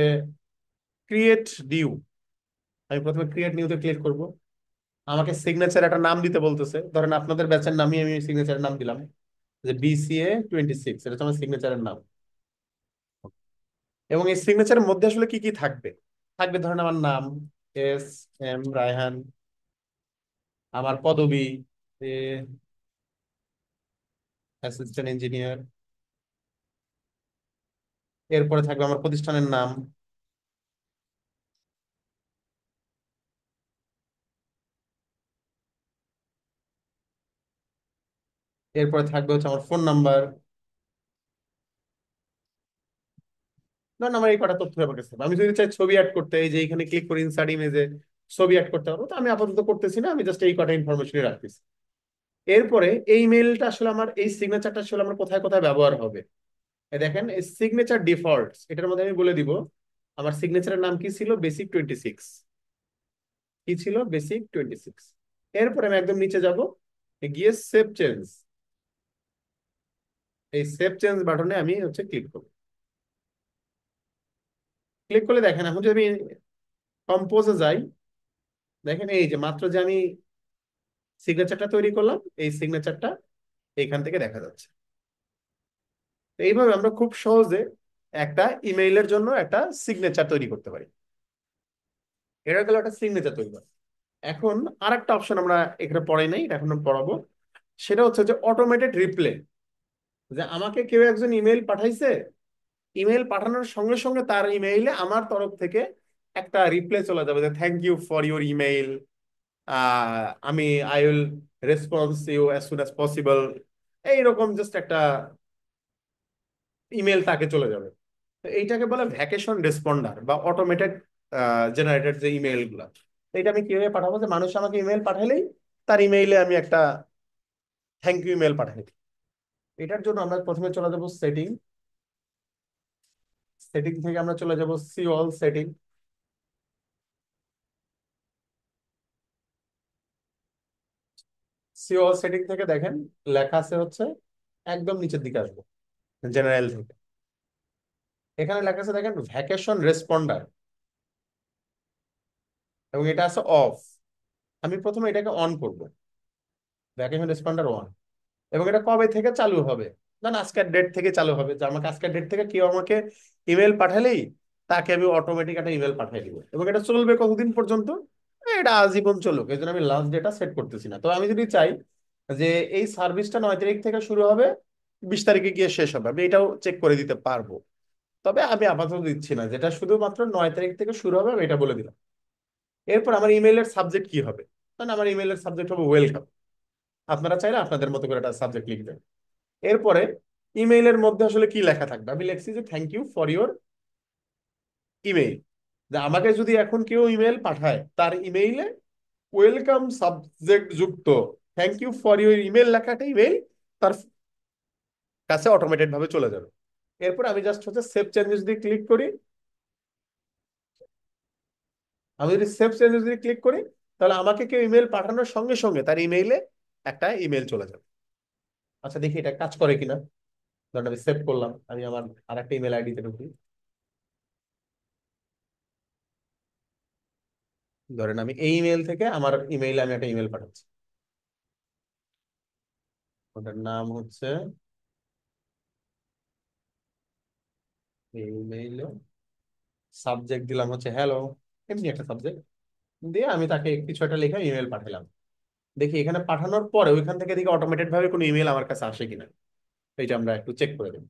ক্রিয়েট নিউ। আমি প্রথমে ক্রিয়েট নিউতে ক্লিক করব। আমাকে সিগনেচার একটা নাম দিতে বলতেছে, ধরেন আপনাদের ব্যাচের নামই আমি সিগনেচারের নাম দিলাম যে BCA 26, এটা হচ্ছে আমার সিগনেচারের নাম। এবং এই সিগনেচারের মধ্যে আসলে কি কি থাকবে, থাকবে ধরেন আমার নাম SM রায়হান, আমার পদবি অ্যাসিস্ট্যান্ট ইঞ্জিনিয়ার, এরপরে থাকবে আমার প্রতিষ্ঠানের নাম, এরপরে থাকবে হচ্ছে আমার ফোন নাম্বার। ধরেন আমার এই কটা তথ্য ব্যাপার কাছে, আমি যদি চাই ছবি অ্যাড করতে, এই যে এখানে ক্লিক করে ইনসার্ট ইমেজে ছবি অ্যাড করতে পারবো, তো আমি আপাতত করতেছি না, আমি জাস্ট এই কটা ইনফরমেশনই রাখতেছি। এরপরে এই মেইলটা আসলে আমার, এই সিগনেচারটা আসলে আমার কোথায় কোথায় ব্যবহার হবে। এই দেখেন এই সিগনেচার ডিফল্টস, এটার মধ্যে আমি বলে দিব আমার সিগনেচারের নাম কি ছিল, বেসিক 26। কি ছিল, বেসিক 26। এরপরে আমি একদম নিচে যাব, গিয়ে সেভ চেঞ্জ, এই সেভ চেঞ্জ বাটনে আমি হচ্ছে ক্লিক করব। ক্লিক করলে দেখেন এখন যদি আমি কম্পোজে যাই, দেখেন এই যে মাত্র যে আমি সিগনেচারটা তৈরি করলাম, এই সিগনেচারটা এইখান থেকে দেখা যাচ্ছে। তো এইভাবে আমরা খুব সহজে একটা ইমেইলের জন্য একটা সিগনেচার তৈরি করতে পারি। এটা গেল একটা সিগনেচার তৈরি করা। এখন আর একটা অপশন আমরা এখানে পড়াই নাই, এটা এখন আমি পড়াবো। সেটা হচ্ছে যে অটোমেটেড রিপ্লে, যে আমাকে কেউ একজন ইমেইল পাঠাইছে, ইমেইল পাঠানোর সঙ্গে সঙ্গে তার ইমেইলে আমার তরফ থেকে একটা রিপ্লে চলে যাবে যে thank you for your email, আমি I will response you as soon as possible, এইরকম জাস্ট একটা ইমেল তাকে চলে যাবে। তো এইটাকে বলে ভ্যাকেশন রেসপন্ডার বা অটোমেটেড জেনারেটেড যে ইমেইল গুলা। তো এটা আমি কিভাবে পাঠাবো, যে মানুষ আমাকে ইমেল পাঠাইলেই তার ইমেইলে আমি একটা থ্যাংক ইউ ইমেল পাঠাই দিই। এটার জন্য আমরা প্রথমে চলে যাব সেটিং, সেটিং থেকে আমরা চলে যাব see all setting. See all setting থেকে দেখেন লেখা আছে হচ্ছে, একদম নিচের দিকে আসবো জেনারেল থেকে, এখানে লেখা আছে দেখেন ভ্যাকেশন রেসপন্ডার, এবং এটা আছে অফ। আমি প্রথমে এটাকে অন করব, ভ্যাকেশন রেসপন্ডার অন। এবং এটা কবে থেকে চালু হবে, না আজকের ডেট থেকে চালু হবে, যে আমাকে আজকের ডেট থেকে কেউ আমাকে ইমেল পাঠালেই তাকে আমি অটোমেটিক একটা ইমেল পাঠিয়ে দিব। এবং এটা চলবে কতদিন পর্যন্ত, এটা আজীবন চলুক, এই জন্য আমি লাস্ট ডেটা সেট করতেছি না। তো আমি যদি চাই যে এই সার্ভিসটা 9 তারিখ থেকে শুরু হবে, 20 তারিখে গিয়ে শেষ হবে, আমি এটাও চেক করে দিতে পারবো। তবে আমি আপাতত দিচ্ছি না, যেটা শুধুমাত্র 9 তারিখ থেকে শুরু হবে আমি এটা বলে দিলাম। এরপর আমার ইমেলের সাবজেক্ট কি হবে, কারণ আমার ইমেলের সাবজেক্ট হবে ওয়েলকাম। আপনারা চাইলে আপনাদের মতো করে একটা সাবজেক্ট লিখবেন। এরপরে ইমেইলের মধ্যে আসলে কি লেখা থাকবে, আমি লিখছি যে thank you for your email. যে আমাকে যদি এখন কেউ ইমেল পাঠায়, তার ইমেইলে ওয়েলকাম সাবজেক্ট যুক্ত thank you for your email লেখা একটা ইমেইল তার কাছে অটোমেটেড ভাবে চলে যাবে। এরপর আমি জাস্ট হচ্ছে সেভ চেঞ্জেস দিয়ে ক্লিক করি। আমি যদি সেভ চেঞ্জেস দিয়ে ক্লিক করি, তাহলে আমাকে কেউ ইমেল পাঠানোর সঙ্গে সঙ্গে তার ইমেইলে একটা ইমেল চলে যাবে। আচ্ছা দেখি এটা কাজ করে কিনা। ধরেন আমি সেভ করলাম, আমি আমার আর একটা ইমেল আইডিতে ঢুকি। ধরেন আমি এই ইমেল থেকে আমার ইমেইলে আমি একটা ইমেল পাঠাচ্ছি, ওটার নাম হচ্ছে ইমেইলে সাবজেক্ট দিলাম হচ্ছে হ্যালো, এমনি একটা সাবজেক্ট দিয়ে আমি তাকে কিছু একটা লেখা ইমেল পাঠালাম। দেখি এখানে পাঠানোর পরে ওইখান থেকে দেখি অটোমেটেড ভাবে কোনো ইমেল আমার কাছে আসে কিনা, এইটা আমরা একটু চেক করে দেব।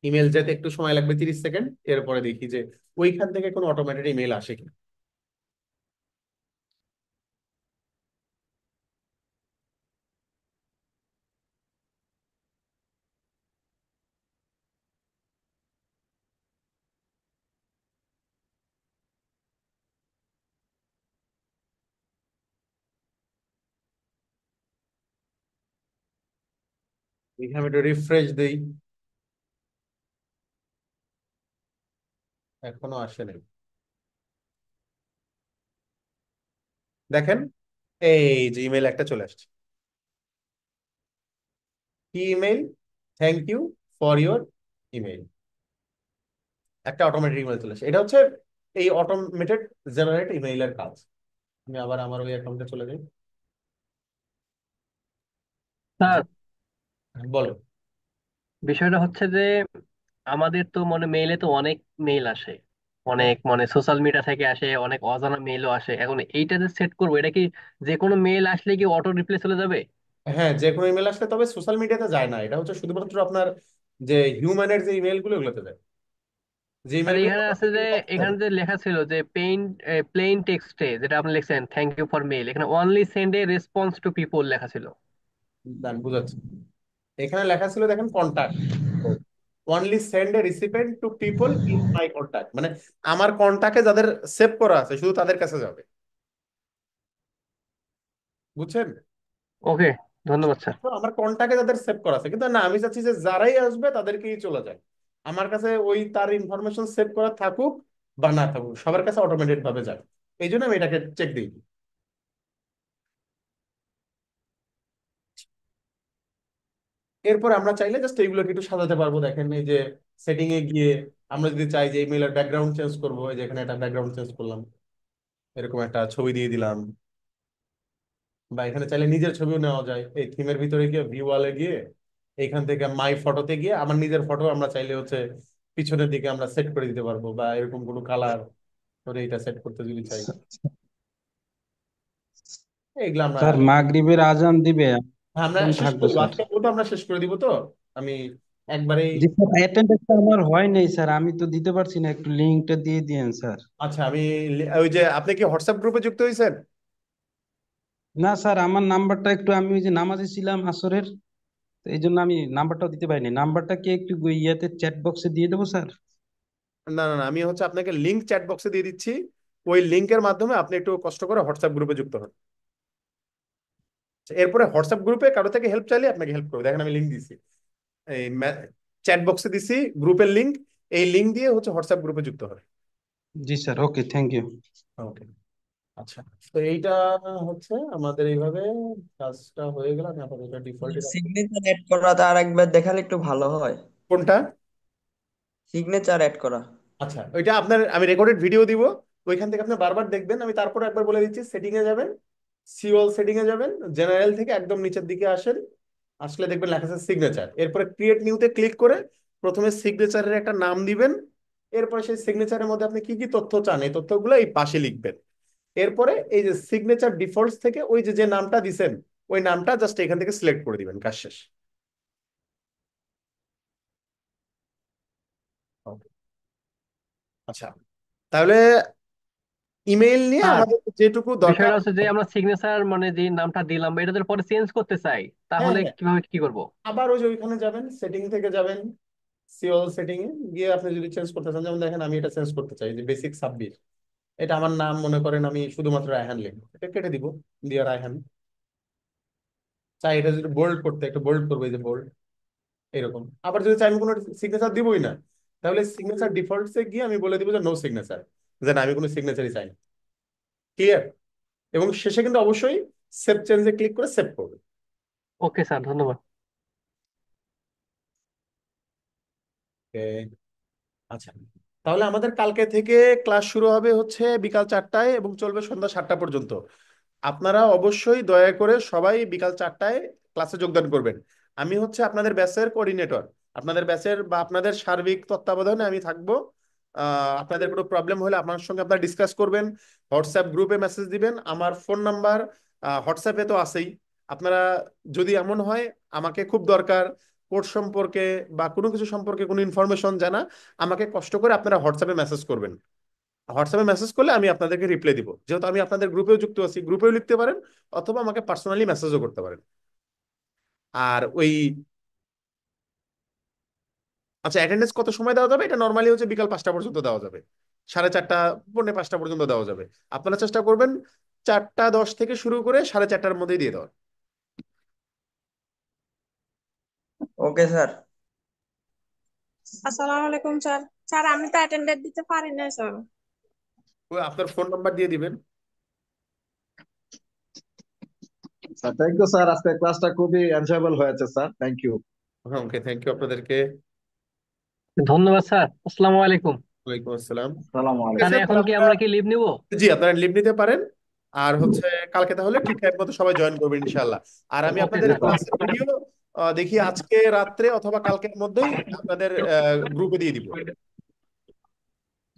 ইমেল যেতে একটু সময় লাগবে 30 সেকেন্ড, এরপরে দেখি যে ওইখান থেকে কোনো অটোমেটেড ইমেল আসে কিনা। এখানে আমি একটু রিফ্রেশ দিই, এখনো আসে নাই। দেখেন এই যে ইমেল একটা চলে আসছে, কি email, thank you for your email, একটা অটোমেটেড ইমেল চলে আসছে। এটা হচ্ছে এই অটোমেটেড জেনারেট ইমেইলের কাজ। আমি আবার আমার ওই অ্যাকাউন্টে চলে যাই। জি,
স্যার,
বলো।
বিষয়টা হচ্ছে যে আমাদের তো মানে মেইলে তো অনেক মেইল আসে, অনেক মানে সোশ্যাল মিডিয়া থেকে আসে, অনেক অজানা মেইলও আসে। এখন এইটা যে সেট করবো, এটা কি যে কোনো মেইল আসলে কি অটো রিপ্লে চলে যাবে?
হ্যাঁ, যে কোনো ইমেল আসলে, তবে সোশ্যাল মিডিয়াতে যায় না, এটা হচ্ছে শুধুমাত্র আপনার যে হিউম্যানের যে ইমেল গুলো ওগুলোতে যায়, যে
আর
ইমেল গুলো
এখানে আছে যে, এখানে যে লেখা ছিল যে প্লেন টেক্সটে যেটা আপনি লিখছেন থ্যাংক ইউ ফর মেইল, এখানে only send a response to people লেখা ছিল।
দান বুঝাচ্ছি। এখানে লেখা ছিল দেখেন contact, only send a recipient to people in my contact, মানে আমার কন্টাক্টে যাদের সেভ করা আছে শুধু তাদের কাছে যাবে। বুঝছেন?
ওকে, ধন্যবাদ স্যার।
তো আমার কন্টাক্টে যাদের সেভ করা আছে, কিন্তু না, আমি চাচ্ছি যে যারাই আসবে তাদেরকেই চলে যায় আমার কাছে, ওই তার ইনফরমেশন সেভ করা থাকুক বা না থাকুক সবার কাছে অটোমেটেড ভাবে যায়। এই জন্য আমি এটাকে চেক দিই। এরপর আমরা চাইলে জাস্ট এইগুলোকে একটু সাজাতে পারবো। দেখেন এই যে সেটিং এ গিয়ে আমরা যদি চাই যে ইমেলের ব্যাকগ্রাউন্ড চেঞ্জ করবো, এই যে এখানে একটা ব্যাকগ্রাউন্ড চেঞ্জ করলাম, এরকম একটা ছবি দিয়ে দিলাম। বা এখানে চাইলে নিজের ছবিও নেওয়া যায়, এই থিমের ভিতরে গিয়ে ভিউ ওয়ালে গিয়ে এইখান থেকে মাই ফটোতে গিয়ে আমার নিজের ফটো আমরা চাইলে হচ্ছে পিছনের দিকে আমরা সেট করে দিতে পারবো, বা এরকম কোনো কালার করে এটা সেট করতে যদি চাই, এইগুলো আমরা।
স্যার মাগরিবের আজান দিবে,
হ্যাঁ, আমরা
এখন
শেষ
থাকবো
করে দেবো,
স্যার।
আজকে ওটা আমরা শেষ করে দিব। তো আমি একবারেই,
জি স্যার, অ্যাটেন্ডেন্সটা আমার হয় নাই স্যার, আমি তো দিতে পারছি না, একটু লিঙ্কটা দিয়ে দিয়েন স্যার।
আচ্ছা আমি ওই যে আপনি কি হোয়াটসঅ্যাপ গ্রুপে যুক্ত হয়েছেন?
না স্যার, আমার নাম্বারটা একটু, আমি ওই যে নামাজে ছিলাম আসরের, তো এই জন্য আমি নাম্বারটাও দিতে পারিনি। নাম্বারটা কি একটু ইয়াতে চ্যাট বক্সে দিয়ে দেবো স্যার?
না না না, আমি হচ্ছে আপনাকে লিংক চ্যাট বক্সে দিয়ে দিচ্ছি, ওই লিংকের মাধ্যমে আপনি একটু কষ্ট করে হোয়াটসঅ্যাপ গ্রুপে যুক্ত হন। এরপরে হোয়াটসঅ্যাপ গ্রুপে কারো থেকে হেল্প চাইলে আপনাকে হেল্প করবে। দেখেন আমি লিংক দিছি, এই চ্যাট বক্সে দিছি গ্রুপের লিংক, এই লিংক দিয়ে হচ্ছে হোয়াটসঅ্যাপ গ্রুপে যুক্ত হবে।
জি স্যার, ওকে, থ্যাংক ইউ।
ওকে, আচ্ছা। তো এইটা হচ্ছে আমাদের এইভাবে কাজটা হয়ে গেল। আমি আপাতত ডিফল্টে রাখবো।
সিগনেচার অ্যাড করাটা আর একবার দেখালে একটু ভালো হয়।
কোনটা?
সিগনেচার অ্যাড করা।
আচ্ছা, ওইটা আপনার আমি রেকর্ডেড ভিডিও দিব, ওইখান থেকে আপনি বারবার দেখবেন। আমি তারপরে একবার বলে দিচ্ছি, সেটিং এ যাবেন, সিওল সেটিং এ যাবেন, জেনারেল থেকে একদম নিচের দিকে আসেন, আসলে দেখবেন লেখা আছে সিগনেচার। এরপরে ক্রিয়েট নিউতে ক্লিক করে প্রথমে সিগনেচারের একটা নাম দিবেন। এরপরে সেই সিগনেচারের মধ্যে আপনি কি কি তথ্য চান এই তথ্যগুলো এই পাশে লিখবেন। এরপরে এই যে সিগনেচার ডিফল্টস থেকে ওই যে যে নামটা দিছেন ওই নামটা জাস্ট এখান থেকে সিলেক্ট করে দিবেন, কাজ শেষ। Okay. আচ্ছা, তাহলে ইমেইল নিয়ে
স্যার,
আমাদের যেটুকু দরকার।
বিষয়টা হচ্ছে যে আমরা সিগনেচার মানে যে নামটা দিলাম এটা যদি পরে চেঞ্জ করতে চাই,
হ্যাঁ
তাহলে
হ্যাঁ,
কিভাবে কি করব?
আবার ওই যে ওইখানে যাবেন, সেটিং থেকে যাবেন, সিওল সেটিং এ গিয়ে আপনি যদি চেঞ্জ করতে চান, যেমন দেখেন আমি এটা চেঞ্জ করতে চাই যে বেসিক 26, এটা আমার নাম মনে করেন, আমি শুধুমাত্র রায়হান লিখবো, এটা কেটে দিব, দিয়ে রায়হান। চাই এটা যদি বোল্ড করতে, একটু বোল্ড করবো, এই যে বোল্ড, এরকম। আবার যদি চাই আমি কোনো সিগনেচার দিবই না, তাহলে সিগনেচার ডিফল্টস এ গিয়ে আমি বলে দিব যে নো সিগনেচার, যে না আমি কোনো সিগনেচারই চাই না। ক্লিয়ার? এবং শেষে কিন্তু অবশ্যই সেভ চেঞ্জে ক্লিক করে সেভ করবে।
ওকে স্যার, ধন্যবাদ।
Okay, আচ্ছা। তাহলে আমাদের কালকে থেকে ক্লাস শুরু হবে হচ্ছে বিকাল 4টায় এবং চলবে সন্ধ্যা 7টা পর্যন্ত। আপনারা অবশ্যই দয়া করে সবাই বিকাল 4টায় ক্লাসে যোগদান করবেন। আমি হচ্ছে আপনাদের ব্যাচের কোঅর্ডিনেটর। আপনাদের ব্যাচের বা আপনাদের সার্বিক তত্ত্বাবধানে আমি থাকবো। আপনাদের কোনো প্রবলেম হলে আপনার সঙ্গে আপনারা ডিসকাস করবেন, হোয়াটসঅ্যাপ গ্রুপে মেসেজ দিবেন। আমার ফোন নাম্বার হোয়াটসঅ্যাপে তো আছেই। আপনারা যদি এমন হয় আমাকে খুব দরকার কোর্স সম্পর্কে বা কোনো কিছু সম্পর্কে কোনো ইনফরমেশন জানা, আমাকে কষ্ট করে আপনারা হোয়াটসঅ্যাপে মেসেজ করবেন। হোয়াটসঅ্যাপে মেসেজ করলে আমি আপনাদেরকে রিপ্লাই দিব, যেহেতু আমি আপনাদের গ্রুপেও যুক্ত আছি। গ্রুপেও লিখতে পারেন অথবা আমাকে পার্সোনালি মেসেজও করতে পারেন। আর ওই আচ্ছা, অ্যাটেন্ডেন্স কত সময় দেওয়া যাবে? এটা নর্মালি হচ্ছে বিকাল 5টা পর্যন্ত দেওয়া যাবে, 4:30 পৌনে 5টা পর্যন্ত দেওয়া যাবে। আপনারা চেষ্টা করবেন 4টা 10 থেকে শুরু করে 4:30টার মধ্যেই দিয়ে দেওয়ার।
Okay sir.
আসসালামু আলাইকুম স্যার। স্যার আমি তো অ্যাটেন্ডেন্স দিতে পারি না স্যার।
ওই আপনার ফোন নাম্বার দিয়ে দিবেন।
স্যার থ্যাংক ইউ স্যার, আজকে ক্লাসটা খুবই এনজয়েবল হয়েছে স্যার, থ্যাংক ইউ।
হ্যাঁ, ওকে, থ্যাংক ইউ আপনাদেরকে।
ধন্যবাদ স্যার। আসসালামু আলাইকুম।
ওয়ালাইকুম আসসালাম।
আসসালামু
ঠিক
তাহলে
আছে,
আলাইকুম।
এখন
তাহলে
কি
আপনারা,
আমরা কি লিভ নিব?
জি আপনারা লিভ নিতে পারেন। আর হচ্ছে কালকে তাহলে ঠিক টাইম মতো সবাই জয়েন করবেন ইনশাআল্লাহ। আর আমি
ওকে
আপনাদের
স্যার।
ক্লাসের ভিডিও দেখি আজকে রাত্রে অথবা কালকের মধ্যেই আপনাদের গ্রুপে দিয়ে দিব।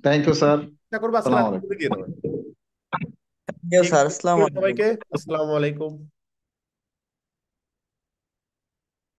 থ্যাংক ইউ স্যার,
চেষ্টা করবো আজকে
আসসালামু
রাত্রে
আলাইকুম।
দিয়ে দেবেন।
থ্যাংক ইউ
ঠিক
স্যার,
আছে,
আসসালামু আলাইকুম।
সবাইকে আসসালামু আলাইকুম।